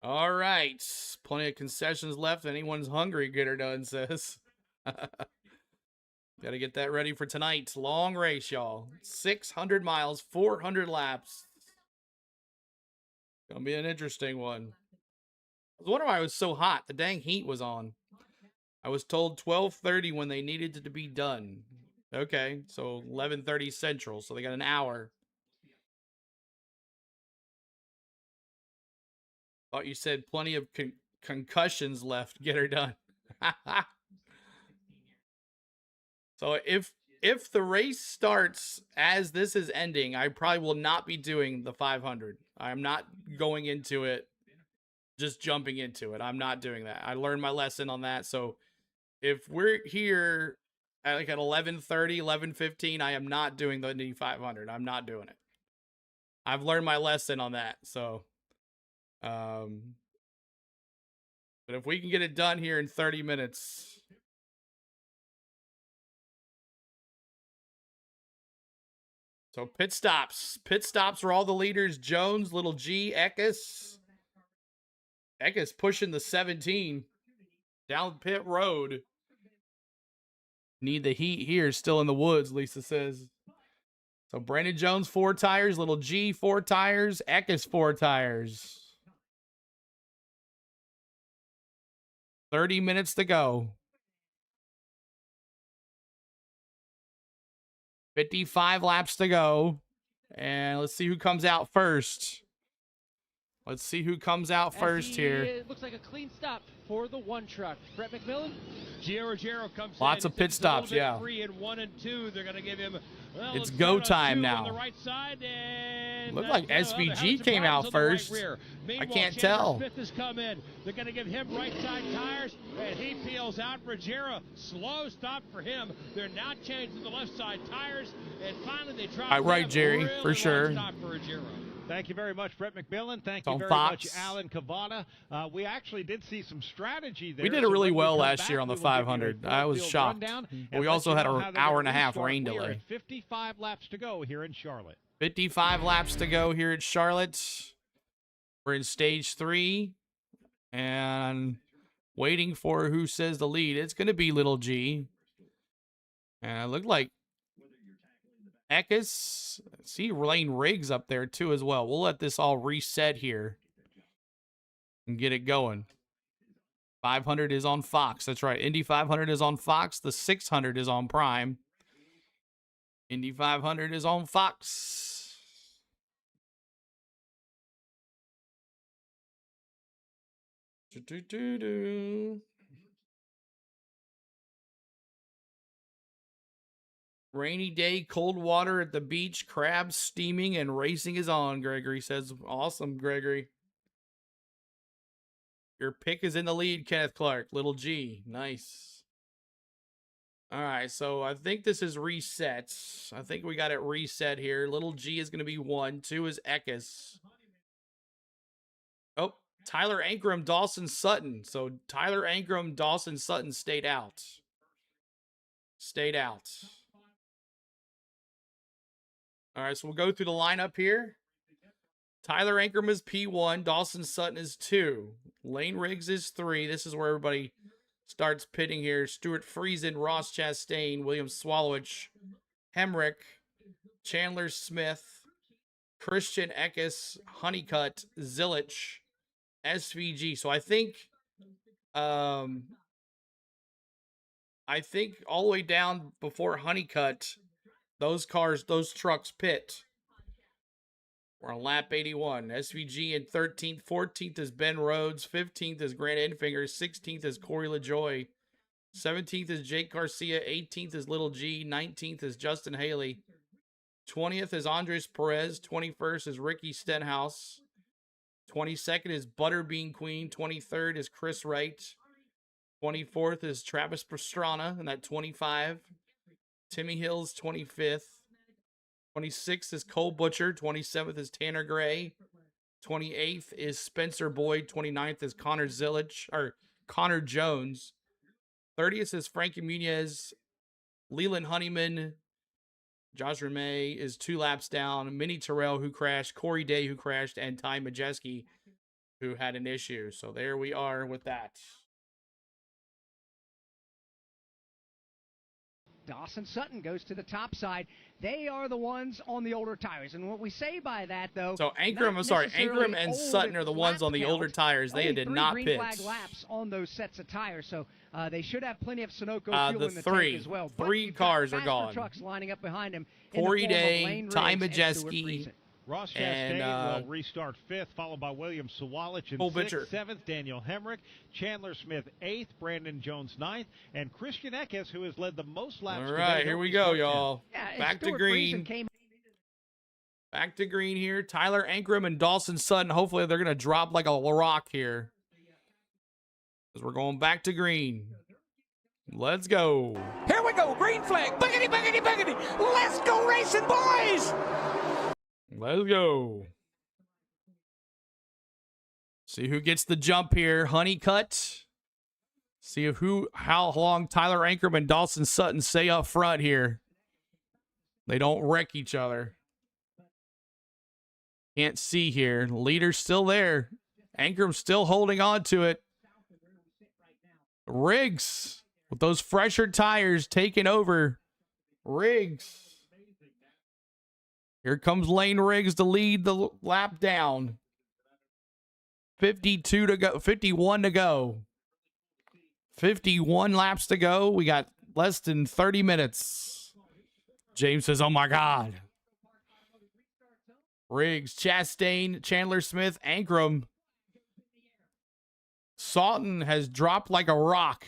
Speaker 1: All right. Plenty of concessions left. Anyone's hungry, get her done, says. Got to get that ready for tonight. Long race, y'all. 600 miles, 400 laps. Gonna be an interesting one. I was wondering why it was so hot. The dang heat was on. I was told 12:30 when they needed it to be done. Okay, so 11:30 Central, so they got an hour. Thought you said plenty of concussions left. Get her done. So if the race starts as this is ending, I probably will not be doing the 500. I'm not going into it, just jumping into it. I'm not doing that. I learned my lesson on that. So if we're here at like at 11:30, 11:15, I am not doing the Indy 500. I'm not doing it. I've learned my lesson on that. So, but if we can get it done here in 30 minutes. So pit stops. Pit stops are all the leaders. Jones, little G, Eckes. Eckes pushing the 17 down pit road. Need the heat here, still in the woods, Lisa says. So Brandon Jones, 4 tires. Little G, 4 tires. Eckes, 4 tires. 30 minutes to go. 55 laps to go. And let's see who comes out first. Let's see who comes out first here.
Speaker 9: It looks like a clean stop for the 1 truck. Brett McMillan.
Speaker 7: Gio Ruggiero comes
Speaker 1: Lots of pit stops, yeah.
Speaker 7: 3 and 1 and 2. They're going to give him. Well,
Speaker 1: it's go time now.
Speaker 7: On the right side, and
Speaker 1: looked like SVG came out first. I can't tell.
Speaker 7: Smith has come in. They're going to give him right side tires, and he peels out. Ruggiero, slow stop for him. They're now changing the left side tires, and finally they try.
Speaker 1: Right, Jerry,
Speaker 7: really
Speaker 1: for sure.
Speaker 7: Stop for Ruggiero.
Speaker 2: Thank you very much, Brett McMillan. Thank you very
Speaker 1: Fox.
Speaker 2: much, Alan Cavana. We actually did see some strategy there.
Speaker 1: We did it really well last year on the 500. I was shocked. We also had an hour and a half rain delay.
Speaker 2: 55 laps to go here in Charlotte.
Speaker 1: 55 laps to go here at Charlotte. We're in stage 3 and waiting for who says the lead. It's going to be Little G. And it looked like Eckes. See Lane Riggs up there too as well. We'll let this all reset here and get it going. 500 is on Fox. That's right. Indy 500 is on Fox. The 600 is on Prime. Indy 500 is on Fox. Rainy day, cold water at the beach, crabs steaming, and racing is on, Gregory says. Awesome, Gregory. Your pick is in the lead, Kenneth Clark. Little G. Nice. All right, so I think this is reset. I think we got it reset here. Little G is going to be 1. 2 is Eckes. Oh, Tyler Ankrum, Dawson Sutton. So Tyler Ankrum, Dawson Sutton stayed out. Stayed out. All right, so we'll go through the lineup here. Tyler Ankrum is P1. Dawson Sutton is 2. Lane Riggs is 3. This is where everybody starts pitting here. Stuart Friesen, Ross Chastain, William Swalowich, Hemrick, Chandler Smith, Christian Eckes, Honeycutt, Zilich, SVG. So I think all the way down before Honeycutt, those trucks pit. We're on lap 81. SVG in 13th. 14th is Ben Rhodes. 15th is Grant Enfinger. 16th is Corey LaJoie. 17th is Jake Garcia. 18th is Little G. 19th is Justin Haley. 20th is Andres Perez. 21st is Ricky Stenhouse. 22nd is Butterbean Queen. 23rd is Chris Wright. 24th is Travis Pastrana in that 25. Timmy Hills, 25th. 26th is Cole Butcher. 27th is Tanner Gray. 28th is Spencer Boyd. 29th is Connor Jones. 30th is Frankie Muniz. Leland Honeyman. Josh Ramey is 2 laps down. Minnie Terrell, who crashed. Corey Day, who crashed. And Ty Majeski, who had an issue. So there we are with that.
Speaker 3: Dawson Sutton goes to the top side. They are the ones on the older tires. And what we say by that, though...
Speaker 1: So Ankrum and Sutton are the ones on the older tires. They did not pit.
Speaker 3: 3 green flag laps on those sets of tires. So they should have plenty of Sunoco fuel in the tank as well.
Speaker 1: Three cars are gone.
Speaker 3: Trucks lining up behind him.
Speaker 1: Corey Day, Ty Majeski,
Speaker 2: Ross Chastain will restart 5th, followed by William Sawalich in 6th, 7th, Daniel Hemrick, Chandler Smith 8th, Brandon Jones 9th, and Christian Eckes, who has led the most laps.
Speaker 1: All right, here we go, y'all. Back to green. Back to green here. Tyler Ankrum and Dawson Sutton. Hopefully they're going to drop like a rock here, because we're going back to green. Let's go.
Speaker 13: Here we go. Green flag. Boogity, boogity, boogity. Let's go racing, boys.
Speaker 1: Let's go. See who gets the jump here. Honeycutt. See how long Tyler Ankrum and Dawson Sutton stay up front here. They don't wreck each other. Can't see here. Leader's still there. Ankrum's still holding on to it. Riggs with those fresher tires taking over. Riggs. Here comes Lane Riggs to lead the lap down. 52 to go. 51 to go. 51 laps to go. We got less than 30 minutes. James says, oh my God. Riggs, Chastain, Chandler Smith, Ankrum. Sutton has dropped like a rock.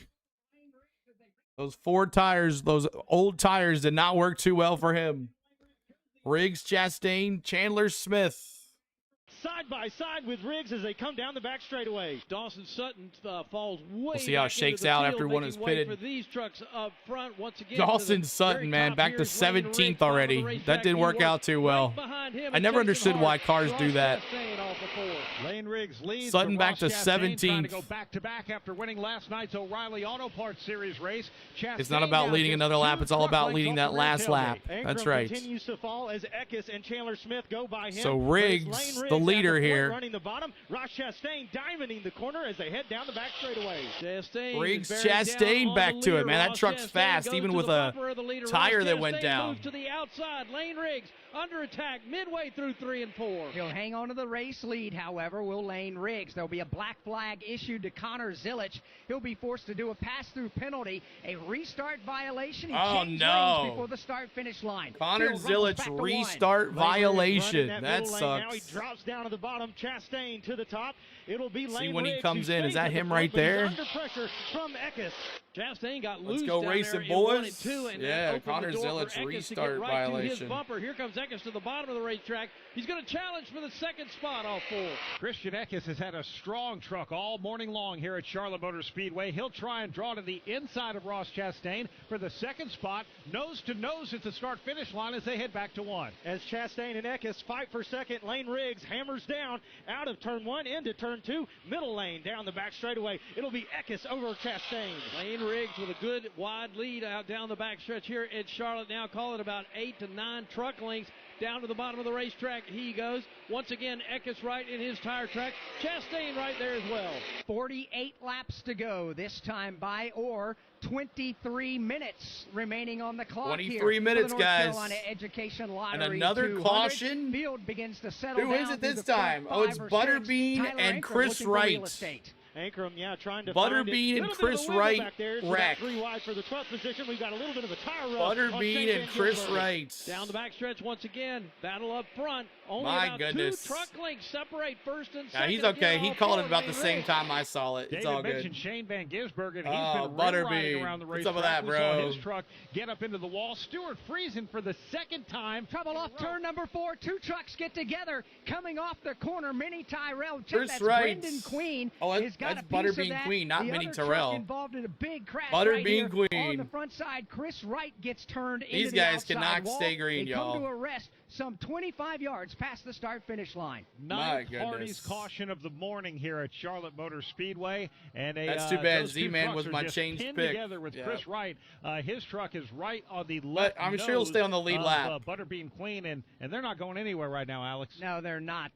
Speaker 1: Those 4 tires, those old tires did not work too well for him. Riggs, Chastain, Chandler Smith.
Speaker 6: Side by side with Riggs as they come down the back straightaway.
Speaker 4: Dawson Sutton falls way
Speaker 1: We'll see how it shakes out after one is pitted.
Speaker 4: For these trucks up front once again.
Speaker 1: Dawson Sutton, man, back to 17th already. That didn't work out too well. I never understood why cars do that.
Speaker 2: Lane Riggs Riggs leads.
Speaker 1: Sutton back to
Speaker 2: Chastain
Speaker 1: 17th.
Speaker 2: trying to go back-to-back after winning last night's O'Reilly Auto Parts Series race. Chastain
Speaker 1: it's not about leading another lap. It's all about leading that last lap. That's right.
Speaker 6: Continues to fall as Eckes and Chandler Smith go by him.
Speaker 1: So Riggs, the leader here.
Speaker 6: Running the bottom. Ross Chastain diamonding the corner as they head down the back straightaway.
Speaker 1: Riggs, Chastain back to it, man. That truck's fast, even with a tire that went down.
Speaker 4: To the outside. Lane Riggs under attack midway through 3 and 4.
Speaker 3: He'll hang on to the race lead, however, will Lane Riggs. There'll be a black flag issued to Connor Zilic. He'll be forced to do a pass-through penalty, a restart violation. He changed lanes before the start-finish line.
Speaker 1: Connor Zilic restart violation. That sucks.
Speaker 6: Now he drops down to the bottom. Chastain to the top. It'll be Lane
Speaker 1: See when
Speaker 6: Riggs
Speaker 1: he comes in. Is that him right there?
Speaker 6: Under pressure from Eckes.
Speaker 4: Chastain got loose.
Speaker 1: Let's go
Speaker 4: down
Speaker 1: racing,
Speaker 4: there
Speaker 1: boys.
Speaker 4: Yeah,
Speaker 1: Connor Zilic restart violation.
Speaker 4: Here comes Eckes to the bottom of the racetrack. He's going to challenge for the second spot off 4.
Speaker 2: Christian Eckes has had a strong truck all morning long here at Charlotte Motor Speedway. He'll try and draw to the inside of Ross Chastain for the second spot. Nose to nose at the start-finish line as they head back to 1.
Speaker 6: As Chastain and Eckes fight for second, Lane Riggs hammers down out of turn 1 into turn 2. Middle lane down the back straightaway. It'll be Eckes over Chastain.
Speaker 4: Lane Riggs with a good wide lead out down the back stretch here at Charlotte. Now call it about 8 to 9 truck lengths down to the bottom of the racetrack. He goes. Once again, Eckes right in his tire track. Chastain right there as well.
Speaker 3: 48 laps to go this time by or 23 minutes remaining on the clock
Speaker 1: 23
Speaker 3: here
Speaker 1: minutes,
Speaker 3: for the North
Speaker 1: guys.
Speaker 3: Carolina Education Lottery.
Speaker 1: And another
Speaker 3: 200.
Speaker 1: caution.
Speaker 3: Field begins to settle
Speaker 1: Who
Speaker 3: down
Speaker 1: is it this
Speaker 3: through the
Speaker 1: time?
Speaker 3: front
Speaker 1: Oh, it's
Speaker 3: 5 or
Speaker 1: Butterbean
Speaker 3: 6. Tyler
Speaker 1: and
Speaker 3: Ankrum
Speaker 1: Chris
Speaker 3: looking for real
Speaker 1: Wright.
Speaker 3: estate.
Speaker 6: Ankrum, trying to
Speaker 1: Butterbean and Chris Wright wreck.
Speaker 6: 3 wide for the 12th position. We've got a little bit of a tire
Speaker 1: rush. Butterbean and Chris Wright.
Speaker 4: Down the backstretch once again. Battle up front. Only
Speaker 1: My
Speaker 4: about
Speaker 1: goodness.
Speaker 4: 2 truck lengths separate first and
Speaker 1: Yeah,
Speaker 4: second.
Speaker 1: he's okay. He called it about the same time I saw it. It's
Speaker 2: David
Speaker 1: all
Speaker 2: mentioned
Speaker 1: good.
Speaker 2: Shane Van Gisbergen. He's been
Speaker 1: Butterbean.
Speaker 2: riding around the racetrack.
Speaker 1: What's up with that,
Speaker 2: We
Speaker 1: bro?
Speaker 2: saw his truck get up into the wall. Stuart Friesen for the second time.
Speaker 3: Trouble off turn number 4. 2 trucks get together. Coming off the corner, Mini Tyrell.
Speaker 1: Chris
Speaker 3: That's
Speaker 1: Wright.
Speaker 3: Brendan Queen.
Speaker 1: Oh,
Speaker 3: has got
Speaker 1: that's
Speaker 3: a piece of
Speaker 1: Butterbean
Speaker 3: that.
Speaker 1: Queen, not
Speaker 3: the
Speaker 1: Mini
Speaker 3: other truck
Speaker 1: Tyrell.
Speaker 3: Involved in a big crash
Speaker 1: Butterbean
Speaker 3: right here
Speaker 1: Queen.
Speaker 3: on the front side. Chris Wright gets turned into
Speaker 1: These
Speaker 3: the
Speaker 1: guys
Speaker 3: outside
Speaker 1: cannot
Speaker 3: wall.
Speaker 1: stay green,
Speaker 3: they
Speaker 1: y'all.
Speaker 3: come to a rest some 25 yards past the start-finish line.
Speaker 2: Ninth Hardy's caution of the morning here at Charlotte Motor Speedway, and
Speaker 1: that's too bad. Z-Man was my change
Speaker 2: pinned
Speaker 1: pick.
Speaker 2: Together with Chris Wright. His truck is right on the
Speaker 1: But
Speaker 2: left.
Speaker 1: I'm sure he'll stay on the lead lap.
Speaker 2: Butterbean Queen, and they're not going anywhere right now, Alex.
Speaker 3: No, they're not.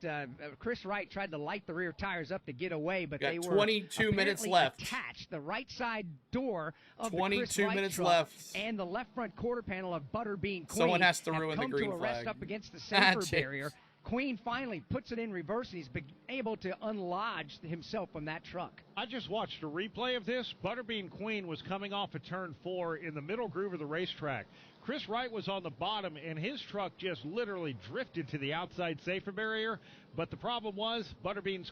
Speaker 3: Chris Wright tried to light the rear tires up to get away, but
Speaker 1: Got
Speaker 3: they were
Speaker 1: 22 minutes left.
Speaker 3: Attached. The right side door of the
Speaker 1: 22
Speaker 3: Chris Wright
Speaker 1: minutes
Speaker 3: truck
Speaker 1: left.
Speaker 3: and the left front quarter panel of Butterbean Queen.
Speaker 1: Someone has to ruin the
Speaker 3: come
Speaker 1: green
Speaker 3: to a rest
Speaker 1: flag.
Speaker 3: up against the safer barrier. Queen finally puts it in reverse, and he's able to unlodge himself from that truck.
Speaker 2: I just watched a replay of this. Butterbean Queen was coming off of turn 4 in the middle groove of the racetrack. Chris Wright was on the bottom, and his truck just literally drifted to the outside safer barrier. But the problem was Butterbean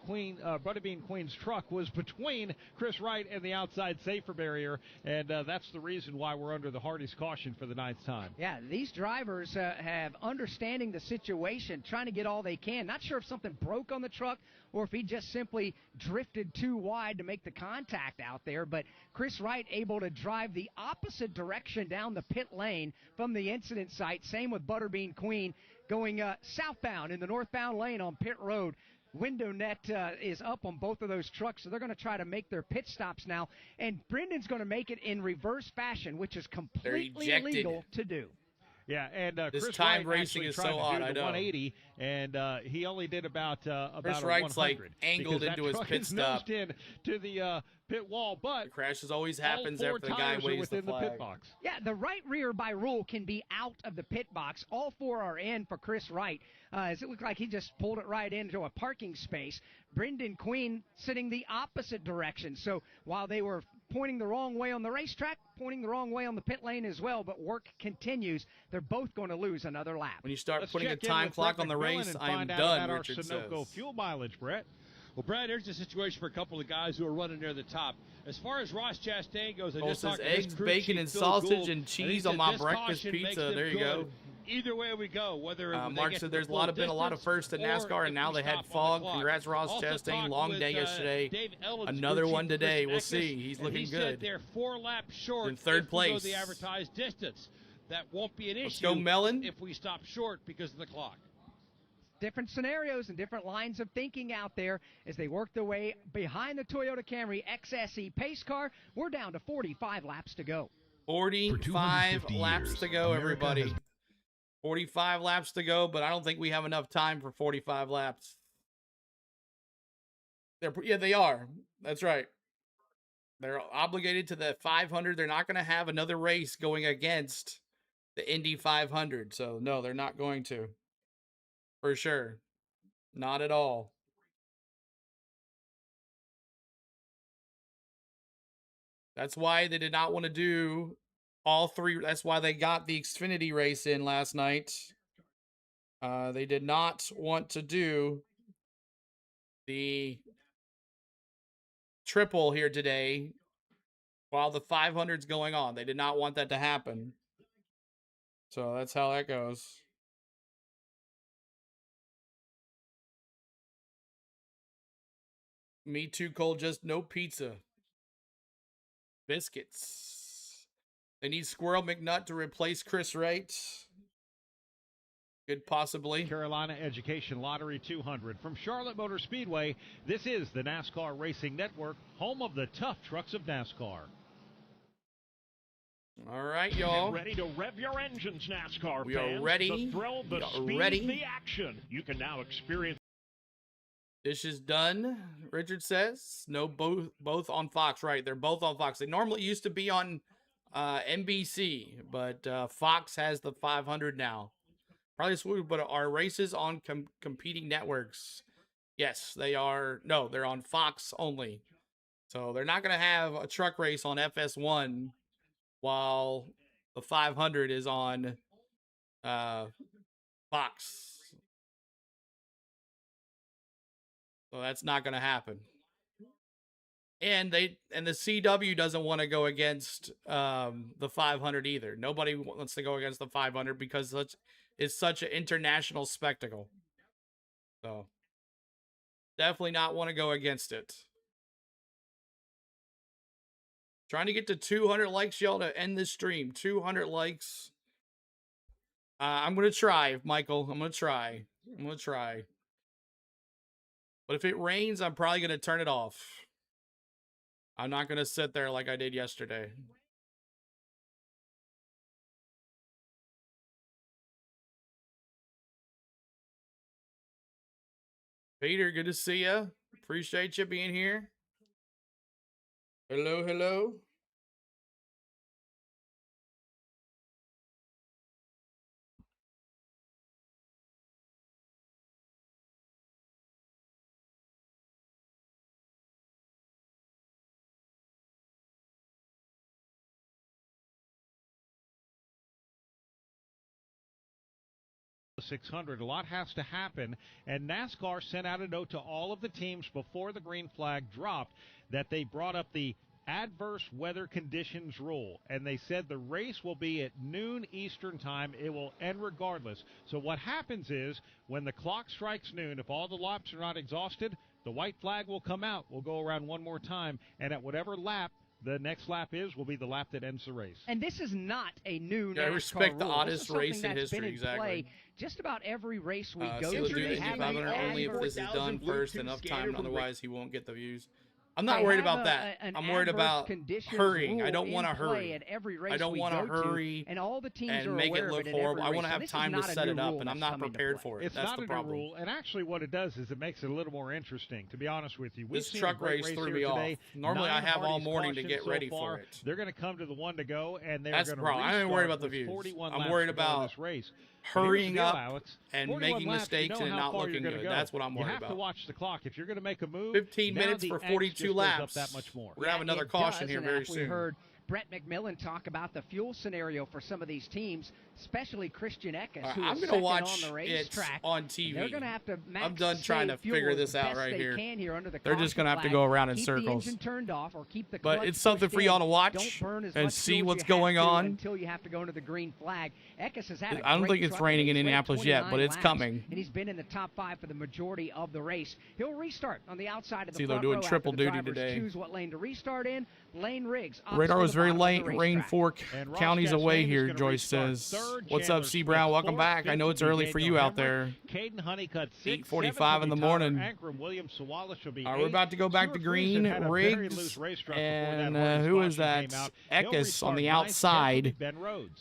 Speaker 2: Queen's truck was between Chris Wright and the outside safer barrier, and that's the reason why we're under the Hardy's caution for the 9th time.
Speaker 3: Yeah, these drivers have understanding the situation, trying to get all they can. Not sure if something broke on the truck or if he just simply drifted too wide to make the contact out there. But Chris Wright able to drive the opposite direction down the pit lane from the incident site. Same with Butterbean Queen going southbound in the northbound lane on pit road. Window net is up on both of those trucks, so they're going to try to make their pit stops now. And Brendan's going to make it in reverse fashion, which is completely illegal to do.
Speaker 2: Yeah, and
Speaker 1: this
Speaker 2: Chris
Speaker 1: time
Speaker 2: Wright
Speaker 1: racing is
Speaker 2: tried
Speaker 1: so
Speaker 2: to
Speaker 1: odd.
Speaker 2: do
Speaker 1: I
Speaker 2: the
Speaker 1: know.
Speaker 2: 180, and he only did about
Speaker 1: Chris
Speaker 2: a
Speaker 1: Wright's
Speaker 2: 100
Speaker 1: like angled
Speaker 2: because
Speaker 1: into his
Speaker 2: truck
Speaker 1: pit
Speaker 2: is
Speaker 1: stop.
Speaker 2: nosed in to the pit wall, but
Speaker 1: The crashes always happens
Speaker 2: all 4
Speaker 1: after the guy
Speaker 2: tires are
Speaker 1: waves the
Speaker 2: within the
Speaker 1: flag.
Speaker 2: pit box.
Speaker 3: Yeah, the right rear by rule can be out of the pit box. All 4 are in for Chris Wright. As it looked like he just pulled it right into a parking space. Brendan Queen sitting the opposite direction. So while they were pointing the wrong way on the racetrack, pointing the wrong way on the pit lane as well, but work continues. They're both going to lose another lap.
Speaker 1: When you start
Speaker 2: Let's
Speaker 1: putting a
Speaker 2: check in
Speaker 1: time
Speaker 2: with
Speaker 1: clock
Speaker 2: Brett
Speaker 1: on the
Speaker 2: McMillan
Speaker 1: race,
Speaker 2: and
Speaker 1: I am
Speaker 2: find out
Speaker 1: done,
Speaker 2: about our
Speaker 1: Richard
Speaker 2: Sunoco
Speaker 1: says.
Speaker 2: fuel mileage, Brett.
Speaker 7: Well, Brad, here's the situation for a couple of guys who are running near the top. As far as Ross Chastain goes, I
Speaker 1: Cole
Speaker 7: just
Speaker 1: says
Speaker 7: talked to his
Speaker 1: eggs,
Speaker 7: crew
Speaker 1: bacon,
Speaker 7: chief,
Speaker 1: and
Speaker 7: Phil
Speaker 1: sausage
Speaker 7: Gould,
Speaker 1: and
Speaker 7: he
Speaker 1: cheese
Speaker 7: said
Speaker 1: on my
Speaker 7: this
Speaker 1: breakfast
Speaker 7: caution makes
Speaker 1: pizza.
Speaker 7: them
Speaker 1: There you go.
Speaker 7: good. Either way we go, whether they
Speaker 1: Mark
Speaker 7: get
Speaker 1: said
Speaker 7: to
Speaker 1: there's
Speaker 7: the
Speaker 1: a lot
Speaker 7: full
Speaker 1: been a lot of
Speaker 7: distance
Speaker 1: firsts in
Speaker 7: or
Speaker 1: NASCAR,
Speaker 7: if
Speaker 1: and now
Speaker 7: we
Speaker 1: they had
Speaker 7: stop on the
Speaker 1: fog.
Speaker 7: clock.
Speaker 1: Congrats, Ross
Speaker 7: Also
Speaker 1: Chastain.
Speaker 7: talked
Speaker 1: Long
Speaker 7: with,
Speaker 1: day yesterday.
Speaker 7: Dave Ellen's
Speaker 1: Another
Speaker 7: crew
Speaker 1: one
Speaker 7: chief,
Speaker 1: today.
Speaker 7: Chris
Speaker 1: We'll
Speaker 7: Eckes,
Speaker 1: see. He's
Speaker 7: and
Speaker 1: looking
Speaker 7: he
Speaker 1: good.
Speaker 7: said they're 4 laps short
Speaker 1: In third
Speaker 7: if we go
Speaker 1: place.
Speaker 7: the advertised distance. That won't be an issue
Speaker 1: Let's go, Mellon.
Speaker 7: if we stop short because of the clock.
Speaker 3: different scenarios and different lines of thinking out there as they work their way behind the Toyota Camry XSE pace car. We're down to 45 laps to go.
Speaker 1: 45 laps to go, everybody. 45 laps to go, but I don't think we have enough time for 45 laps. Yeah, they are. That's right. They're obligated to the 500. They're not going to have another race going against the Indy 500. So, no, they're not going to. For sure. Not at all. That's why they did not want to do all three. That's why they got the Xfinity race in last night. They did not want to do the triple here today while the 500's going on. They did not want that to happen. So that's how that goes. Me too, Cole. Just no pizza. Biscuits. They need Squirrel McNutt to replace Chris Wright. Could possibly.
Speaker 2: Carolina Education Lottery 200. From Charlotte Motor Speedway, this is the NASCAR Racing Network, home of the tough trucks of NASCAR.
Speaker 1: All right, y'all.
Speaker 14: Get ready to rev your engines, NASCAR
Speaker 1: we
Speaker 14: fans.
Speaker 1: Are ready.
Speaker 14: The thrill, the speed, the action. You can now experience.
Speaker 1: This is done, Richard says. No, both on Fox, right? They're both on Fox. They normally used to be on NBC, but Fox has the 500 now. Probably smooth, but are races on competing networks? Yes, they are. No, they're on Fox only. So they're not going to have a truck race on FS1 while the 500 is on Fox. So that's not going to happen. And the CW doesn't want to go against the 500 either. Nobody wants to go against the 500 because it's such an international spectacle. So definitely not want to go against it. Trying to get to 200 likes, y'all, to end this stream. 200 likes. I'm going to try, Michael. I'm going to try. But if it rains, I'm probably going to turn it off. I'm not going to sit there like I did yesterday. Peter, good to see you. Appreciate you being here. Hello, hello.
Speaker 2: The 600, a lot has to happen, and NASCAR sent out a note to all of the teams before the green flag dropped that they brought up the adverse weather conditions rule, and they said the race will be at noon Eastern time. It will end regardless. So what happens is when the clock strikes noon, if all the laps are not exhausted, the white flag will come out. We'll go around one more time, and at whatever lap the next lap will be the lap that ends the race.
Speaker 3: And this is not a new NASCAR
Speaker 1: I respect the
Speaker 3: rule.
Speaker 1: oddest race in history, exactly.
Speaker 3: Just about every race we go
Speaker 1: to.
Speaker 3: They have
Speaker 1: only if this is done first enough time, otherwise he won't get the views. I'm not worried about that. I'm worried about hurrying. I don't want to hurry. I don't want to hurry
Speaker 3: and all the teams
Speaker 1: and make it look horrible. I want to have time to set it up, and I'm not prepared for it.
Speaker 2: It's
Speaker 1: That's
Speaker 2: not
Speaker 1: the
Speaker 2: a
Speaker 1: problem.
Speaker 2: new rule, and actually what it does is it makes it a little more interesting, to be honest with you.
Speaker 1: This truck race threw me off. Normally I have all morning to get ready for it.
Speaker 2: They're going to come to the one to go, and they're going to restart.
Speaker 1: I ain't worried about the views. I'm worried about hurrying up and making mistakes and not looking good. That's what I'm worried about.
Speaker 2: You have to watch the clock. If you're going to make a move,
Speaker 1: 15 minutes for 42 laps.
Speaker 2: That much more.
Speaker 1: We're going to have another caution here very soon.
Speaker 3: We heard Brett McMillan talk about the fuel scenario for some of these teams, especially Christian Eckes, who is second on the racetrack.
Speaker 1: On TV.
Speaker 3: They're going to have to max
Speaker 1: I'm done trying to figure this out right here.
Speaker 3: Under
Speaker 1: They're just going to have to go around in circles.
Speaker 3: The engine turned off or keep the
Speaker 1: but it's something for y'all to watch and see what's going on
Speaker 3: until you have to go into the green flag. Eckes has had
Speaker 1: I don't think it's raining in Indianapolis yet, but it's coming.
Speaker 3: And he's been in the top 5 for the majority of the race. He'll restart on the outside of the
Speaker 1: see,
Speaker 3: front
Speaker 1: they're doing
Speaker 3: row
Speaker 1: triple
Speaker 3: after the
Speaker 1: duty today.
Speaker 3: Choose what lane to restart in. Lane Riggs.
Speaker 1: Radar was very late. Rain 4 counties away here, Joyce says. What's up, C. Brown? Welcome back. I know it's early for you out there. 8:45 in the morning. All right, we're about to go back to green. Riggs and who is that? Eckes on the outside.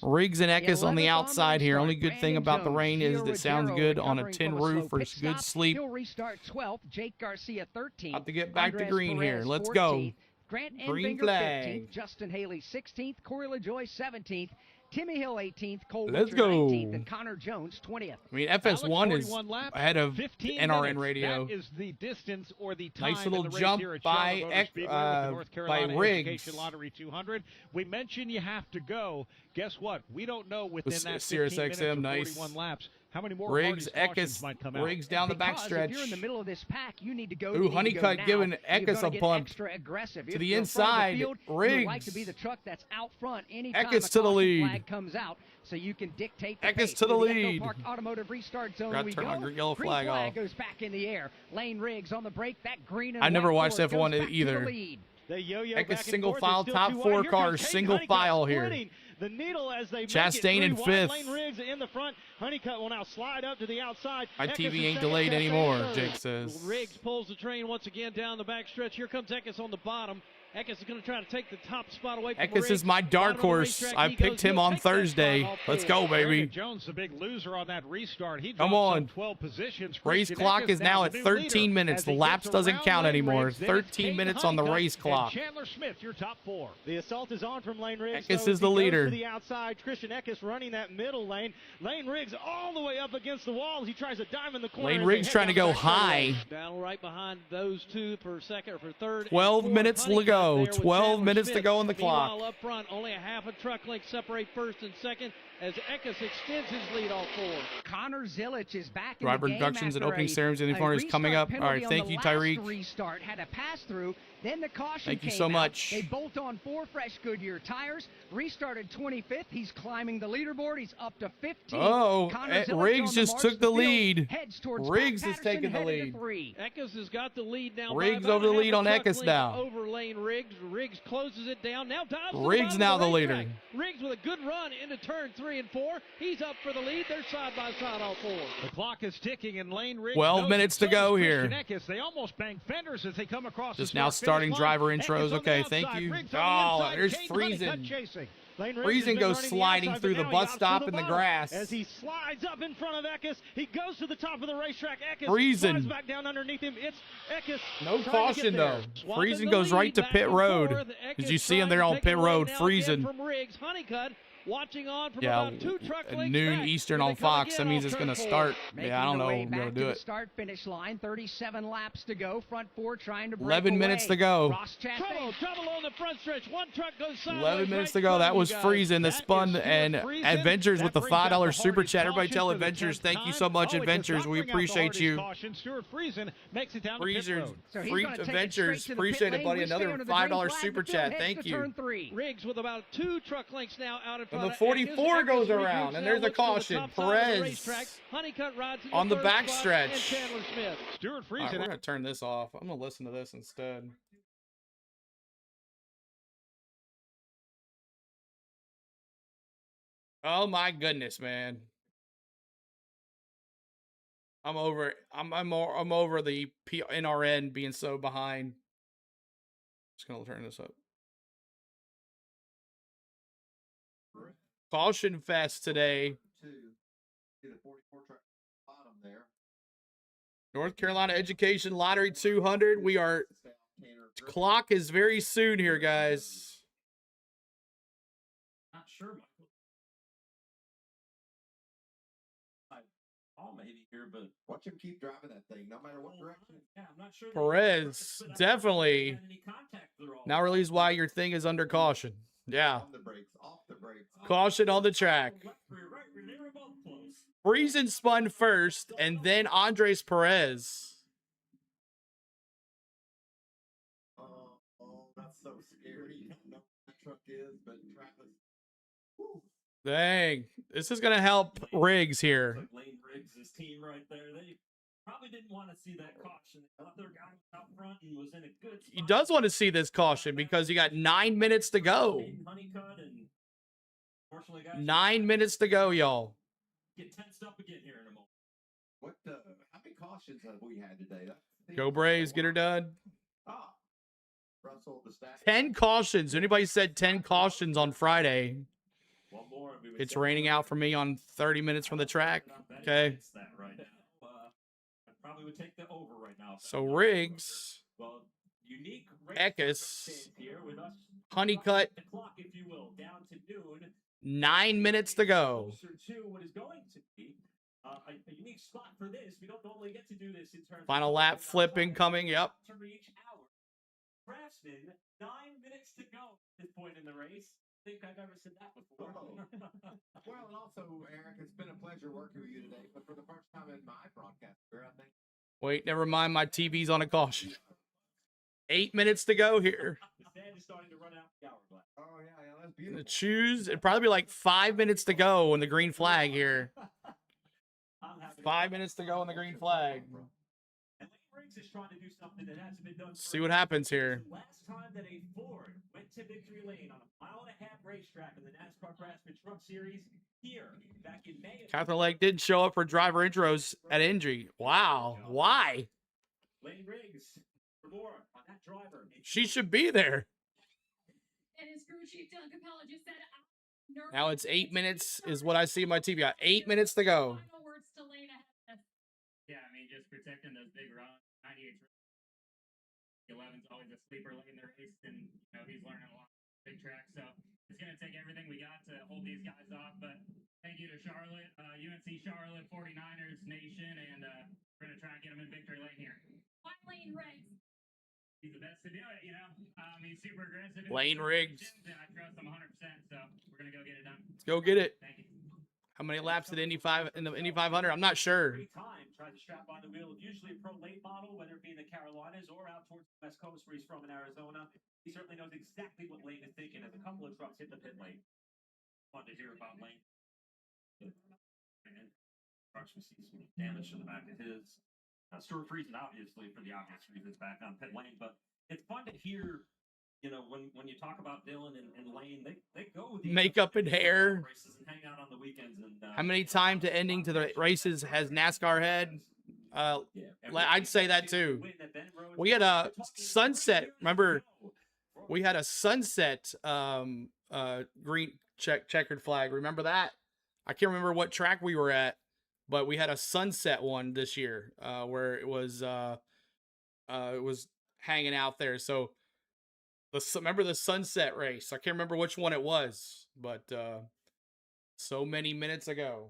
Speaker 1: Riggs and Eckes on the outside here. Only good thing about the rain is it sounds good on a tin roof for good sleep.
Speaker 3: He'll restart 12th. Jake Garcia 13th.
Speaker 1: Have to get back to green here. Let's go.
Speaker 3: Grant
Speaker 1: Green
Speaker 3: Enfinger
Speaker 1: flag.
Speaker 3: 15th, Justin Haley 16th, Corey LaJoy 17th, Timmy Hill 18th, Cole
Speaker 1: Let's
Speaker 3: Winter
Speaker 1: go.
Speaker 3: 19th, and Connor Jones 20th.
Speaker 1: I mean, FS1 is ahead of NRN Radio.
Speaker 2: That is the distance or the time
Speaker 1: Nice little
Speaker 2: in the race
Speaker 1: jump
Speaker 2: here at
Speaker 1: by
Speaker 2: Charlotte Motor Speedway with the North Carolina
Speaker 1: Riggs.
Speaker 2: Education Lottery 200. We mentioned you have to go. Guess what? We don't know within
Speaker 1: With
Speaker 2: that
Speaker 1: Sirius
Speaker 2: 15
Speaker 1: XM,
Speaker 2: minutes
Speaker 1: nice.
Speaker 2: or 41 laps how many more
Speaker 1: Riggs,
Speaker 2: Hardy's cautions
Speaker 1: Eckes,
Speaker 2: might come out.
Speaker 1: Riggs down the
Speaker 3: Because
Speaker 1: backstretch.
Speaker 3: if you're in the middle of this pack, you need to go.
Speaker 1: Ooh, Honeycutt giving Eckes a bump
Speaker 3: extra aggressive.
Speaker 1: to the inside.
Speaker 3: You
Speaker 1: Riggs.
Speaker 3: like to be the truck that's out front anytime
Speaker 1: Eckes
Speaker 3: a
Speaker 1: to the
Speaker 3: caution
Speaker 1: lead.
Speaker 3: flag comes out, so you can dictate the
Speaker 1: Eckes
Speaker 3: pace.
Speaker 1: to the
Speaker 3: Through Echo
Speaker 1: lead.
Speaker 3: Park Automotive restart zone
Speaker 1: Gotta
Speaker 3: we
Speaker 1: turn
Speaker 3: go.
Speaker 1: my yellow
Speaker 3: Green
Speaker 1: flag
Speaker 3: flag
Speaker 1: off.
Speaker 3: goes back in the air. Lane Riggs on the break. That green and
Speaker 1: I never
Speaker 3: white
Speaker 1: watched
Speaker 3: Ford
Speaker 1: F1
Speaker 3: goes back to the
Speaker 1: either.
Speaker 3: lead.
Speaker 6: They yo-yo
Speaker 1: Eckes
Speaker 6: back and
Speaker 1: single
Speaker 6: forth.
Speaker 1: file,
Speaker 6: It's still
Speaker 1: top
Speaker 6: too
Speaker 1: four
Speaker 6: wide. Here
Speaker 1: cars,
Speaker 6: comes Caden
Speaker 1: single
Speaker 6: Honeycutt
Speaker 1: file here.
Speaker 6: splitting the needle as they
Speaker 1: Chastain
Speaker 6: make it
Speaker 1: in
Speaker 6: three
Speaker 1: fifth.
Speaker 6: wide. Lane Riggs in the front. Honeycutt will now slide up to the outside.
Speaker 1: My
Speaker 6: Eckes
Speaker 1: TV
Speaker 6: in
Speaker 1: ain't
Speaker 6: second,
Speaker 1: delayed
Speaker 6: Chastain
Speaker 1: anymore,
Speaker 6: third.
Speaker 1: Jake says.
Speaker 4: Riggs pulls the train once again down the backstretch. Here comes Eckes on the bottom. Eckes is going to try to take the top spot away from
Speaker 1: Eckes
Speaker 4: Riggs.
Speaker 1: is my dark
Speaker 4: Bottom of the
Speaker 1: horse.
Speaker 4: racetrack,
Speaker 1: I
Speaker 4: he
Speaker 1: picked
Speaker 4: goes.
Speaker 1: him
Speaker 4: He'll
Speaker 1: on
Speaker 4: take that spot
Speaker 1: Thursday.
Speaker 4: off
Speaker 1: Let's
Speaker 4: forward.
Speaker 1: go, baby.
Speaker 2: Brandon Jones, the big loser on that restart. He
Speaker 1: Come
Speaker 2: dropped
Speaker 1: on.
Speaker 2: some 12 positions.
Speaker 1: Race
Speaker 2: Christian
Speaker 1: clock
Speaker 2: Eckes
Speaker 1: is now at
Speaker 2: the new
Speaker 1: 13
Speaker 2: leader.
Speaker 1: minutes.
Speaker 2: As
Speaker 1: The
Speaker 2: he
Speaker 1: laps
Speaker 2: gets
Speaker 1: doesn't
Speaker 2: around
Speaker 1: count
Speaker 2: Lane
Speaker 1: anymore.
Speaker 2: Riggs, then it's
Speaker 1: 13
Speaker 2: Caden
Speaker 1: minutes on the
Speaker 2: Honeycutt
Speaker 1: race
Speaker 2: and
Speaker 1: clock.
Speaker 2: Chandler Smith, your top four.
Speaker 6: The assault is on from Lane Riggs.
Speaker 1: Eckes
Speaker 6: so
Speaker 1: is the
Speaker 6: he goes
Speaker 1: leader.
Speaker 6: To the outside, Christian Eckes running that middle lane. Lane Riggs all the way up against the wall. He tries a dime in the corner.
Speaker 1: Lane
Speaker 6: as they
Speaker 1: Riggs
Speaker 6: head
Speaker 1: trying to
Speaker 6: down
Speaker 1: go
Speaker 6: the back straightaway.
Speaker 1: high.
Speaker 4: Battle right behind those two for second or for third.
Speaker 1: 12 minutes to go. 12 minutes to go on the clock.
Speaker 4: Meanwhile, up front, only a half a truck length separate first and second as Eckes extends his lead all four.
Speaker 3: Connor Zilic is back in
Speaker 1: Driver
Speaker 3: the game
Speaker 1: inductions and
Speaker 3: after
Speaker 1: opening
Speaker 3: a-
Speaker 1: ceremonies in the
Speaker 3: a
Speaker 1: corner is coming up.
Speaker 3: restart
Speaker 1: All right,
Speaker 3: penalty
Speaker 1: thank
Speaker 3: on
Speaker 1: you,
Speaker 3: the last
Speaker 1: Tyreek.
Speaker 3: Restart had a pass through, then the caution
Speaker 1: Thank you
Speaker 3: came
Speaker 1: so
Speaker 3: out.
Speaker 1: much.
Speaker 3: They bolt on 4 fresh Goodyear tires. Restarted 25th. He's climbing the leaderboard. He's up to 15th.
Speaker 1: Oh,
Speaker 3: Connor Zilic
Speaker 1: Riggs
Speaker 3: on the
Speaker 1: just
Speaker 3: march.
Speaker 1: took the
Speaker 3: field
Speaker 1: lead.
Speaker 3: heads towards
Speaker 1: Riggs
Speaker 3: Scott
Speaker 1: is
Speaker 3: Patterson,
Speaker 1: taking the
Speaker 3: headed to
Speaker 1: lead.
Speaker 3: 3.
Speaker 4: Eckes has got the lead now.
Speaker 1: Riggs
Speaker 4: by about
Speaker 1: over the
Speaker 4: half
Speaker 1: lead
Speaker 4: a
Speaker 1: on
Speaker 4: truck
Speaker 1: Eckes
Speaker 4: length
Speaker 1: now.
Speaker 4: Over Lane Riggs. Riggs closes it down. Now dives to the
Speaker 1: Riggs
Speaker 4: bottom
Speaker 1: now
Speaker 4: of
Speaker 1: the
Speaker 4: racetrack.
Speaker 1: leader.
Speaker 4: Riggs with a good run into turn 3 and 4. He's up for the lead. They're side by side all four.
Speaker 2: The clock is ticking, and Lane Riggs
Speaker 1: 12
Speaker 2: knows
Speaker 1: minutes
Speaker 2: it.
Speaker 1: to
Speaker 2: So
Speaker 1: go
Speaker 2: does
Speaker 1: here.
Speaker 2: Christian Eckes. They almost bang fenders as they come across
Speaker 1: Just
Speaker 2: the
Speaker 1: now
Speaker 2: start
Speaker 1: starting
Speaker 2: finish
Speaker 1: driver
Speaker 2: line.
Speaker 1: intros.
Speaker 2: Eckes on
Speaker 1: Okay,
Speaker 2: the
Speaker 1: thank
Speaker 2: outside.
Speaker 1: you.
Speaker 2: Riggs on the
Speaker 1: Oh,
Speaker 2: inside.
Speaker 1: there's
Speaker 2: Caden Honeycutt
Speaker 1: Friesen.
Speaker 6: Chasing. Lane Riggs
Speaker 1: Friesen
Speaker 6: has been
Speaker 1: goes
Speaker 6: running
Speaker 1: sliding
Speaker 6: outside,
Speaker 1: through
Speaker 6: but
Speaker 1: the
Speaker 6: now he
Speaker 1: bus
Speaker 6: opts
Speaker 1: stop
Speaker 6: to
Speaker 1: in the
Speaker 6: bottom
Speaker 1: grass.
Speaker 6: As he slides up in front of Eckes, he goes to the top of the racetrack. Eckes
Speaker 1: Friesen.
Speaker 6: slides back down underneath him. It's Eckes.
Speaker 1: No
Speaker 6: trying to
Speaker 1: caution,
Speaker 6: get there.
Speaker 1: though. Friesen goes right to pit road. As you see him there on pit road, Friesen.
Speaker 4: From Riggs, Honeycutt watching on from
Speaker 1: Yeah,
Speaker 4: about 2 truck
Speaker 1: at
Speaker 4: lengths
Speaker 1: noon
Speaker 4: back.
Speaker 1: Eastern
Speaker 4: Here
Speaker 1: on
Speaker 4: they come
Speaker 1: Fox.
Speaker 4: again
Speaker 1: That means
Speaker 4: off
Speaker 1: it's going to
Speaker 4: turn 4.
Speaker 1: start.
Speaker 3: Making
Speaker 1: Yeah, I don't
Speaker 3: their
Speaker 1: know.
Speaker 3: way
Speaker 1: We're
Speaker 3: back
Speaker 1: going to
Speaker 3: to
Speaker 1: do
Speaker 3: the
Speaker 1: it.
Speaker 3: start-finish line. 37 laps to go. Front 4 trying to break
Speaker 1: 11 minutes
Speaker 3: away.
Speaker 1: to go.
Speaker 3: Ross Chastain.
Speaker 4: Trouble on the front stretch. One truck goes sideways.
Speaker 1: 11 minutes
Speaker 4: right
Speaker 1: to go.
Speaker 4: in front
Speaker 1: That
Speaker 4: of
Speaker 1: was
Speaker 4: you guys.
Speaker 1: Friesen, the
Speaker 2: That
Speaker 1: spun,
Speaker 2: is
Speaker 1: and
Speaker 2: Stuart Friesen.
Speaker 1: Adventures with the
Speaker 2: That brings up
Speaker 1: $5
Speaker 2: the
Speaker 1: super
Speaker 2: Hardy's
Speaker 1: chat. Everybody
Speaker 2: caution
Speaker 1: tell
Speaker 2: for the
Speaker 1: Adventures,
Speaker 2: 10th
Speaker 1: thank you
Speaker 2: time.
Speaker 1: so much,
Speaker 2: Oh, it does
Speaker 1: Adventures.
Speaker 2: not
Speaker 1: We
Speaker 2: bring up the
Speaker 1: appreciate
Speaker 2: Hardy's
Speaker 1: you.
Speaker 2: caution. Stuart Friesen makes it down to pit
Speaker 1: Freezers,
Speaker 2: road.
Speaker 3: So he's
Speaker 1: free
Speaker 3: gonna take it
Speaker 1: Adventures.
Speaker 3: straight to the
Speaker 1: Appreciate
Speaker 3: pit
Speaker 1: it,
Speaker 3: lane.
Speaker 1: buddy.
Speaker 3: We stay
Speaker 1: Another
Speaker 3: under the green
Speaker 1: $5
Speaker 3: flag.
Speaker 1: super
Speaker 3: The field
Speaker 1: chat.
Speaker 3: heads
Speaker 1: Thank
Speaker 3: to
Speaker 1: you.
Speaker 3: Turn 3.
Speaker 4: Riggs with about 2 truck lengths now out in front
Speaker 1: And the
Speaker 4: of
Speaker 1: 44
Speaker 4: Eckes.
Speaker 1: goes
Speaker 4: Eckes
Speaker 1: around,
Speaker 4: regroups
Speaker 1: and
Speaker 4: now,
Speaker 1: there's a
Speaker 4: looks to the
Speaker 1: caution.
Speaker 4: top side of the
Speaker 1: Perez
Speaker 4: racetrack. Honeycutt rides in
Speaker 1: on the
Speaker 4: third spot,
Speaker 1: backstretch.
Speaker 4: and Chandler Smith.
Speaker 2: Stuart
Speaker 1: All right,
Speaker 2: Friesen.
Speaker 1: we're going to turn this off. I'm going to listen to this instead. Oh my goodness, man. I'm over it. I'm over the NRN being so behind. Just going to turn this up. Caution Fest today. North Carolina Education Lottery 200. We are clock is very soon here, guys.
Speaker 15: Not sure, Michael. Maybe here, but watch him keep driving that thing, no matter what direction. Yeah, I'm not sure.
Speaker 1: Perez definitely. Now release why your thing is under caution. Yeah.
Speaker 15: Off the brakes.
Speaker 1: Caution on the track. Friesen spun first, and then Andres Perez.
Speaker 15: Oh, that's so scary. You don't know what that truck is, but Travis. Whew.
Speaker 1: Dang. This is going to help Riggs here.
Speaker 15: Lane Riggs' team right there. They probably didn't want to see that caution. They thought their guy was out front and was in a good spot.
Speaker 1: He does want to see this caution because you got 9 minutes to go.
Speaker 15: Honeycutt and
Speaker 1: 9 minutes to go, y'all.
Speaker 16: Get tensed up again here in a moment.
Speaker 15: What? How many cautions have we had today?
Speaker 1: Go Braves, get her done.
Speaker 15: Ah, Russell, the stat.
Speaker 1: 10 cautions. Anybody said 10 cautions on Friday?
Speaker 16: One more.
Speaker 1: It's raining out for me on 30 minutes from the track. Okay.
Speaker 16: Right now. I probably would take the over right now.
Speaker 1: So Riggs,
Speaker 16: Well, unique
Speaker 1: Eckes,
Speaker 16: here with us.
Speaker 1: Honeycutt,
Speaker 16: The clock, if you will, down to noon.
Speaker 1: 9 minutes to go.
Speaker 16: Closer to what is going to be a unique spot for this. We don't normally get to do this in terms
Speaker 1: Final
Speaker 16: of
Speaker 1: lap flip incoming. Yep.
Speaker 16: to reach our Craftsman. 9 minutes to go at this point in the race. I think I've ever said that before.
Speaker 15: Well, and also, Eric, it's been a pleasure working with you today. But for the first time in my broadcast career, I think.
Speaker 1: Wait, never mind. My TV's on a caution. 8 minutes to go here.
Speaker 16: The sand is starting to run out the hourglass.
Speaker 15: Oh, yeah, that's beautiful.
Speaker 1: Choose. It'd probably be like 5 minutes to go on the green flag here. 5 minutes to go on the green flag.
Speaker 16: And Riggs is trying to do something that hasn't been done.
Speaker 1: See what happens here.
Speaker 16: Last time that a Ford went to victory lane on a 1.5-mile racetrack in the Nascar Craftsman Truck Series here back in May.
Speaker 1: Catherine Lake didn't show up for driver intros at injury. Wow. Why?
Speaker 16: Lane Riggs for more on that driver.
Speaker 1: She should be there. Now it's 8 minutes is what I see in my TV. 8 minutes to go.
Speaker 17: Yeah, I mean, just protecting those big runs. 98. 11's always a sleeper late in the race, and he's learning a lot of big tracks. So it's going to take everything we got to hold these guys off. But thank you to Charlotte, UNC Charlotte, 49ers Nation, and we're going to try and get them in victory lane here.
Speaker 18: Lane Riggs.
Speaker 17: He's the best to do it, he's super aggressive.
Speaker 1: Lane Riggs.
Speaker 17: And I trust him 100%. So we're going to go get it done.
Speaker 1: Let's go get it.
Speaker 17: Thank you.
Speaker 1: How many laps did Indy 5 in the Indy 500? I'm not sure.
Speaker 16: Time tried to strap on the wheel of usually a pro late model, whether it be in the Carolinas or out towards the West Coast where he's from in Arizona. He certainly knows exactly what Lane is thinking as a couple of trucks hit the pit lane. Fun to hear about Lane. And trucks we see some damage to the back of his. Stuart Friesen, obviously, for the obvious reasons, back on pit lane. But it's fun to hear. When you talk about Dylan and Lane, they go with
Speaker 1: makeup and hair.
Speaker 16: Races and hang out on the weekends. And,
Speaker 1: how many time to ending to the races has NASCAR had? I'd say that too. We had a sunset. Remember, we had a sunset green checkered flag. Remember that? I can't remember what track we were at, but we had a sunset one this year where it was hanging out there. So. Remember the sunset race? I can't remember which one it was, but so many minutes ago.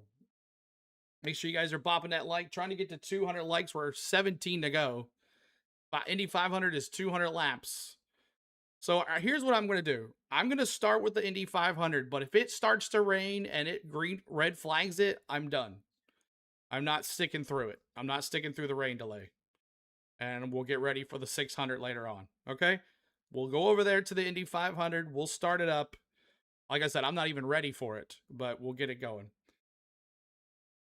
Speaker 1: Make sure you guys are bopping that like. Trying to get to 200 likes. We're 17 to go. Indy 500 is 200 laps. So here's what I'm going to do. I'm going to start with the Indy 500, but if it starts to rain and it red flags it, I'm done. I'm not sticking through it. I'm not sticking through the rain delay. And we'll get ready for the 600 later on. Okay? We'll go over there to the Indy 500. We'll start it up. Like I said, I'm not even ready for it, but we'll get it going.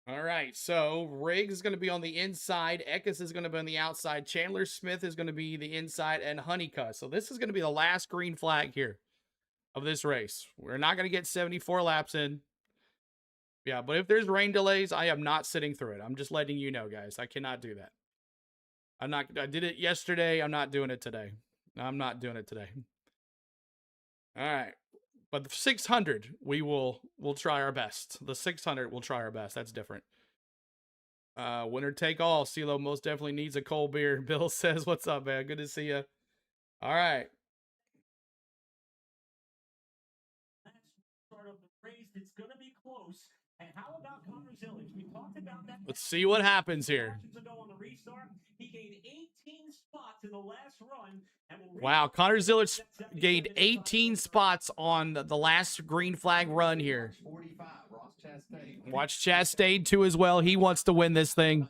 Speaker 1: All right, so Riggs is going to be on the inside. Eckes is going to be on the outside. Chandler Smith is going to be the inside, and Honeycutt. So this is going to be the last green flag here of this race. We're not going to get 74 laps in. Yeah, but if there's rain delays, I am not sitting through it. I'm just letting you know, guys. I cannot do that. I did it yesterday. I'm not doing it today. I'm not doing it today. All right. But the 600, we'll try our best. The 600, we'll try our best. That's different. Winner take all. CeeLo most definitely needs a cold beer. Bill says, what's up, man? Good to see you. All right.
Speaker 16: Start of the race. It's going to be close. And how about Connor Zillage? We talked about that.
Speaker 1: Let's see what happens here.
Speaker 16: On the restart, he gained 18 spots in the last run.
Speaker 1: Wow, Connor Zillage gained 18 spots on the last green flag run here. Watch Chastain too as well. He wants to win this thing.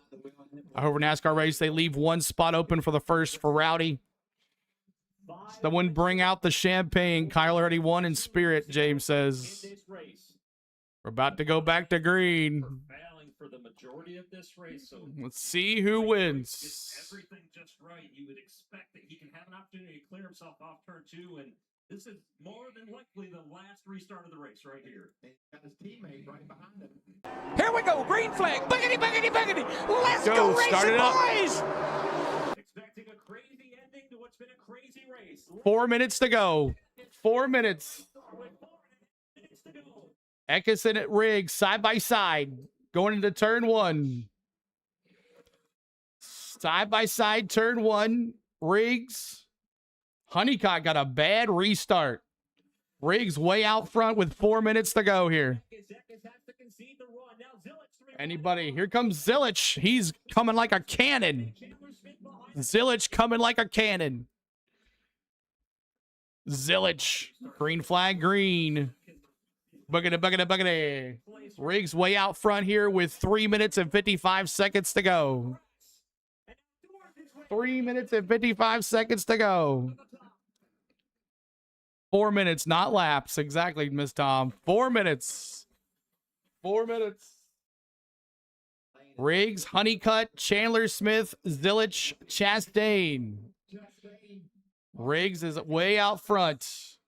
Speaker 1: Over NASCAR race, they leave one spot open for the first for Rowdy. Someone bring out the champagne. Kyle already won in spirit, James says. We're about to go back to green.
Speaker 16: For the majority of this race, so
Speaker 1: let's see who wins.
Speaker 16: Everything just right. You would expect that he can have an opportunity to clear himself off turn 2 and This is more than likely the last restart of the race right here.
Speaker 15: Got his teammate right behind him.
Speaker 13: Here we go, green flag. Boogity, boogity, boogity. Let's go
Speaker 1: start
Speaker 13: racing,
Speaker 1: it up.
Speaker 13: boys.
Speaker 16: Expecting a crazy ending to what's been a crazy race.
Speaker 1: 4 minutes to go. 4 minutes. Eckes and Riggs side by side going into turn 1. Side by side, turn 1. Riggs. Honeycutt got a bad restart. Riggs way out front with 4 minutes to go here. Anybody? Here comes Zilich. He's coming like a cannon. Zilich coming like a cannon. Zilich. Green flag, green. Boogity, boogity, boogity. Riggs way out front here with 3 minutes and 55 seconds to go. 3 minutes and 55 seconds to go. 4 minutes, not laps. Exactly, Miss Tom. 4 minutes. 4 minutes. Riggs, Honeycutt, Chandler Smith, Zilich, Chastain. Riggs is way out front.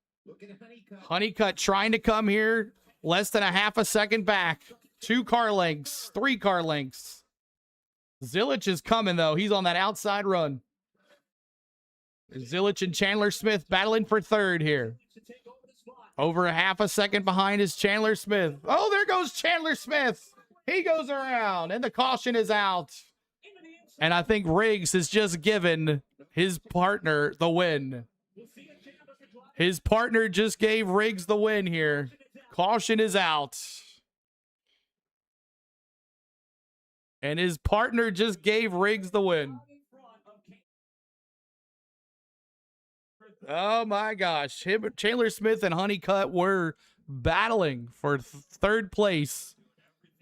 Speaker 1: Honeycutt trying to come here. Less than a half a second back. 2 car lengths. 3 car lengths. Zilich is coming, though. He's on that outside run. Zilich and Chandler Smith battling for third here. Over a half a second behind is Chandler Smith. Oh, there goes Chandler Smith. He goes around, and the caution is out. And I think Riggs has just given his partner the win. His partner just gave Riggs the win here. Caution is out. And his partner just gave Riggs the win. Oh, my gosh. Chandler Smith and Honeycutt were battling for third place.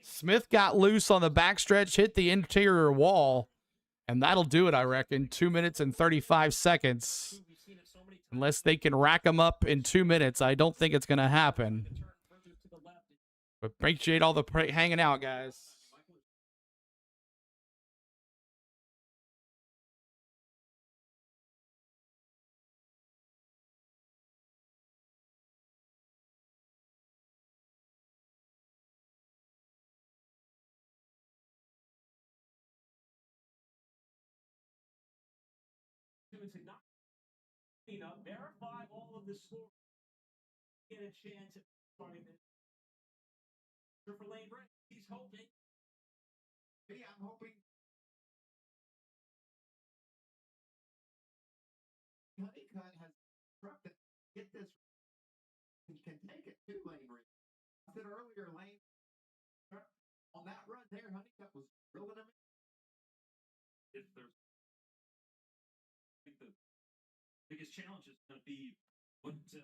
Speaker 1: Smith got loose on the backstretch, hit the interior wall, and that'll do it, I reckon. 2 minutes and 35 seconds. Unless they can rack them up in 2 minutes, I don't think it's going to happen. But appreciate all the hanging out, guys.
Speaker 16: Verify all of the scores. Get a chance at starting this. For Lane Brett, he's hoping.
Speaker 15: Yeah, I'm hoping. Honeycutt has truck that get this. He can take it to Lane Brett. I said earlier, Lane on that run there, Honeycutt was drilling him.
Speaker 16: If there's the biggest challenge is going to be what the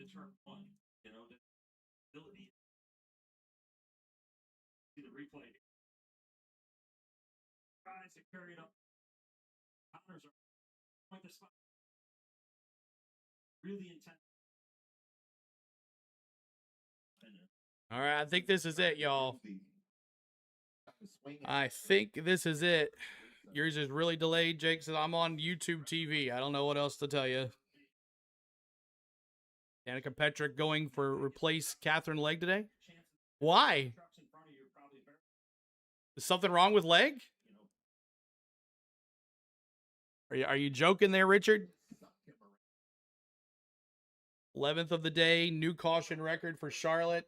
Speaker 16: turn 1, you know, the ability. See the replay. Tries to carry it up. Counters are point the spot. Really intense.
Speaker 1: All right, I think this is it, y'all. I think this is it. Yours is really delayed, Jake says. I'm on YouTube TV. I don't know what else to tell you. Danica Petrick going for replace Catherine Legg today? Why? Is something wrong with Legg? Are you joking there, Richard? 11th of the day, new caution record for Charlotte.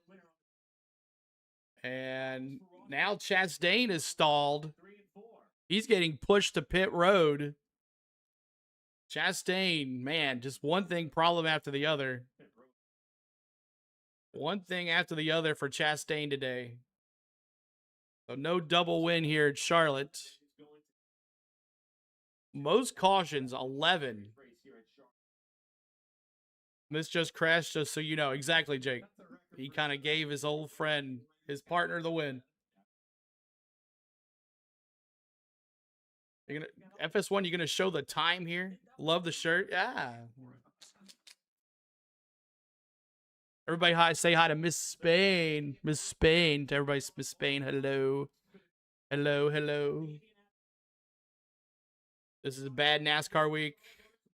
Speaker 1: And now Chastain is stalled. He's getting pushed to pit road. Chastain, man, just one thing problem after the other. One thing after the other for Chastain today. So no double win here at Charlotte. Most cautions, 11. This just crashed, just so you know. Exactly, Jake. He kind of gave his old friend, his partner, the win. You're gonna FS1, you're gonna show the time here. Love the shirt. Yeah. Everybody hi, say hi to Miss Spain. Miss Spain. To everybody, Miss Spain, hello. Hello, hello. This is a bad NASCAR week.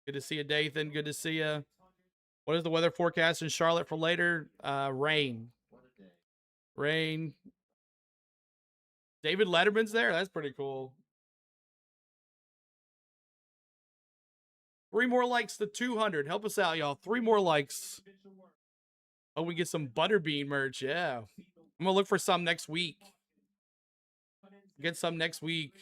Speaker 1: Good to see you, Dathan. Good to see you. What is the weather forecast in Charlotte for later? Rain. Rain. David Letterman's there? That's pretty cool. 3 more likes to 200. Help us out, y'all. 3 more likes. Oh, we get some Butterbean merch. Yeah. I'm going to look for some next week. Get some next week.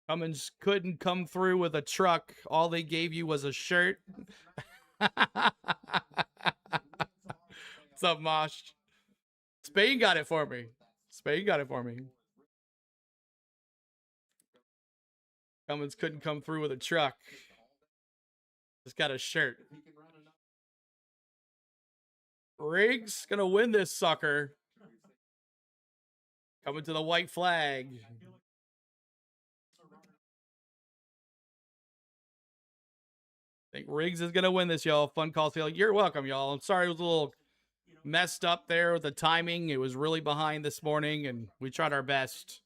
Speaker 1: Cummins couldn't come through with a truck. All they gave you was a shirt. What's up, Mosh? Spain got it for me. Spain got it for me. Cummins couldn't come through with a truck. Just got a shirt. Riggs gonna win this sucker. Coming to the white flag. I think Riggs is gonna win this, y'all. Fun call field. You're welcome, y'all. I'm sorry it was a little messed up there with the timing. It was really behind this morning, and we tried our best.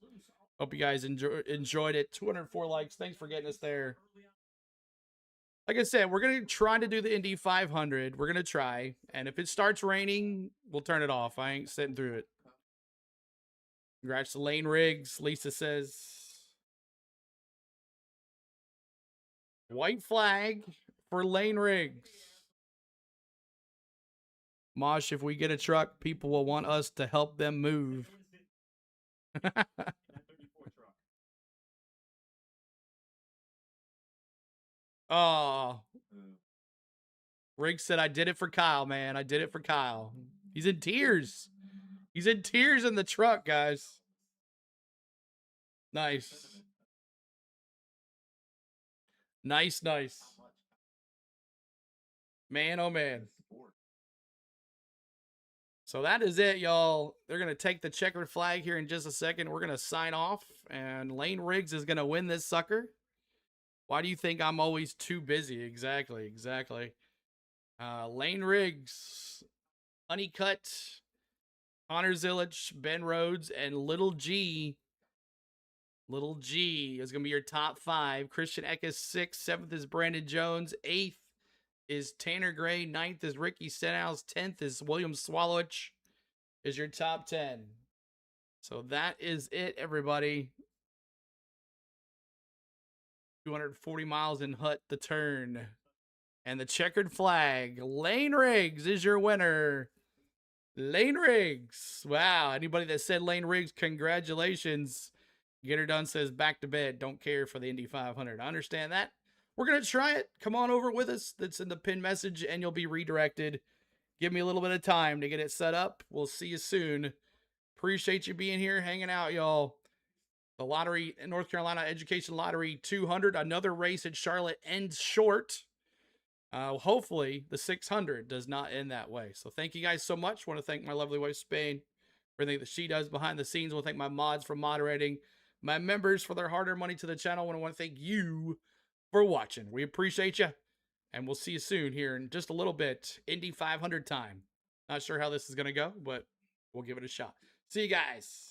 Speaker 1: Hope you guys enjoyed it. 204 likes. Thanks for getting us there. Like I said, we're going to try to do the Indy 500. We're going to try. And if it starts raining, we'll turn it off. I ain't sitting through it. Congrats to Lane Riggs. Lisa says. White flag for Lane Riggs. Mosh, if we get a truck, people will want us to help them move. Oh. Riggs said, I did it for Kyle, man. I did it for Kyle. He's in tears. He's in tears in the truck, guys. Nice. Nice, nice. Man, oh, man. So that is it, y'all. They're going to take the checkered flag here in just a second. We're going to sign off, and Lane Riggs is going to win this sucker. Why do you think I'm always too busy? Exactly, exactly. Lane Riggs, Honeycutt, Connor Zillich, Ben Rhodes, and Little G. Little G is going to be your top 5. Christian Eckes, 6th. 7th is Brandon Jones. 8th is Tanner Gray. 9th is Ricky Stenhouse. 10th is William Swallowich. Is your top 10. So that is it, everybody. 240 miles in Hut the turn. And the checkered flag. Lane Riggs is your winner. Lane Riggs. Wow. Anybody that said Lane Riggs, congratulations. Get Her Done says back to bed. Don't care for the Indy 500. I understand that. We're going to try it. Come on over with us. That's in the pin message and you'll be redirected. Give me a little bit of time to get it set up. We'll see you soon. Appreciate you being here, hanging out, y'all. The lottery, North Carolina Education Lottery 200, another race at Charlotte ends short. Hopefully, the 600 does not end that way. So thank you guys so much. I want to thank my lovely wife, Spain, for everything that she does behind the scenes. I want to thank my mods for moderating, my members for their hard-earned money to the channel. And I want to thank you for watching. We appreciate you, and we'll see you soon here in just a little bit. Indy 500 time. Not sure how this is going to go, but we'll give it a shot. See you guys.